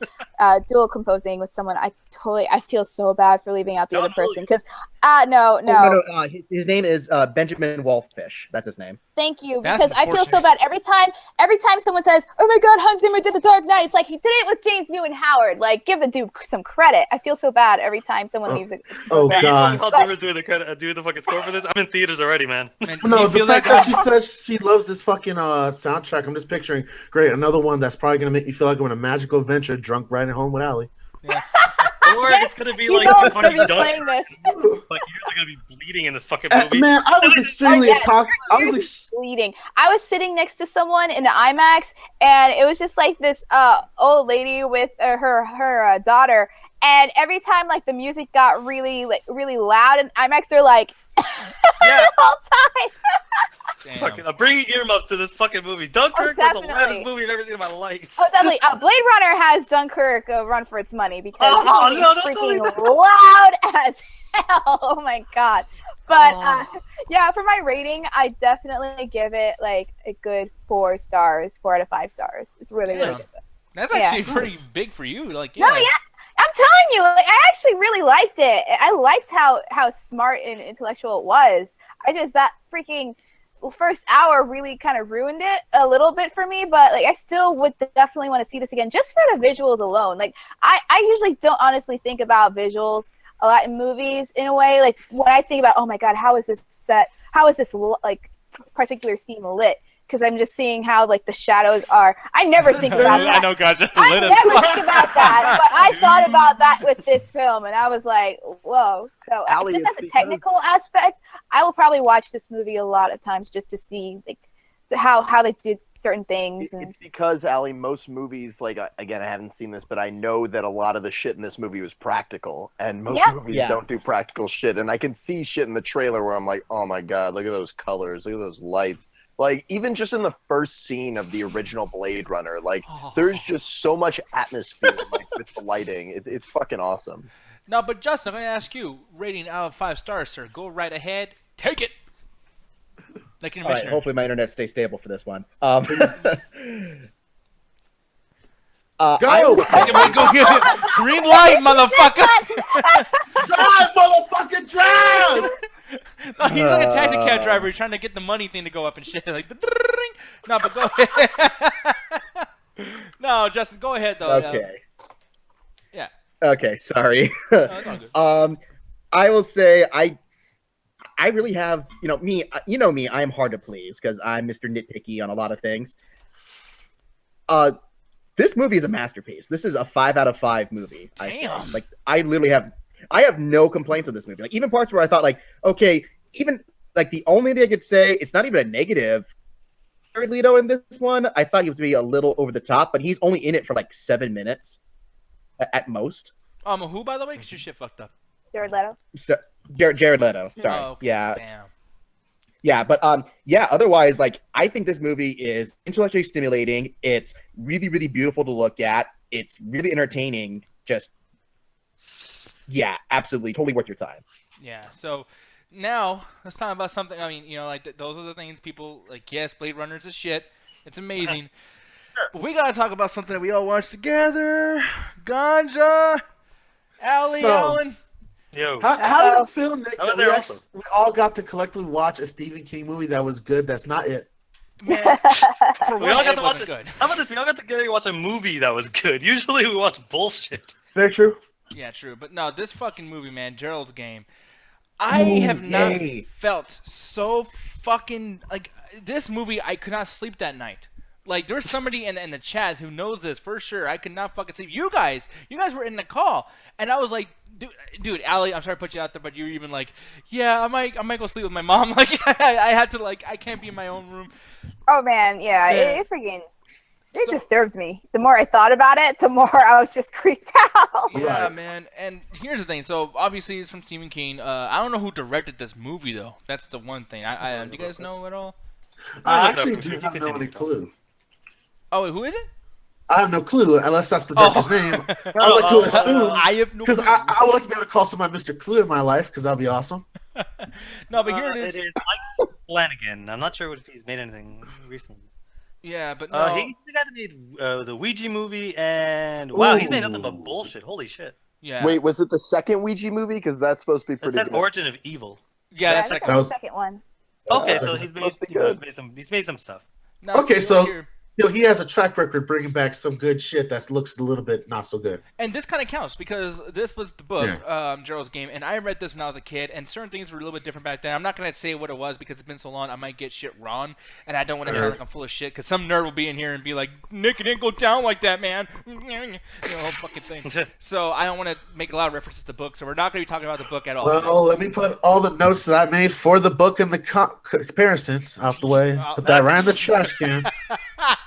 dual composing with someone. I feel so bad for leaving out the other person, because no. His name is Benjamin Wolfish. That's his name. Thank you, because I feel so bad every time someone says, "Oh my God, Hans Zimmer did The Dark Knight." It's like he did it with James Newton Howard. Like, give the dude some credit. I feel so bad every time someone leaves it. Oh God! I'll do the fucking score for this. I'm in theaters already, man. No, the fact that she says she loves this fucking soundtrack, I'm just picturing. Great, another one that's probably gonna make me feel like I'm on a magical adventure, drunk riding home with Allie. Yeah. Or it's gonna be like the fucking Dunkirk. Like you're gonna be bleeding in this fucking movie. Man, I was extremely intoxicated. I was bleeding. I was sitting next to someone in the IMAX, and it was just like this old lady with her daughter. And every time like the music got really loud in IMAX, they're like, yeah, the whole time. Fucking, I'm bringing earmuffs to this fucking movie. Dunkirk was the loudest movie I've ever seen in my life. Oh, definitely. Blade Runner has Dunkirk run for its money, because it's freaking loud as hell. Oh my God. But yeah, for my rating, I definitely give it like a good 4 stars, 4 out of 5 stars. It's really good. That's actually pretty big for you. Like, No, yeah. I'm telling you, like, I actually really liked it. I liked how smart and intellectual it was. That freaking first hour really kind of ruined it a little bit for me, but like I still would definitely want to see this again just for the visuals alone. Like I usually don't honestly think about visuals a lot in movies in a way. Like when I think about, oh my God, how is this set? How is this like particular scene lit? Because I'm just seeing how like the shadows are. I never think about that. I know, gotcha. I never think about that, but I thought about that with this film, and I was like, whoa. So Allie, just as a technical aspect, I will probably watch this movie a lot of times just to see like how they did certain things. It's because, Allie, most movies, like, again, I haven't seen this, but I know that a lot of the shit in this movie was practical, and most movies don't do practical shit, and I can see shit in the trailer where I'm like, oh my God, look at those colors, look at those lights. Like, even just in the first scene of the original Blade Runner, like, there's just so much atmosphere, like, with the lighting. It's fucking awesome. No, but Justin, I'm going to ask you, rating out of 5 stars, sir. Go right ahead. Take it. Like an All right, hopefully my internet stays stable for this one. Go! Green light, motherfucker! Drive, motherfucker, drive! No, he's like a taxi cab driver. He's trying to get the money thing to go up and shit. Like, no, but go ahead. No, Justin, go ahead though. Okay. Yeah. Okay, sorry. No, that's all good. I will say I really have, me, I am hard to please because I'm Mr. Nitpicky on a lot of things. This movie is a masterpiece. This is a 5 out of 5 movie. Damn. Like, I have no complaints of this movie. Like, even parts where I thought, like, okay, even like the only thing I could say, it's not even a negative. Jared Leto in this one, I thought he was maybe a little over the top, but he's only in it for like 7 minutes at most. Who, by the way? Because your shit fucked up. Jared Leto. So, Jared Leto. Sorry. Oh, okay. Yeah. Damn. Yeah, but otherwise, like, I think this movie is intellectually stimulating. It's really, really beautiful to look at. It's really entertaining. Just, yeah, absolutely, totally worth your time. Yeah. So now let's talk about something. I mean, like those are the things people like. Yes, Blade Runner's a shit. It's amazing. But we gotta talk about something that we all watched together. Ganja. Allie, Allen. Yo. How did it feel, Nick, I was that there also. we all got to collectively watch a Stephen King movie that was good? That's not it. Man, for We all one, got it to watch wasn't it. good. How about this? We all got together to watch a movie that was good. Usually we watch bullshit. Very true. Yeah, true. But no, this fucking movie, man, Gerald's Game. I have not felt so fucking like this movie. I could not sleep that night. Like, there's somebody in the chat who knows this for sure. I could not fucking sleep. You guys were in the call, and I was like, dude, Allie, I'm sorry to put you out there, but you're even like, yeah, I might go sleep with my mom. Like, I had to, like, I can't be in my own room. Oh man, yeah. Yeah. It So- disturbed me. The more I thought about it, the more I was just creeped out. Yeah, Right. man. And here's the thing. So obviously it's from Stephen King. I don't know who directed this movie though. That's the one thing. Do you guys know at all? I look it up actually for do you. not know any clue. Oh, wait, who is it? I have no clue unless that's the director's name. I would like to assume I have no because clue. I would like to be able to call somebody Mr. Clue in my life because that'd be awesome. No, but here it is. It is Mike Flanagan. I'm not sure if he's made anything recently. Yeah, but no. He's the guy that made the Ouija movie, and wow, he's made nothing but Ooh. bullshit. Holy shit! Yeah. Wait, was it the second Ouija movie? Because that's supposed to be It pretty says good. Origin of Evil. Yeah, I that's think like. that that was- the second one. Okay, Uh, so it's he's made, supposed to be good. he's made some stuff. No, Okay, see, so- here. He has a track record bringing back some good shit that looks a little bit not so good. And this kind of counts because this was the book, Gerald's Game, and I read this when I was a kid, and certain things were a little bit different back then. I'm not gonna say what it was because it's been so long. I might get shit wrong, and I don't want to sound like I'm full of shit because some nerd will be in here and be like, "Nick, it didn't go down like that, man." Whole fucking thing. So I don't want to make a lot of references to books, so we're not gonna be talking about the book at all. Well, let me put all the notes that I made for the book and the comparisons out the way. Put that right in the trash can.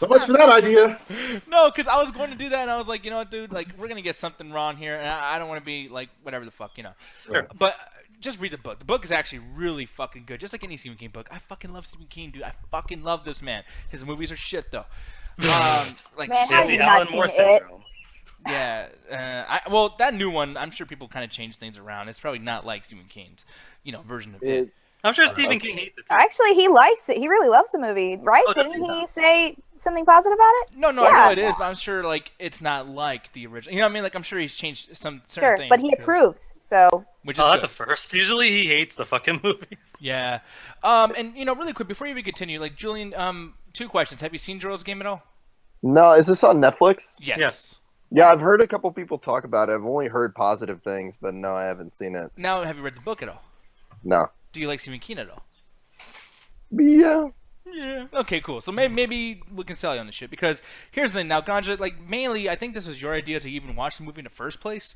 So much for that idea. No, because I was going to do that, and I was like, you know what, dude, like, we're going to get something wrong here, and I don't want to be, like, whatever the fuck, Sure. But just read the book. The book is actually really fucking good, just like any Stephen King book. I fucking love Stephen King, dude. I fucking love this man. His movies are shit, though. Like, Man, so- have the you not Alan Moore seen it? syndrome. yeah. Well, that new one, I'm sure people kind of change things around. It's probably not like Stephen King's, version of it. I'm sure Stephen King hates it too. Actually, he likes it. He really loves the movie, right? Oh, Didn't does he say something positive about it? No, I Yeah. know it is, but I'm sure, like, it's not like the original. You know what I mean? Like, I'm sure he's changed some certain Sure, things. but he approves. So Which is Oh, that's good. a first. Usually he hates the fucking movies. Yeah. And really quick before you even continue, like Julian, 2 questions. Have you seen Gerald's Game at all? No, is this on Netflix? Yes. Yes. Yeah, I've heard a couple people talk about it. I've only heard positive things, but no, I haven't seen it. Now, have you read the book at all? No. Do you like Stephen King at all? Yeah. Yeah. Okay, cool. So maybe we can sell you on this shit because here's the thing. Now, Ganja, like mainly, I think this was your idea to even watch the movie in the first place.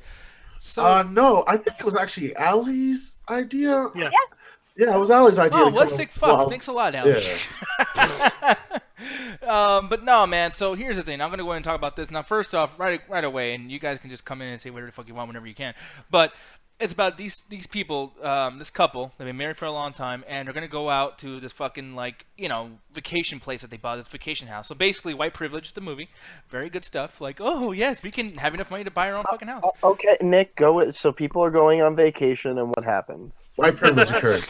So. No, I think it was actually Allie's idea. Yeah. Yeah, it was Allie's idea. Oh, to what come- sick fuck. well, Thanks a lot, Alex. Yeah. But no, man. So here's the thing. I'm gonna go ahead and talk about this now. First off, right away, and you guys can just come in and say whatever the fuck you want whenever you can. But it's about these people, this couple. They've been married for a long time, and they're gonna go out to this fucking vacation place that they bought. This vacation house. So basically, white privilege. The movie, very good stuff. Like, oh yes, we can have enough money to buy our own fucking house. Okay, Nick, go. So people are going on vacation, and what happens? White privilege occurs.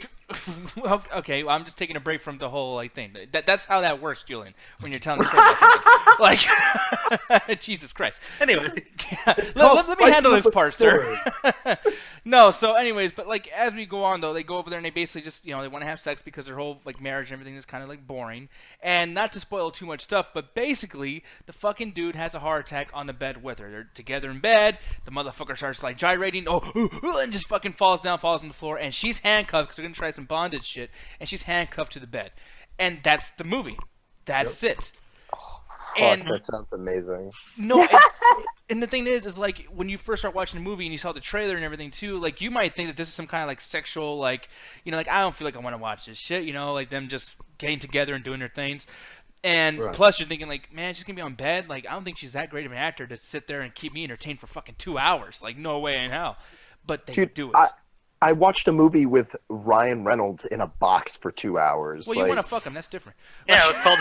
Okay, well, I'm just taking a break from the whole thing. That's how that works, Julian. When you're telling the story about something, like Jesus Christ. Anyway, let me handle this part, sir. No, so anyways, but as we go on though, they go over there and they basically just they want to have sex because their whole marriage and everything is kind of boring. And not to spoil too much stuff, but basically the fucking dude has a heart attack on the bed with her. They're together in bed. The motherfucker starts gyrating, and just fucking falls on the floor, and she's handcuffed because they're gonna try some bondage shit, and she's handcuffed to the bed, and that's the movie. That's it. And that sounds amazing. No, and the thing is when you first start watching the movie and you saw the trailer and everything too, you might think that this is some kind of sexual, I don't feel like I want to watch this shit, them just getting together and doing their things. And plus you're thinking man, she's gonna be on bed. I don't think she's that great of an actor to sit there and keep me entertained for fucking 2 hours. No way in hell. But they do it. I watched a movie with Ryan Reynolds in a box for 2 hours. Well, you want to fuck him. That's different. Yeah, it was called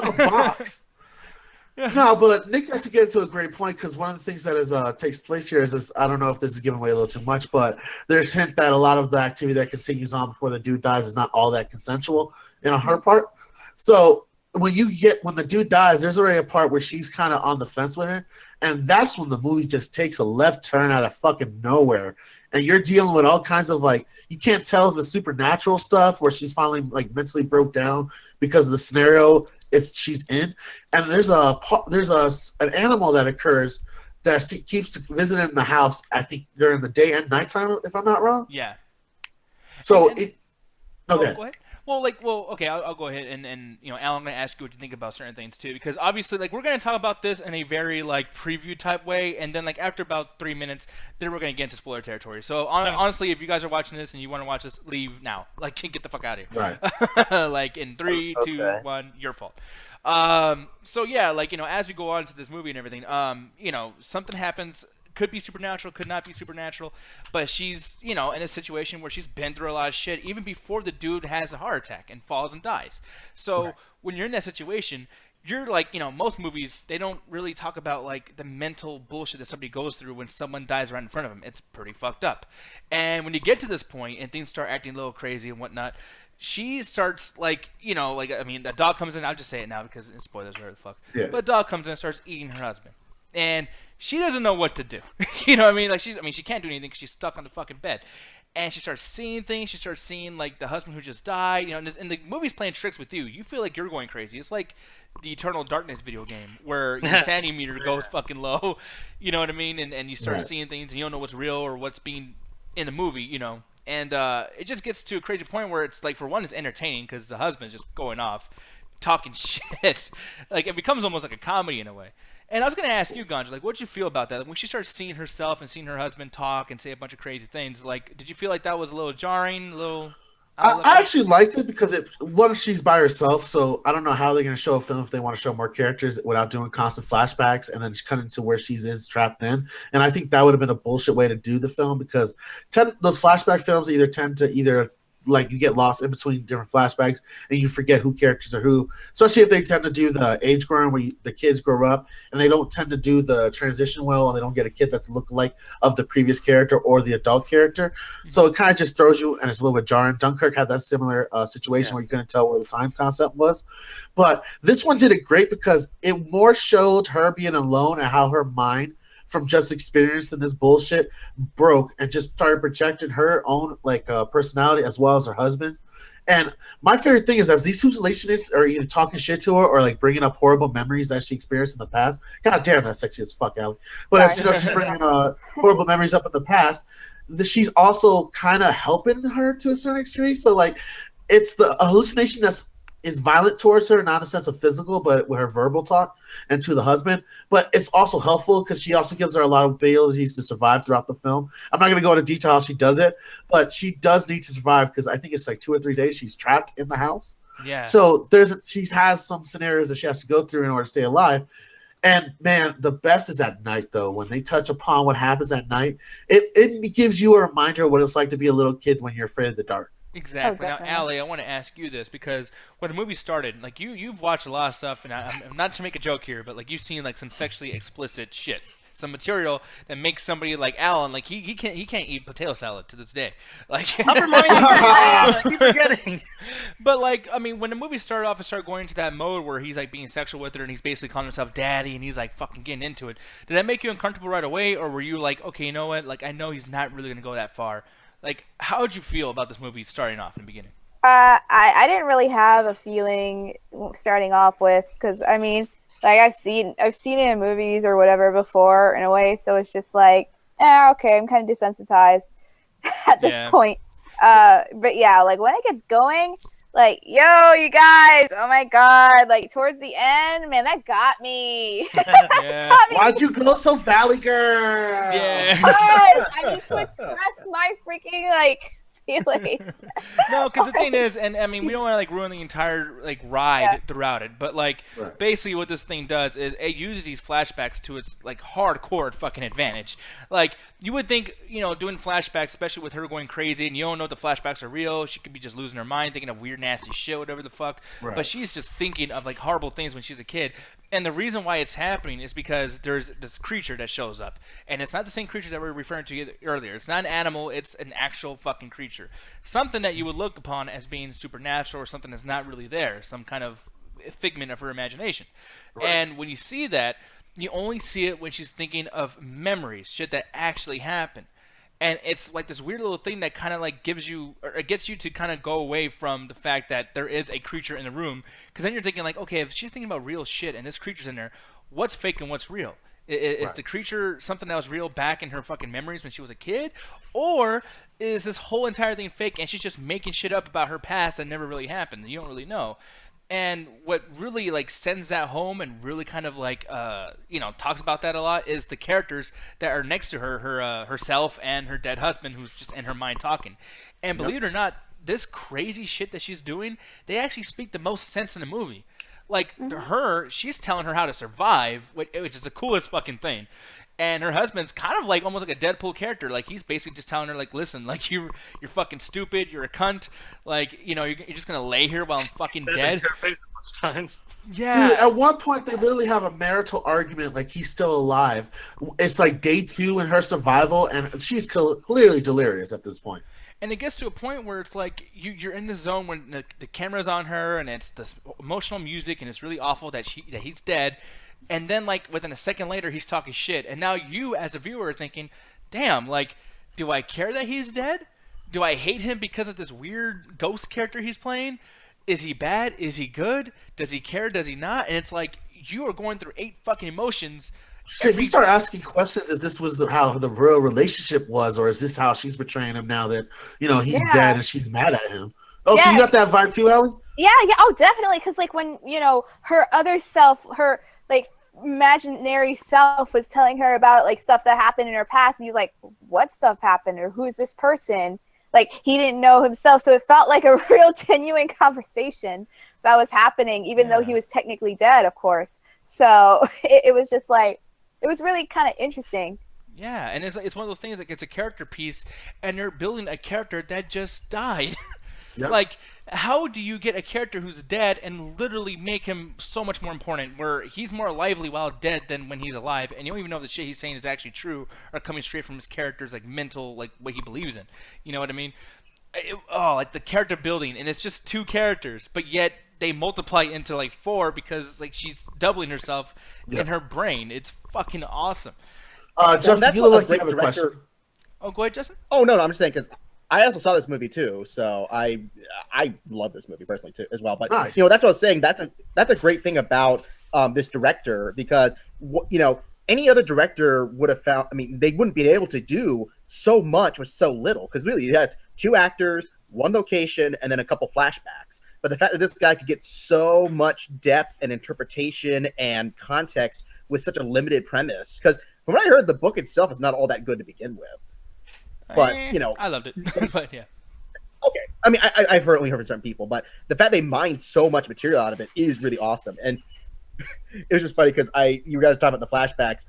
A box. No, but Nick actually gets to a great point because one of the things that is takes place here is this. I don't know if this is giving away a little too much, but there's hint that a lot of the activity that continues on before the dude dies is not all that consensual on her part. So when the dude dies, there's already a part where she's kind of on the fence with him, and that's when the movie just takes a left turn out of fucking nowhere, and you're dealing with all kinds of you can't tell if it's supernatural stuff where she's finally mentally broke down because of the scenario she's in, and there's an animal that occurs that keeps visiting the house. I think during the day and nighttime, if I'm not wrong. Yeah. So okay. Go ahead. Well, okay, I'll go ahead and Al, I'm going to ask you what you think about certain things too, because obviously, we're going to talk about this in a very preview type way, and then after about 3 minutes, then we're going to get into spoiler territory. So honestly, if you guys are watching this and you want to watch this, leave now. Get the fuck out of here. Right. In 3, 2, 1, your fault. So yeah, as we go on to this movie and everything, something happens. Could be supernatural, could not be supernatural, but she's, in a situation where she's been through a lot of shit even before the dude has a heart attack and falls and dies. So when you're in that situation, you're most movies, they don't really talk about the mental bullshit that somebody goes through when someone dies right in front of them. It's pretty fucked up. And when you get to this point and things start acting a little crazy and whatnot, she starts a dog comes in. I'll just say it now because it's spoilers, whatever the fuck. Yeah. But a dog comes in and starts eating her husband, and she doesn't know what to do. You know what I mean? She can't do anything because she's stuck on the fucking bed, and she starts seeing things. She starts seeing the husband who just died. And the movie's playing tricks with you. You feel like you're going crazy. It's like the Eternal Darkness video game where your sanity meter goes fucking low. You know what I mean? And you start seeing things, and you don't know what's real or what's being in the movie. And it just gets to a crazy point where it's for one, it's entertaining because the husband's just going off, talking shit. It becomes almost like a comedy in a way. And I was going to ask you, Ganja, what'd you feel about that? When she starts seeing herself and seeing her husband talk and say a bunch of crazy things, did you feel like that was a little jarring, I actually liked it because she's by herself, so I don't know how they're going to show a film if they want to show more characters without doing constant flashbacks and then cut into where she is trapped in. And I think that would have been a bullshit way to do the film because those flashback films tend to you get lost in between different flashbacks and you forget who characters are who, especially if they tend to do the age growing where the kids grow up and they don't tend to do the transition well and they don't get a kid that's lookalike of the previous character or the adult character. So it kind of just throws you and it's a little bit jarring. Dunkirk had that similar situation where you couldn't tell where the time concept was. But this one did it great because it more showed her being alone and how her mind from just experiencing this bullshit broke and just started projecting her own personality as well as her husband's. And my favorite thing is as these two relationships are either talking shit to her or bringing up horrible memories that she experienced in the past. God damn, that's sexy as fuck, Allie. But as she's bringing horrible memories up in the past, she's also kind of helping her to a certain extent. So it's the hallucination is violent towards her, not in a sense of physical, but with her verbal talk and to the husband. But it's also helpful because she also gives her a lot of abilities to survive throughout the film. I'm not going to go into detail how she does it, but she does need to survive because I think it's 2 or 3 days she's trapped in the house. Yeah. So she has some scenarios that she has to go through in order to stay alive. And man, the best is at night though. When they touch upon what happens at night, it gives you a reminder of what it's like to be a little kid when you're afraid of the dark. Exactly. Now, Allie, I want to ask you this because when the movie started, you've watched a lot of stuff, and I'm not to make a joke here, but you've seen some sexually explicit shit. some material that makes somebody like Alan, like he can't eat potato salad to this day. Like I'm reminding you, I keep forgetting. But like, I mean, when the movie started off, it started going into that mode where he's like being sexual with her, and he's basically calling himself daddy, and he's like fucking getting into it. Did that make you uncomfortable right away, or were you like, okay, you know what? Like, I know he's not really gonna go that far. Like, how did you feel about this movie starting off in the beginning? I didn't really have a feeling starting off with, because I mean, like I've seen it in movies or whatever before in a way, so it's just like, okay, I'm kind of desensitized at this point. But yeah, like when it gets going, like, yo, you guys, oh my god, like towards the end, man, that got me. Yeah. Why'd you go so Valley Girl? Yeah. Yes, I need to express my freaking like feelings. No, because the thing is, and I mean, we don't want to like ruin the entire like ride throughout it, but like basically what this thing does is it uses these flashbacks to its like hardcore fucking advantage. Like you would think, you know, doing flashbacks, especially with her going crazy, and you don't know if the flashbacks are real. She could be just losing her mind, thinking of weird, nasty shit, whatever the fuck. Right. But she's just thinking of like horrible things when she's a kid. And the reason why it's happening is because there's this creature that shows up. And it's not the same creature that we were referring to earlier. It's not an animal, it's an actual fucking creature. Something that you would look upon as being supernatural or something that's not really there. Some kind of figment of her imagination. Right. And when you see that, you only see it when she's thinking of memories, shit that actually happened. And it's like this weird little thing that kind of like gives you, or it gets you to kind of go away from the fact that there is a creature in the room. Because then you're thinking like, okay, if she's thinking about real shit and this creature's in there, what's fake and what's real? Is the creature something that was real back in her fucking memories when she was a kid? Or is this whole entire thing fake and she's just making shit up about her past that never really happened? You don't really know. And what really like sends that home and really kind of like you know, talks about that a lot is the characters that are next to her, herself and her dead husband, who's just in her mind talking. And believe it or not, this crazy shit that she's doing, they actually speak the most sense in the movie. Like her, she's telling her how to survive, which is the coolest fucking thing. And her husband's kind of like almost like a Deadpool character. Like he's basically just telling her like, listen, like you're fucking stupid. You're a cunt. Like, you know, you're just gonna lay here while I'm fucking dead. Times. Yeah. Dude, at one point they literally have a marital argument. Like he's still alive. It's like day 2 in her survival, and she's clearly delirious at this point. And it gets to a point where it's like you're in the zone when the camera's on her, and it's this emotional music, and it's really awful that he's dead. And then, like, within a second later, he's talking shit. And now you, as a viewer, are thinking, damn, like, do I care that he's dead? Do I hate him because of this weird ghost character he's playing? Is he bad? Is he good? Does he care? Does he not? And it's like, you are going through 8 fucking emotions. Shit, you start asking questions if this was how the real relationship was, or is this how she's betraying him now that, you know, he's dead and she's mad at him? Oh, so you got that vibe too, Ellie? Yeah. Oh, definitely. Because, like, when, you know, her other self, her, like, imaginary self was telling her about like stuff that happened in her past, and he was like, what stuff happened, or who's this person? Like he didn't know himself, so it felt like a real genuine conversation that was happening, even though he was technically dead, of course. So it was just like, it was really kind of interesting. Yeah, and it's one of those things, like it's a character piece, and they're building a character that just died. Yep. Like, how do you get a character who's dead and literally make him so much more important, where he's more lively while dead than when he's alive, and you don't even know if the shit he's saying is actually true or coming straight from his character's like mental, like what he believes in. You know what I mean? Like the character building, and it's just 2 characters, but yet they multiply into like 4 because like she's doubling herself in her brain. It's fucking awesome. Justin, you look like you have a question. Oh, go ahead, Justin. Oh no, I'm just saying because I also saw this movie too, so I love this movie personally too as well. But nice. You know, that's what I was saying. That's a great thing about this director, because you know, any other director would have found. I mean, they wouldn't be able to do so much with so little, because really you had 2 actors, 1 location, and then a couple flashbacks. But the fact that this guy could get so much depth and interpretation and context with such a limited premise, because from what I heard, the book itself is not all that good to begin with. But you know, I loved it. But yeah, okay. I mean, I've only heard from certain people, but the fact they mined so much material out of it is really awesome. And it was just funny because you guys were talking about the flashbacks.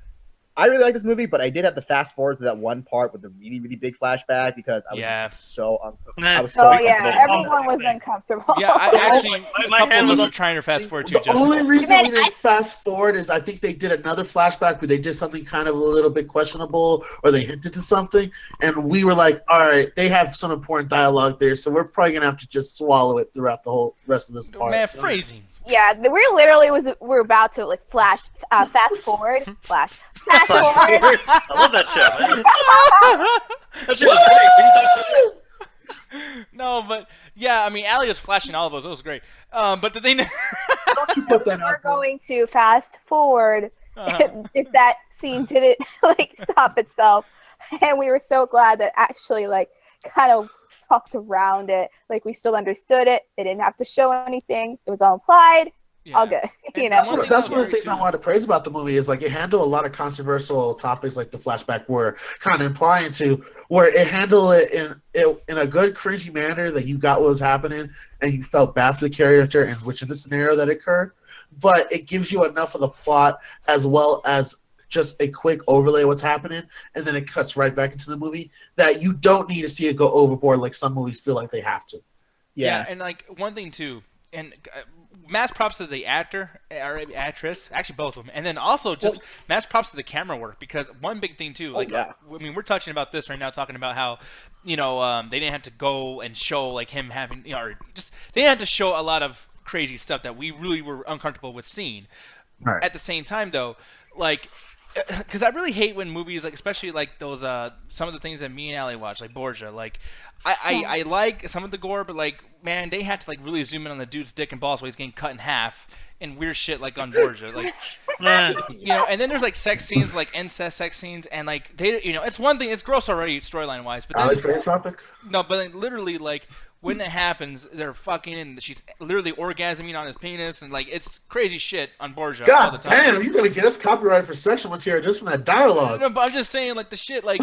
I really like this movie, but I did have to fast forward to that one part with the really, really big flashback because I was so uncomfortable. I was so yeah, everyone was uncomfortable. Yeah, I actually, my a couple hand of us was were trying to fast forward too. The only reason we Man, didn't fast forward is I think they did another flashback where they did something kind of a little bit questionable, or they hinted to something, and we were like, all right, they have some important dialogue there, so we're probably gonna have to just swallow it throughout the whole rest of this part. Man, phrasing. Yeah, we're about to like fast forward. Fast forward. I love that show, man. That shit was great. No, but yeah, I mean, Allie was flashing all of us. It was great. But the thing, Don't you put that We're out there. going to fast forward if that scene didn't like stop itself, and we were so glad that actually like kind of talked around it. Like we still understood it. They didn't have to show anything. It was all implied. yeah. All good. You know. That's one of the things I wanted to praise about the movie is like it handled a lot of controversial topics like the flashback were kind of implying to, where it handled it in a good cringy manner that you got what was happening and you felt bad for the character, and which in the scenario that occurred, but it gives you enough of the plot as well as just a quick overlay of what's happening, and then it cuts right back into the movie that you don't need to see it go overboard like some movies feel like they have to. Yeah, and like one thing too, and mass props to the actor or actress, actually both of them, and then also just mass props to the camera work, because one big thing too, like I mean, we're touching about this right now, talking about how they didn't have to go and show like him having or just they didn't have to show a lot of crazy stuff that we really were uncomfortable with seeing. Right. At the same time though, like. Because I really hate when movies, like especially like those some of the things that me and Allie watch, like Borgia. Like I like some of the gore, but like man, they had to like really zoom in on the dude's dick and balls while he's getting cut in half and weird shit like on Borgia. Like and then there's like sex scenes, like incest sex scenes, and like they it's one thing, it's gross already storyline wise, but then Allie's favorite topic? no, but like, literally like when it happens, they're fucking and she's literally orgasming on his penis, and like it's crazy shit on Borgia all the God time. damn, you're gonna get us copyrighted for sexual material just from that dialogue. No, but I'm just saying, like the shit, like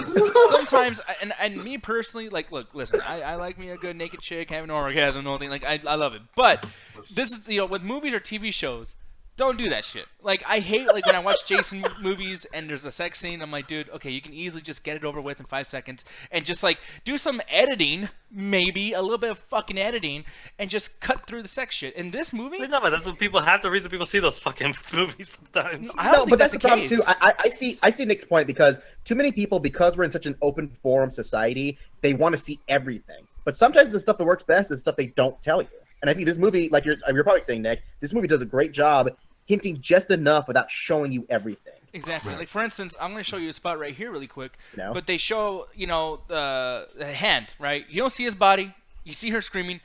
sometimes, and me personally, like, look, listen, I like me a good naked chick having an orgasm and all thing, like I love it. But this is, with movies or TV shows, don't do that shit. Like I hate like when I watch Jason movies and there's a sex scene. I'm like, dude, okay, you can easily just get it over with in 5 seconds and just like do some editing, maybe a little bit of fucking editing, and just cut through the sex shit. In this movie, No, but that's what people have. The reason people see those fucking movies sometimes. I don't think that's the problem case. too. I see Nick's point, because too many people, because we're in such an open forum society, they want to see everything. But sometimes the stuff that works best is stuff they don't tell you. And I think this movie, like you're probably saying, Nick, this movie does a great job hinting just enough without showing you everything. Exactly. Like for instance, I'm going to show you a spot right here really quick. No. But they show, the hand, right? You don't see his body. You see her screaming.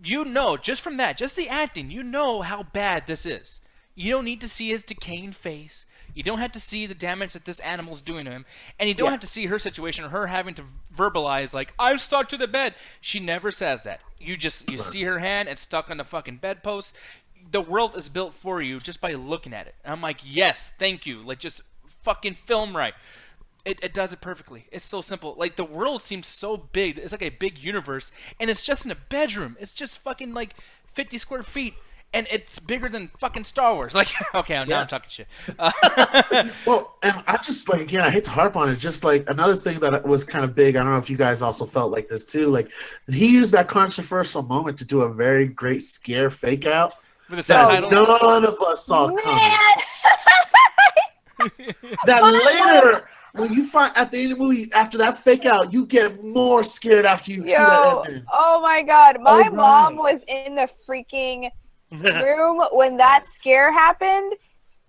Just from that, just the acting, how bad this is. You don't need to see his decaying face. You don't have to see the damage that this animal's doing to him. And you don't have to see her situation or her having to verbalize like, I'm stuck to the bed. She never says that. You see her hand, it's stuck on the fucking bedpost. The world is built for you just by looking at it. And I'm like, yes, thank you. Like, just fucking film right. It does it perfectly. It's so simple. Like, the world seems so big. It's like a big universe. And it's just in a bedroom. It's just fucking, like, 50 square feet. And it's bigger than fucking Star Wars. Like, okay, now I'm talking shit. Well, and I just, like, again, I hate to harp on it. Just, like, another thing that was kind of big, I don't know if you guys also felt like this, too. Like, he used that controversial moment to do a very great scare fake out. With the That subtitles. none of us saw coming. That later, when you find at the end of the movie, after that fake out, you get more scared after you see that ending. Oh my god, my right. mom was in the freaking room when that scare happened,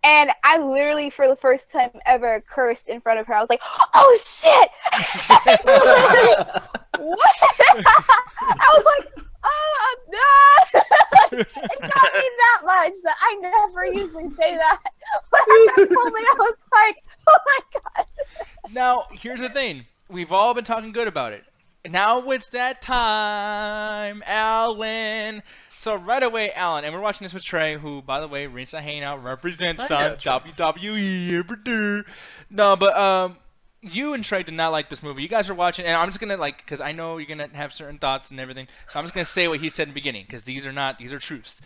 and I literally, for the first time ever, cursed in front of her. I was like, "Oh shit!" What? I was like, "Oh no!" It got me that much that I never usually say that. But at that moment, I was like, "Oh my god!" Now, here's the thing. We've all been talking good about it. Now it's that time, Alan. So right away, Alan, and we're watching this with Trey, who, by the way, Rinse Hangout represents on WWE. No, but you and Trey did not like this movie. You guys are watching, and I'm just gonna because I know you're gonna have certain thoughts and everything. So I'm just gonna say what he said in the beginning, because these are truths.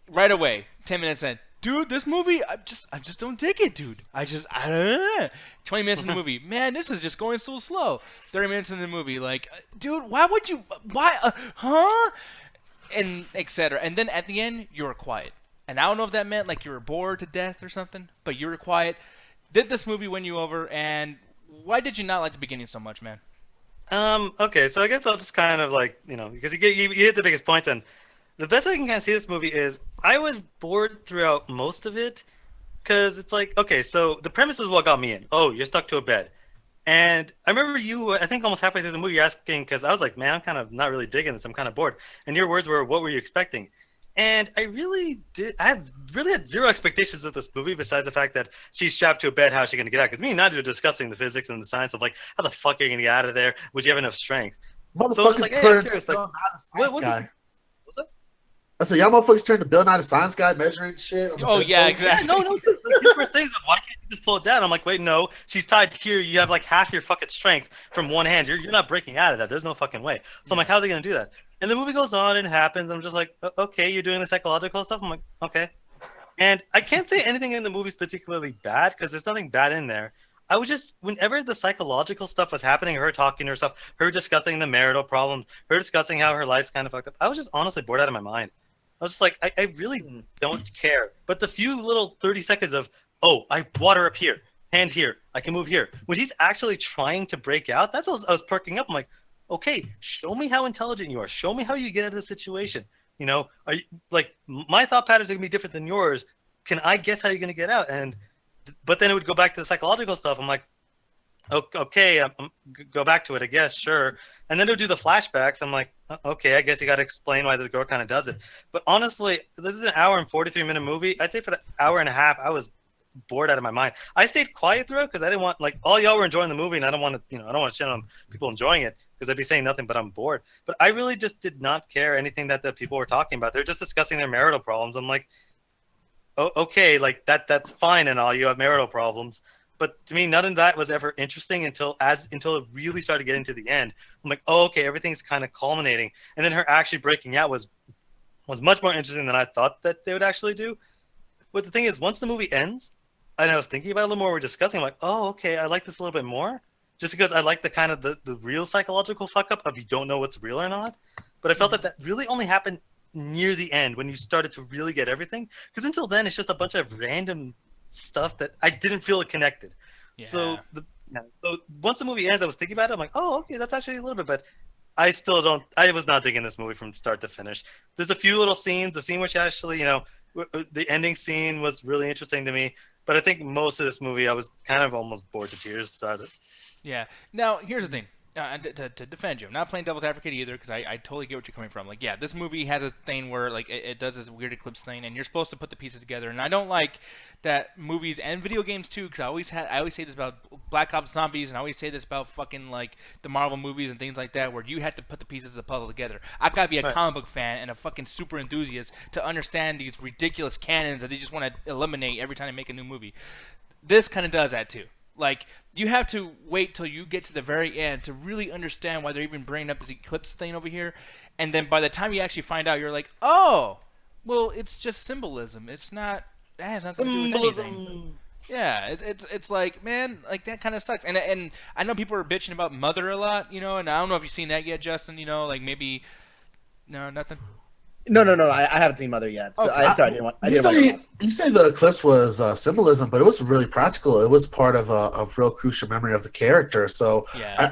Right away, 10 minutes in, dude, this movie, I just don't dig it, dude. I don't know. 20 minutes in the movie, man, this is just going so slow. 30 minutes in the movie, like, dude, why, huh? And etc. And then at the end, you were quiet. And I don't know if that meant like you were bored to death or something, but you were quiet. Did this movie win you over? And why did you not like the beginning so much, man? Okay, so I guess I'll just kind of like, because you hit the biggest point, and the best way I can kind of see this movie is I was bored throughout most of it, because it's like, okay, so the premise is what got me in. Oh, you're stuck to a bed. And I remember you, I think almost halfway through the movie, you're asking, because I was like, man, I'm kind of not really digging this. I'm kind of bored. And your words were, what were you expecting? And I really had zero expectations of this movie besides the fact that she's strapped to a bed. How's she going to get out? Because me and Nadia were discussing the physics and the science of like, how the fuck are you going to get out of there? Would you have enough strength? So I was like, hey, I'm curious. Like, what's that? I said, y'all motherfuckers turned to Bill Nye the Science Guy measuring shit. Oh, yeah, exactly. Yeah, no. Like, these were things of, why can't you just pull it down? I'm like, wait, no. She's tied here. You have like half your fucking strength from one hand. You're not breaking out of that. There's no fucking way. So I'm like, how are they going to do that? And the movie goes on and it happens. I'm just like, okay, you're doing the psychological stuff? I'm like, okay. And I can't say anything in the movie is particularly bad because there's nothing bad in there. I was just, whenever the psychological stuff was happening, her talking to herself, her discussing the marital problems, her discussing how her life's kind of fucked up, I was just honestly bored out of my mind. I was just like, I really don't care. But the few little 30 seconds of, oh, I water up here, hand here, I can move here. When she's actually trying to break out, that's what I was perking up. I'm like, okay, show me how intelligent you are. Show me how you get out of the situation. Are you, like, my thought patterns are going to be different than yours. Can I guess how you're going to get out? But then it would go back to the psychological stuff. I'm like, okay, go back to it, I guess, sure. And then it would do the flashbacks. I'm like, okay, I guess you got to explain why this girl kind of does it. But honestly, this is an hour and 43-minute movie. I'd say for the hour and a half, I was bored out of my mind. I stayed quiet throughout because I didn't want, like, all y'all were enjoying the movie, and I don't want to, I don't want to shit on people enjoying it because I'd be saying nothing but I'm bored. But I really just did not care anything that the people were talking about. They're just discussing their marital problems. I'm like, okay, like that's fine and all. You have marital problems. But to me, none of that was ever interesting until it really started getting to the end. I'm like, oh, okay, everything's kind of culminating. And then her actually breaking out was much more interesting than I thought that they would actually do. But the thing is, once the movie ends, and I was thinking about it a little more, we're discussing, I'm like, oh, okay, I like this a little bit more. Just because I like the kind of the real psychological fuck up of you don't know what's real or not. But I felt that really only happened near the end when you started to really get everything. Because until then, it's just a bunch of random stuff that I didn't feel it connected. Yeah. So once the movie ends, I was thinking about it. I'm like, oh, okay, that's actually a little bit, but I was not digging this movie from start to finish. There's a few little scenes. The scene which actually, the ending scene was really interesting to me. But I think most of this movie, I was kind of almost bored to tears. Yeah. Now, here's the thing. To defend you, I'm not playing devil's advocate either because I totally get what you're coming from. Like, yeah, this movie has a thing where like it does this weird eclipse thing, and you're supposed to put the pieces together. And I don't like that movies and video games too, because I always say this about Black Ops Zombies, and I always say this about fucking like the Marvel movies and things like that, where you have to put the pieces of the puzzle together. I gotta be a comic book fan and a fucking super enthusiast to understand these ridiculous canons that they just want to eliminate every time they make a new movie. This kind of does that too. Like, you have to wait till you get to the very end to really understand why they're even bringing up this eclipse thing over here. And then by the time you actually find out, you're like, oh, well, it's just symbolism. It's not, that has nothing to do with anything. Yeah, it's like, man, like that kind of sucks. And I know people are bitching about Mother a lot, and I don't know if you've seen that yet, Justin, like maybe, no, nothing. No, I haven't seen Mother yet. So okay. You say the eclipse was symbolism, but it was really practical. It was part of a real crucial memory of the character. So yeah.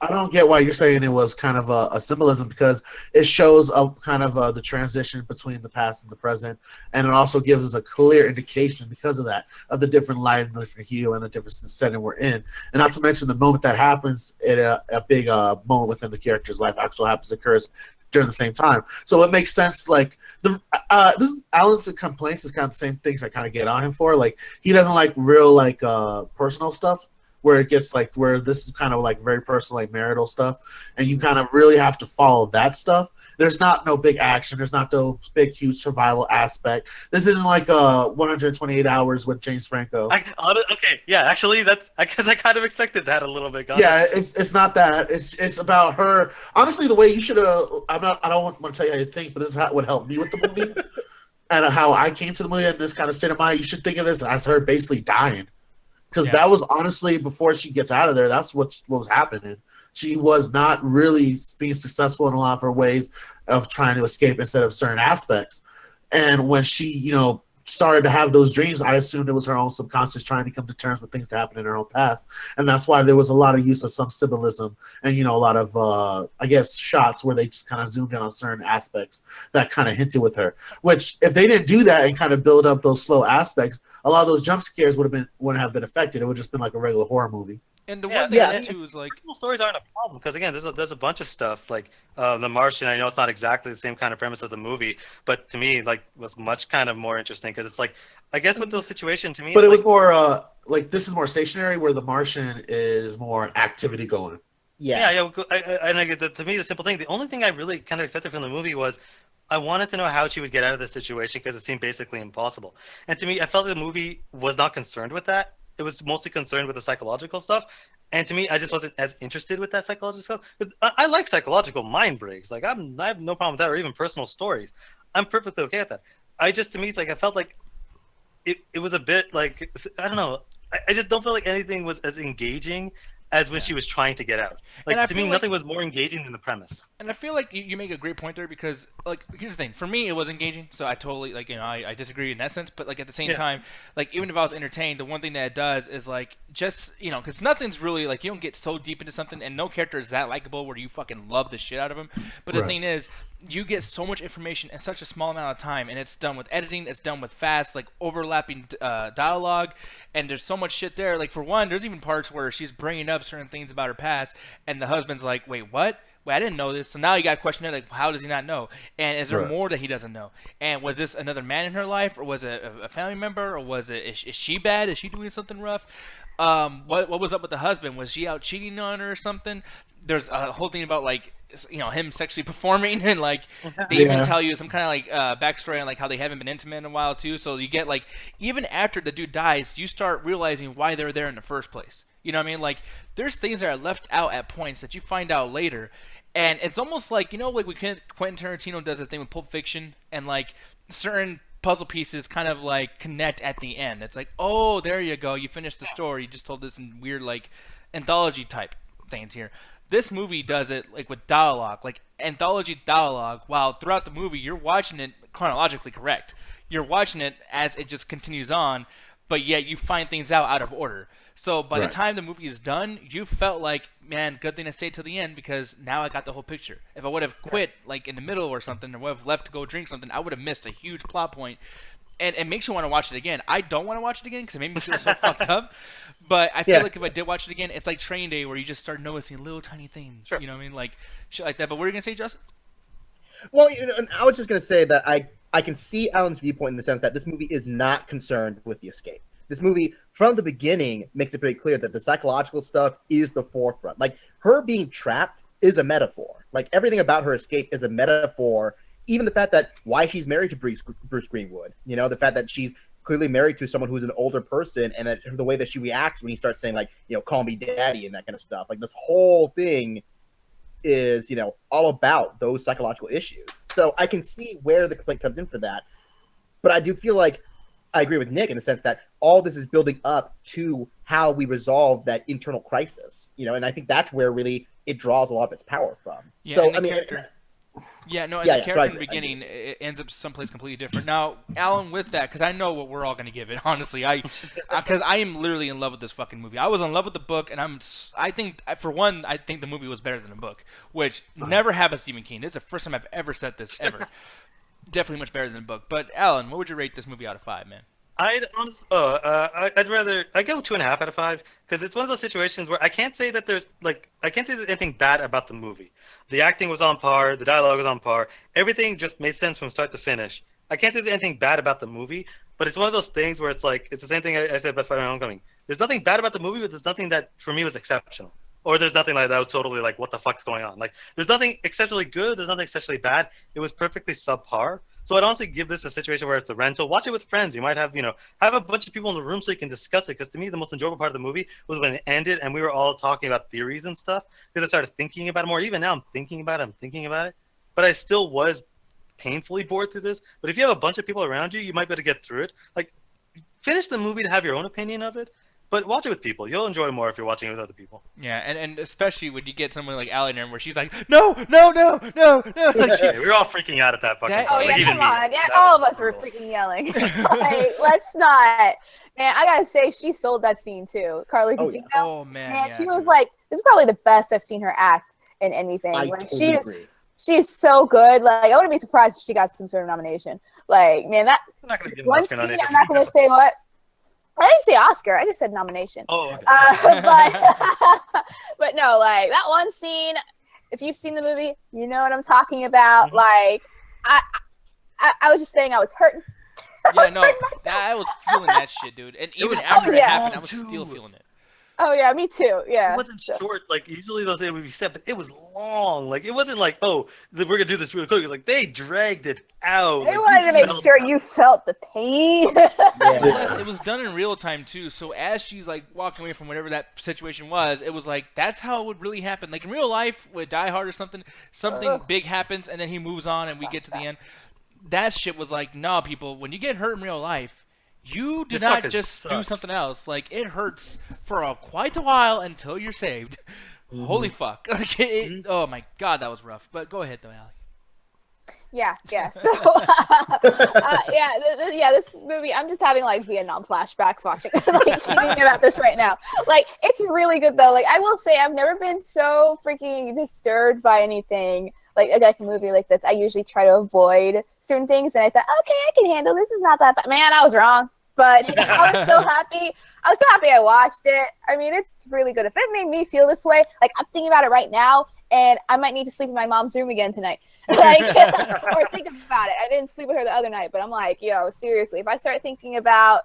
I don't get why you're saying it was kind of a symbolism, because it shows kind of the transition between the past and the present, and it also gives us a clear indication because of that, of the different light and the different hue and the different setting we're in. And not to mention the moment that happens, a big moment within the character's life actually occurs during the same time. So it makes sense. Like this Alan's complaints is kind of the same things I kind of get on him for. Like, he doesn't like real personal stuff, where it gets like, where this is kind of like very personal, like marital stuff, and you kind of really have to follow that stuff. There's not no big action. There's not no big, huge survival aspect. This isn't like 128 hours with James Franco. Okay, yeah, actually, that's because I kind of expected that a little bit. Yeah, it's not that. It's about her. Honestly, the way you should have. I don't want to tell you how you think, but this is how it would help me with the movie. and how I came to the movie in this kind of state of mind, you should think of this as her basically dying. Because Yeah. that was honestly, before she gets out of there, that's what was happening. She was not really being successful in a lot of her ways of trying to escape instead of certain aspects. And when she, started to have those dreams, I assumed it was her own subconscious trying to come to terms with things that happened in her own past. And that's why there was a lot of use of some symbolism and, a lot of, shots where they just kind of zoomed in on certain aspects that kind of hinted with her. Which, if they didn't do that and kind of build up those slow aspects, a lot of those jump scares wouldn't have been affected. It would just been like a regular horror movie. And the one thing is too is like personal stories aren't a problem because again, there's a bunch of stuff like The Martian. I know it's not exactly the same kind of premise of the movie, but to me, like, was much kind of more interesting because it's like, I guess with those situations to me, but it was more this is more stationary, where The Martian is more activity going. Yeah. To me, the simple thing, the only thing I really kind of accepted from the movie was I wanted to know how she would get out of this situation because it seemed basically impossible. And to me, I felt the movie was not concerned with that. It was mostly concerned with the psychological stuff, and to me, I just wasn't as interested with that psychological stuff. I like psychological mind breaks. Like I have no problem with that, or even personal stories. I'm perfectly okay with that. To me, it's like I felt like it was a bit like, I don't know. I just don't feel like anything was as engaging as when she was trying to get out. Like, to me, nothing was more engaging than the premise. And I feel like you make a great point there because, like, here's the thing. For me, it was engaging, so I totally, like, I disagree in that sense. But, like, at the same time, like, even if I was entertained, the one thing that it does is, like, just, because nothing's really, like, you don't get so deep into something, and no character is that likable where you fucking love the shit out of them. But the thing is, you get so much information in such a small amount of time, and it's done with editing, it's done with fast, like, overlapping dialogue, and there's so much shit there. Like, for one, there's even parts where she's bringing up certain things about her past, and the husband's like, wait, what? Wait, I didn't know this. So now you got a question there, like, how does he not know? And is there more that he doesn't know? And was this another man in her life, or was it a family member, or was it, is she bad? Is she doing something rough? What was up with the husband? Was she out cheating on her or something? There's a whole thing about, like, him sexually performing, and, like, they even tell you some kind of, like, backstory on, like, how they haven't been intimate in a while too. So you get, like, even after the dude dies, you start realizing why they're there in the first place. You know what I mean? Like, there's things that are left out at points that you find out later, and it's almost like, like Quentin Tarantino does a thing with Pulp Fiction, and, like, certain puzzle pieces kind of, like, connect at the end. It's like, oh, there you go, you finished the story. You just told this in weird, like, anthology type things here. This movie does it, like, with dialogue, like anthology dialogue, while throughout the movie you're watching it chronologically correct. You're watching it as it just continues on, but yet you find things out of order. So by the time the movie is done, you felt like, man, good thing I stayed till the end because now I got the whole picture. If I would have quit, like, in the middle or something, or would have left to go drink something, I would have missed a huge plot point. And it makes you want to watch it again. I don't want to watch it again because it made me feel so fucked up. But I feel like if I did watch it again, it's like Training Day where you just start noticing little tiny things. Sure. You know what I mean? Like, shit like that. But what were you going to say, Justin? Well, I was just going to say that I can see Alan's viewpoint in the sense that this movie is not concerned with the escape. This movie, from the beginning, makes it very clear that the psychological stuff is the forefront. Like, her being trapped is a metaphor. Like, everything about her escape is a metaphor. Even the fact that why she's married to Bruce Greenwood, the fact that she's clearly married to someone who's an older person, and that the way that she reacts when he starts saying, like, call me daddy and that kind of stuff. Like, this whole thing is, all about those psychological issues. So I can see where the complaint comes in for that. But I do feel like I agree with Nick in the sense that all this is building up to how we resolve that internal crisis, and I think that's where really it draws a lot of its power from. Yeah, so, the character in the beginning it ends up someplace completely different. Now, Alan, with that, because I know what we're all going to give it, honestly, because I am literally in love with this fucking movie. I was in love with the book, and I think the movie was better than the book, which never happened to Stephen King. This is the first time I've ever said this, ever. Definitely much better than the book. But, Alan, what would you rate this movie out of 5, man? I'd go 2.5 out of 5 because it's one of those situations where I can't say there's anything bad about the movie. The acting was on par, the dialogue was on par, everything just made sense from start to finish. I can't say there's anything bad about the movie, but it's one of those things where it's like, it's the same thing I said about Spider-Man: Homecoming. There's nothing bad about the movie, but there's nothing that for me was exceptional. Or there's nothing like that was totally like, what the fuck's going on? Like, there's nothing exceptionally good, there's nothing exceptionally bad. It was perfectly subpar. So I'd honestly give this a situation where it's a rental. Watch it with friends. You might have, have a bunch of people in the room so you can discuss it. Because to me, the most enjoyable part of the movie was when it ended and we were all talking about theories and stuff. Because I started thinking about it more. Even now, I'm thinking about it. But I still was painfully bored through this, but if you have a bunch of people around you, you might be able to get through it. Like, finish the movie to have your own opinion of it, but watch it with people. You'll enjoy more if you're watching it with other people. Yeah, and especially when you get someone like Allie in there where she's like, no. Like We were all freaking out at that fucking part. Oh, Like, yeah, even come on. me. Yeah, That all of was us were brutal. freaking yelling. Like, let's not. Man, I gotta say, she sold that scene too. Carly Oh, Gugino. oh man, Man, yeah, she was dude. like, this is probably the best I've seen her act in anything. I Like, totally agree. she is so good. Like, I wouldn't be surprised if she got some sort of nomination. Like, man, that I'm not gonna give an one Oscar scene, nomination. I'm not gonna say what. I didn't say Oscar. I just said nomination. Oh, okay. But no, like that one scene. If you've seen the movie, you know what I'm talking about. Mm-hmm. Like, I was just saying I was hurting. Yeah, no, I was feeling that shit, dude. And even after it yeah. happened, I was Too. still feeling it. Oh yeah, me too. Yeah. It wasn't short. Like, usually those things would be set, but it was long. Like, it wasn't like, oh, we're gonna do this really quick. It was like they dragged it out. They Like, wanted to you make felt- sure you felt the pain. Plus, it was done in real time too. So as she's like walking away from whatever that situation was, it was like that's how it would really happen. Like in real life, with Die Hard or something big happens, and then he moves on, and we get to the end. That shit was like, nah, people. When you get hurt in real life, you do It not fucking just do sucks. something else. Like it hurts for quite a while until you're saved. Holy fuck! Like, oh my god, that was rough. But go ahead though, Allie. Yeah. So, this movie, I'm just having like Vietnam flashbacks watching, like thinking about this right now. Like, it's really good though. Like, I will say, I've never been so freaking disturbed by anything like a movie like this. I usually try to avoid certain things, and I thought, okay, I can handle this. Is not that bad. Man, I was wrong. But I was so happy. I watched it. I mean, it's really good. If it made me feel this way, like I'm thinking about it right now, and I might need to sleep in my mom's room again tonight. Like, or think about it. I didn't sleep with her the other night, but I'm like, yo, seriously, if I start thinking about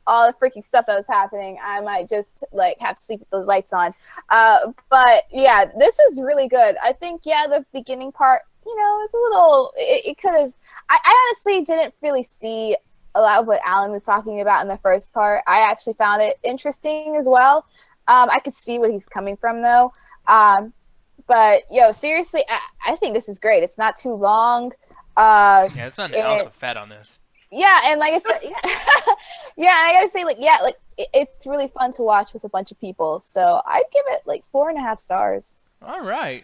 all the freaking stuff that was happening, I might just like have to sleep with the lights on. But yeah, this is really good. I think, yeah, the beginning part, you know, it's a little, it could have, I honestly didn't really see a lot of what Alan was talking about in the first part. I actually found it interesting as well. I could see what he's coming from though. But yo, seriously, I think this is great. It's not too long. Yeah, it's not an ounce of fat on this. Yeah, and like I said, yeah, I gotta say, like, yeah, like it's really fun to watch with a bunch of people. So I'd give it like 4.5 stars. All right,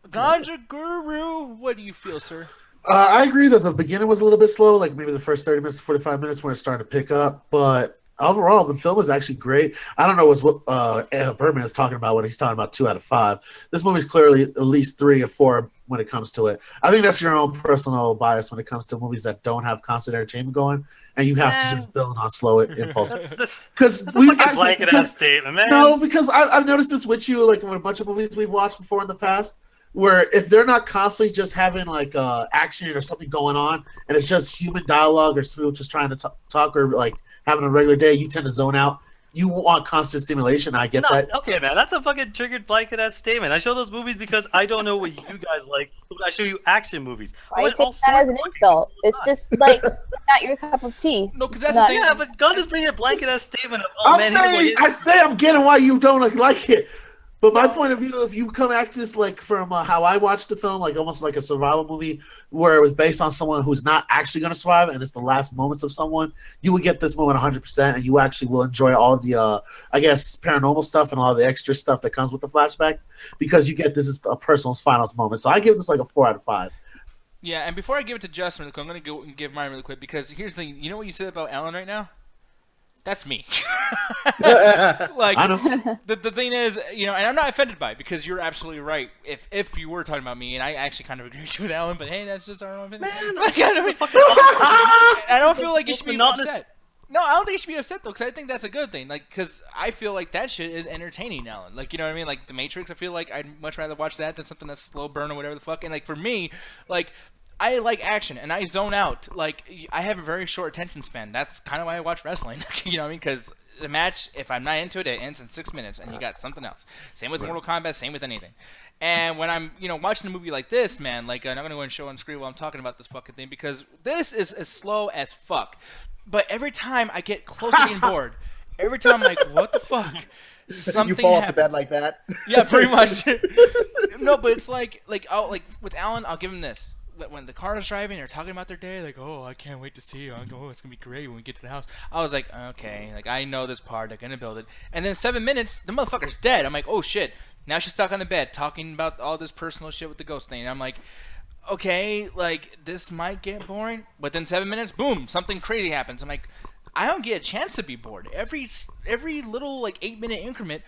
Ganja Guru, what do you feel, sir? I agree that the beginning was a little bit slow, like maybe the first 30 minutes, 45 minutes when it started to pick up. But overall, the film is actually great. I don't know what Birdman is talking about when he's talking about 2 out of 5. This movie's clearly at least 3 or 4 when it comes to it. I think that's your own personal bias when it comes to movies that don't have constant entertainment going, and you have to just build on slow impulse. Because That's a fucking blanket ass statement, man. No, because I've noticed this with you, like with a bunch of movies we've watched before in the past, where if they're not constantly just having like action or something going on, and it's just human dialogue or people just trying to talk or like having a regular day, you tend to zone out. You want constant stimulation. I get that. Okay, man, that's a fucking triggered blanket ass statement. I show those movies because I don't know what you guys like. I show you action movies. Why you take that as an insult? It's just like not your cup of tea. No, because that's Not- the thing. Yeah, but God just bring a blanket ass statement of, oh, I say I'm getting why you don't like it. But my point of view, if you come at this like from how I watched the film, like almost like a survival movie where it was based on someone who's not actually going to survive and it's the last moments of someone, you would get this movie 100% and you actually will enjoy all of the, I guess, paranormal stuff and all the extra stuff that comes with the flashback because you get this is a person's finals moment. So I give this like a 4 out of 5. Yeah, and before I give it to Justin, I'm going to go and give mine really quick because here's the thing. You know what you said about Alan right now? That's me. Like, I know. The thing is, you know, and I'm not offended by it because you're absolutely right. If you were talking about me, and I actually kind of agree with Alan, but hey, that's just our own opinion. Man, Like, I don't feel like you should be Not- upset. No, I don't think you should be upset though, because I think that's a good thing. Like, because I feel like that shit is entertaining, Alan. Like, you know what I mean? Like The Matrix, I feel like I'd much rather watch that than something that's slow burn or whatever the fuck. And like for me, like, I like action and I zone out. Like, I have a very short attention span. That's kind of why I watch wrestling. You know what I mean? Because the match, if I'm not into it, it ends in 6 minutes and you got something else. Same with Mortal Kombat, same with anything. And when I'm, you know, watching a movie like this, man, like, and I'm going to go and show on screen while I'm talking about this fucking thing because this is as slow as fuck. But every time I get close to getting bored, every time I'm like, what the fuck? Something You fall off the happens. bed like that. Yeah, pretty much. No, but it's like with Alan, I'll give him this. when the car is driving, they're talking about their day, like, oh, I can't wait to see you. Oh, it's gonna be great when we get to the house. I was like, okay, like I know this part. They're gonna build it. And then 7 minutes, the motherfucker's dead. I'm like, oh shit. Now she's stuck on the bed talking about all this personal shit with the ghost thing. And I'm like, okay, like this might get boring. But then 7 minutes, boom, something crazy happens. I'm like, I don't get a chance to be bored. Every little like 8-minute increment.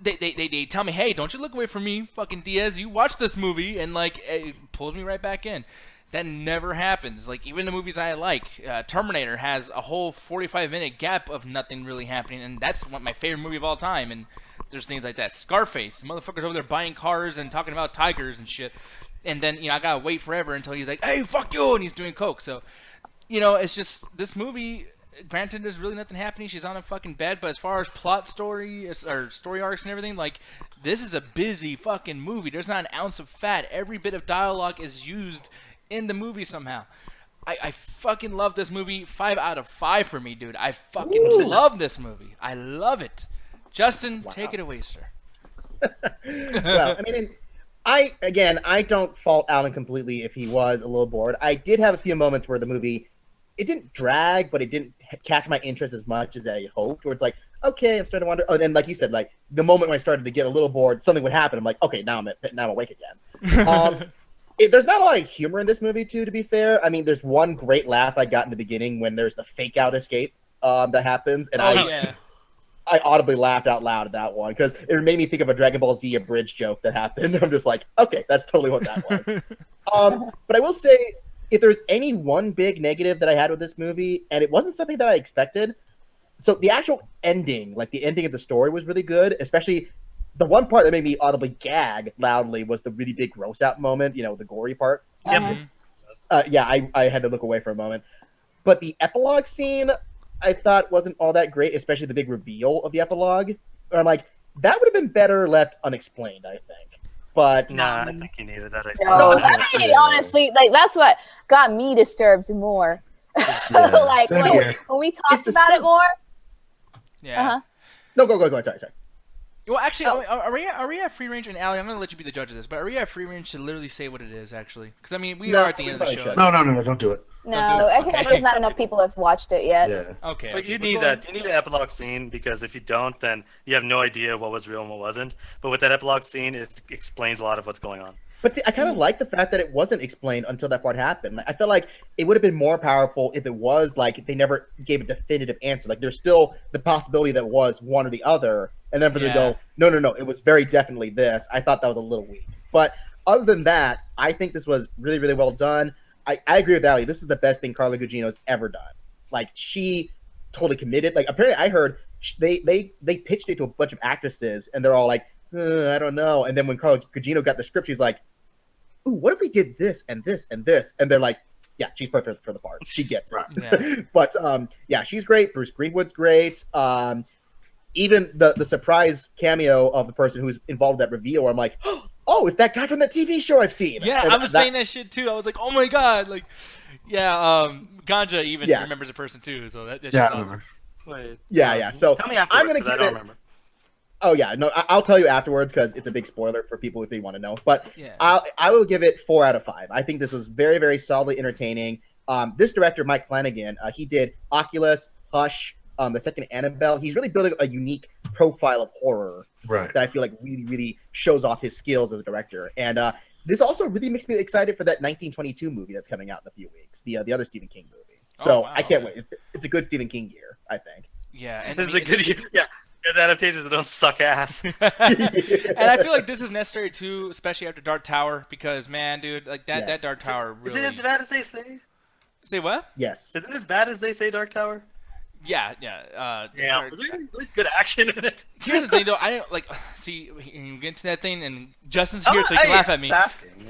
They tell me, hey, don't you look away from me, fucking Diaz. You watch this movie, and like it pulls me right back in. That never happens. Like even the movies I like, Terminator has a whole 45-minute gap of nothing really happening, and that's my favorite movie of all time. And there's things like that. Scarface, the motherfucker's over there buying cars and talking about tigers and shit. And then I gotta wait forever until he's like, hey, fuck you, and he's doing coke. So, it's just this movie. Granted, there's really nothing happening. She's on a fucking bed, but as far as plot story or story arcs and everything, like this is a busy fucking movie. There's not an ounce of fat. Every bit of dialogue is used in the movie somehow. I fucking love this movie. 5 out of 5 for me, dude. I fucking love this movie. I love it. Justin, take it away, sir. Well, I mean, I don't fault Alan completely if he was a little bored. I did have a few moments where the movie, it didn't drag, but it didn't catch my interest as much as I hoped. Where it's like, okay, I'm starting to wonder. Oh, then like you said, like the moment when I started to get a little bored, something would happen. I'm like, okay, now I'm awake again. There's not a lot of humor in this movie, too. To be fair, I mean, there's one great laugh I got in the beginning when there's the fake out escape that happens, and I audibly laughed out loud at that one because it made me think of a Dragon Ball Z abridged joke that happened. I'm just like, okay, that's totally what that was. But I will say, if there's any one big negative that I had with this movie, and it wasn't something that I expected, so the actual ending, like the ending of the story was really good, especially the one part that made me audibly gag loudly was the really big gross out moment, the gory part. Yep. I had to look away for a moment. But the epilogue scene, I thought wasn't all that great, especially the big reveal of the epilogue. Where I'm like, that would have been better left unexplained, I think. But I think you needed that. No, honestly, like that's what got me disturbed more. Like when we talked about it more. Yeah. No, go. Sorry. Well, actually, are we at free range? And Allie, I'm gonna let you be the judge of this, but are we at free range to literally say what it is, actually? Because I mean, we are at the end of the show. No, don't do it. No, I feel like there's not enough people have watched it yet. Yeah. Okay. But you need that. You need an epilogue scene because if you don't, then you have no idea what was real and what wasn't. But with that epilogue scene, it explains a lot of what's going on. But I kind of like the fact that it wasn't explained until that part happened. I feel like it would have been more powerful if it was like they never gave a definitive answer. Like there's still the possibility that it was one or the other, and then for them to go, no, it was very definitely this. I thought that was a little weak. But other than that, I think this was really, really well done. I agree with Ali. This is the best thing Carla Gugino's ever done. Like she totally committed. Like apparently, I heard they pitched it to a bunch of actresses, and they're all like, I don't know. And then when Carla Gugino got the script, she's like, ooh, what if we did this and this and this? And they're like, yeah, she's perfect for the part. She gets it. Yeah. But she's great. Bruce Greenwood's great. Even the surprise cameo of the person who's involved in that reveal, where I'm like, oh, it's that guy from that TV show I've seen. Yeah, I was saying that shit too. I was like, oh my god, like, Ganja even remembers a person too, so that's just awesome. Wait, So tell me afterwards, I'm gonna give I don't remember. Oh yeah, no, I'll tell you afterwards because it's a big spoiler for people if they want to know. But I will give it 4 out of 5. I think this was very, very solidly entertaining. This director, Mike Flanagan, he did Oculus, Hush, the second Annabelle. He's really building a unique profile of horror that I feel like really, really shows off his skills as a director. And this also really makes me excited for that 1922 movie that's coming out in a few weeks, the other Stephen King movie. So I can't wait. It's a good Stephen King year, I think. Yeah, and this is a good year. Yeah. There's adaptations that don't suck ass. And I feel like this is necessary too, especially after Dark Tower, because man, dude, like that Dark Tower really. Is it as bad as they say? Say what? Yes. Is it as bad as they say, Dark Tower? Yeah. Is there at least good action in it? Here's the thing, though. I don't like see you get into that thing, and Justin's here so he can laugh at me.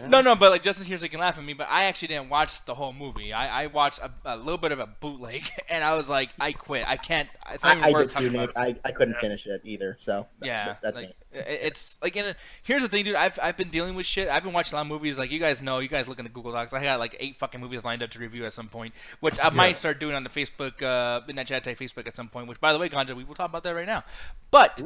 No, but like Justin's here so he can laugh at me. But I actually didn't watch the whole movie. I watched a little bit of a bootleg, and I was like, I quit. I can't. It's not even worth talking about. I couldn't finish it either. So that's me. It's like, here's the thing, dude. I've been dealing with shit. I've been watching a lot of movies. Like, you guys know, you guys look in the Google Docs. I got like 8 fucking movies lined up to review at some point, which I might start doing on the Facebook, Midnight Chat Tech Facebook at some point. Which, by the way, Ganja, we will talk about that right now. But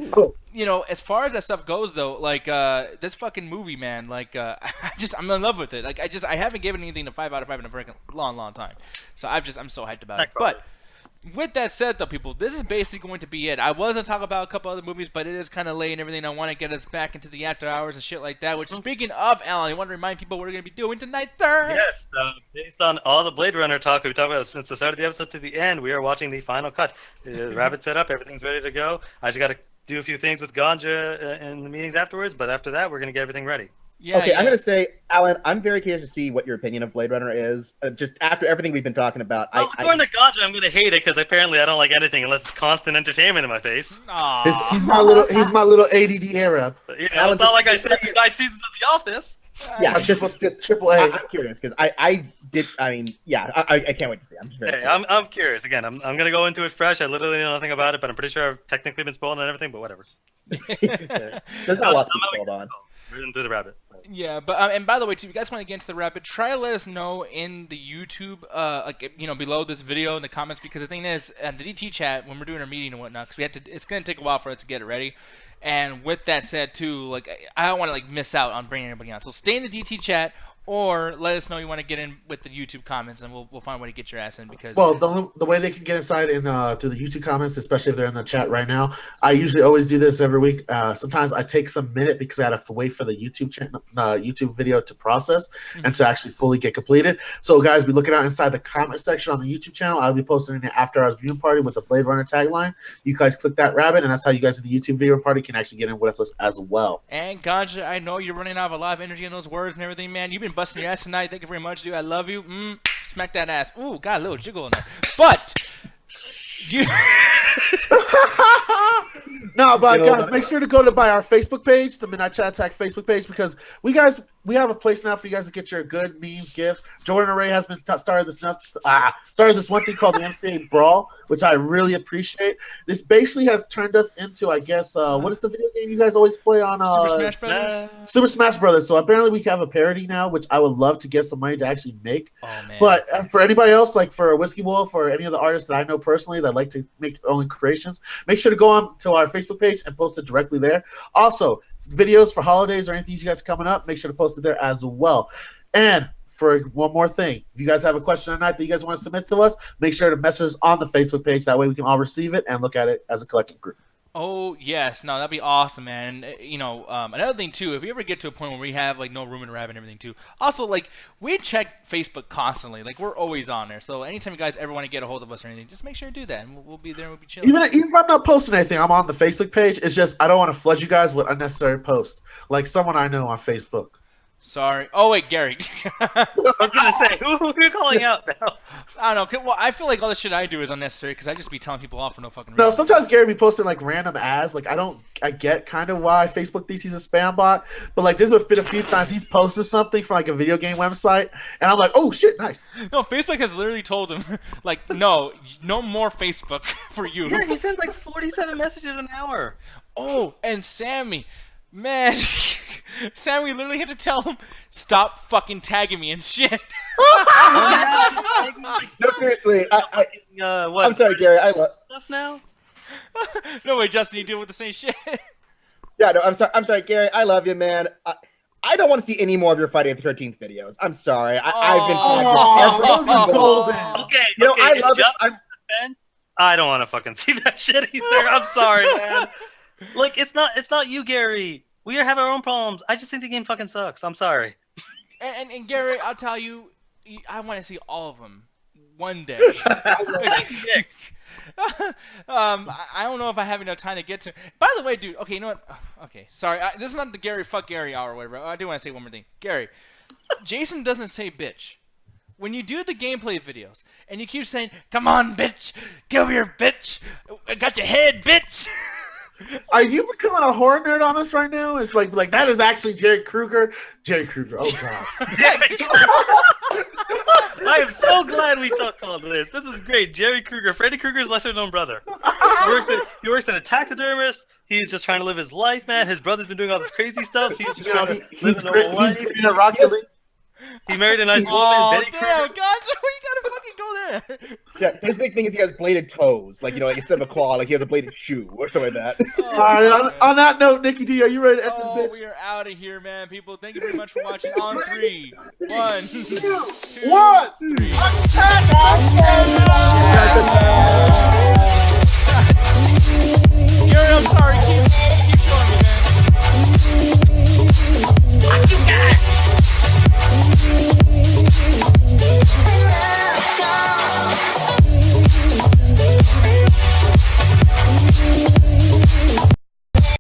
you know, as far as that stuff goes, though, like this fucking movie, man, like I'm in love with it. Like, I haven't given anything a 5 out of 5 in a very long time. So I'm so hyped about it. But with that said, though, people, this is basically going to be it. I was going to talk about a couple other movies, but it is kind of late and everything. I want to get us back into the after hours and shit like that, which, speaking of, Alan, I want to remind people what we're going to be doing tonight, sir. Yes, based on all the Blade Runner talk we've talked about since the start of the episode to the end, we are watching the final cut. The rabbit set up, everything's ready to go. I just got to do a few things with Ganja in the meetings afterwards, but after that, we're going to get everything ready. Yeah, okay, I'm going to say, Alan, I'm very curious to see what your opinion of Blade Runner is. Just after everything we've been talking about. According to Ganja, I'm going to hate it because apparently I don't like anything unless it's constant entertainment in my face. He's my little ADD Arab. You know, it's not like I said 9 seasons of The Office. Yeah, just triple A. I'm curious because I can't wait to see. I'm just very I'm curious. Again, I'm going to go into it fresh. I literally know nothing about it, but I'm pretty sure I've technically been spoiled and everything, but whatever. There's not a lot to be spoiled on. We're into the rabbit. So. Yeah, but and by the way, too, if you guys want to get into the rabbit, try to let us know in the YouTube, below this video in the comments, because the thing is, the DT chat when we're doing our meeting and whatnot, because it's gonna take a while for us to get it ready. And with that said, too, like I don't want to miss out on bringing everybody on. So stay in the DT chat. Or let us know you want to get in with the YouTube comments, and we'll find a way to get your ass in. Because the way they can get inside to the YouTube comments, especially if they're in the chat right now, I usually always do this every week. Sometimes I take some minute because I have to wait for the YouTube video to process and to actually fully get completed. So guys, be looking out inside the comment section on the YouTube channel. I'll be posting an after hours viewing party with the Blade Runner tagline. You guys click that rabbit, and that's how you guys in the YouTube viewing party can actually get in with us as well. And Ganja, I know you're running out of a lot of energy in those words and everything, man. You've been busting your ass tonight. Thank you very much, dude. I love you. Smack that ass. Ooh, got a little jiggle in there. But you no, but guys, make sure to go to our Facebook page, the Midnight Chat Attack Facebook page, because we have a place now for you guys to get your good memes, gifts. Jordan Array has been started this one thing called the MCA Brawl, which I really appreciate. This basically has turned us into, I guess, what is the video game you guys always play on? Super Smash Brothers. Super Smash Brothers. So apparently we have a parody now, which I would love to get some money to actually make. Oh man! But for anybody else, like for Whiskey Wolf or any of the artists that I know personally that like to make their own creations, make sure to go on to our Facebook page and post it directly there. Also, videos for holidays or anything you guys coming up, make sure to post it there as well. And for one more thing, if you guys have a question or not that you guys want to submit to us, make sure to message us on the Facebook page. That way we can all receive it and look at it as a collective group. Oh yes, no, that'd be awesome, man. And, another thing too, if we ever get to a point where we have no room in Rabbit and everything too, also we check Facebook constantly, we're always on there. So anytime you guys ever want to get a hold of us or anything, just make sure to do that, and we'll be there and we'll be chilling. Even if I'm not posting anything, I'm on the Facebook page. It's just I don't want to flood you guys with unnecessary posts, like someone I know on Facebook. Sorry. Oh wait, Gary. I was gonna say, who are you calling out now? I don't know. Well, I feel like all the shit I do is unnecessary because I just be telling people off for no fucking reason. No, sometimes Gary be posting random ads. I get kind of why Facebook thinks he's a spam bot, but there's been a few times he's posted something from a video game website, and I'm like, oh shit, nice. No, Facebook has literally told him, no more Facebook for you. Yeah, he sends 47 messages an hour. Oh, and Sammy. Man, Sammy literally had to tell him, stop fucking tagging me and shit. No, seriously. I'm sorry, Gary. I love stuff now. No way, Justin, you deal with the same shit. Yeah, no, I'm sorry, Gary. I love you, man. I don't want to see any more of your Friday the 13th videos. I'm sorry. I've been tagged every single one. Okay, I love it. I don't want to fucking see that shit either. I'm sorry, man. It's not you, Gary. We have our own problems. I just think the game fucking sucks. I'm sorry. And Gary, I'll tell you, I want to see all of them one day. I don't know if I have enough time to get to. By the way, dude. Okay, you know what? Okay, sorry. This is not the Gary fuck Gary hour or whatever. I do want to say one more thing, Gary. Jason doesn't say bitch. When you do the gameplay videos and you keep saying, "Come on, bitch, come here, bitch, I got your head, bitch." Are you becoming a horror nerd on us right now? It's like that is actually Jerry Krueger. Jerry Krueger. Oh god. I am so glad we talked all this. This is great. Jerry Kruger, Freddy Krueger's lesser known brother. He works at a taxidermist. He's just trying to live his life, man. His brother's been doing all this crazy stuff. He's just trying to live a normal life. He's great at Rocket League. He married a nice woman, Oh, Betty damn, Kruger. gotcha. We gotta fucking go there. Yeah, his big thing is he has bladed toes. Like, instead of a claw, like he has a bladed shoe or something like that. Oh, All right, man. on that note, Nikki D, are you ready to end Oh, this bitch? we are out of here, man. People, thank you very much for watching. On 3, 1, 2, 1. 3.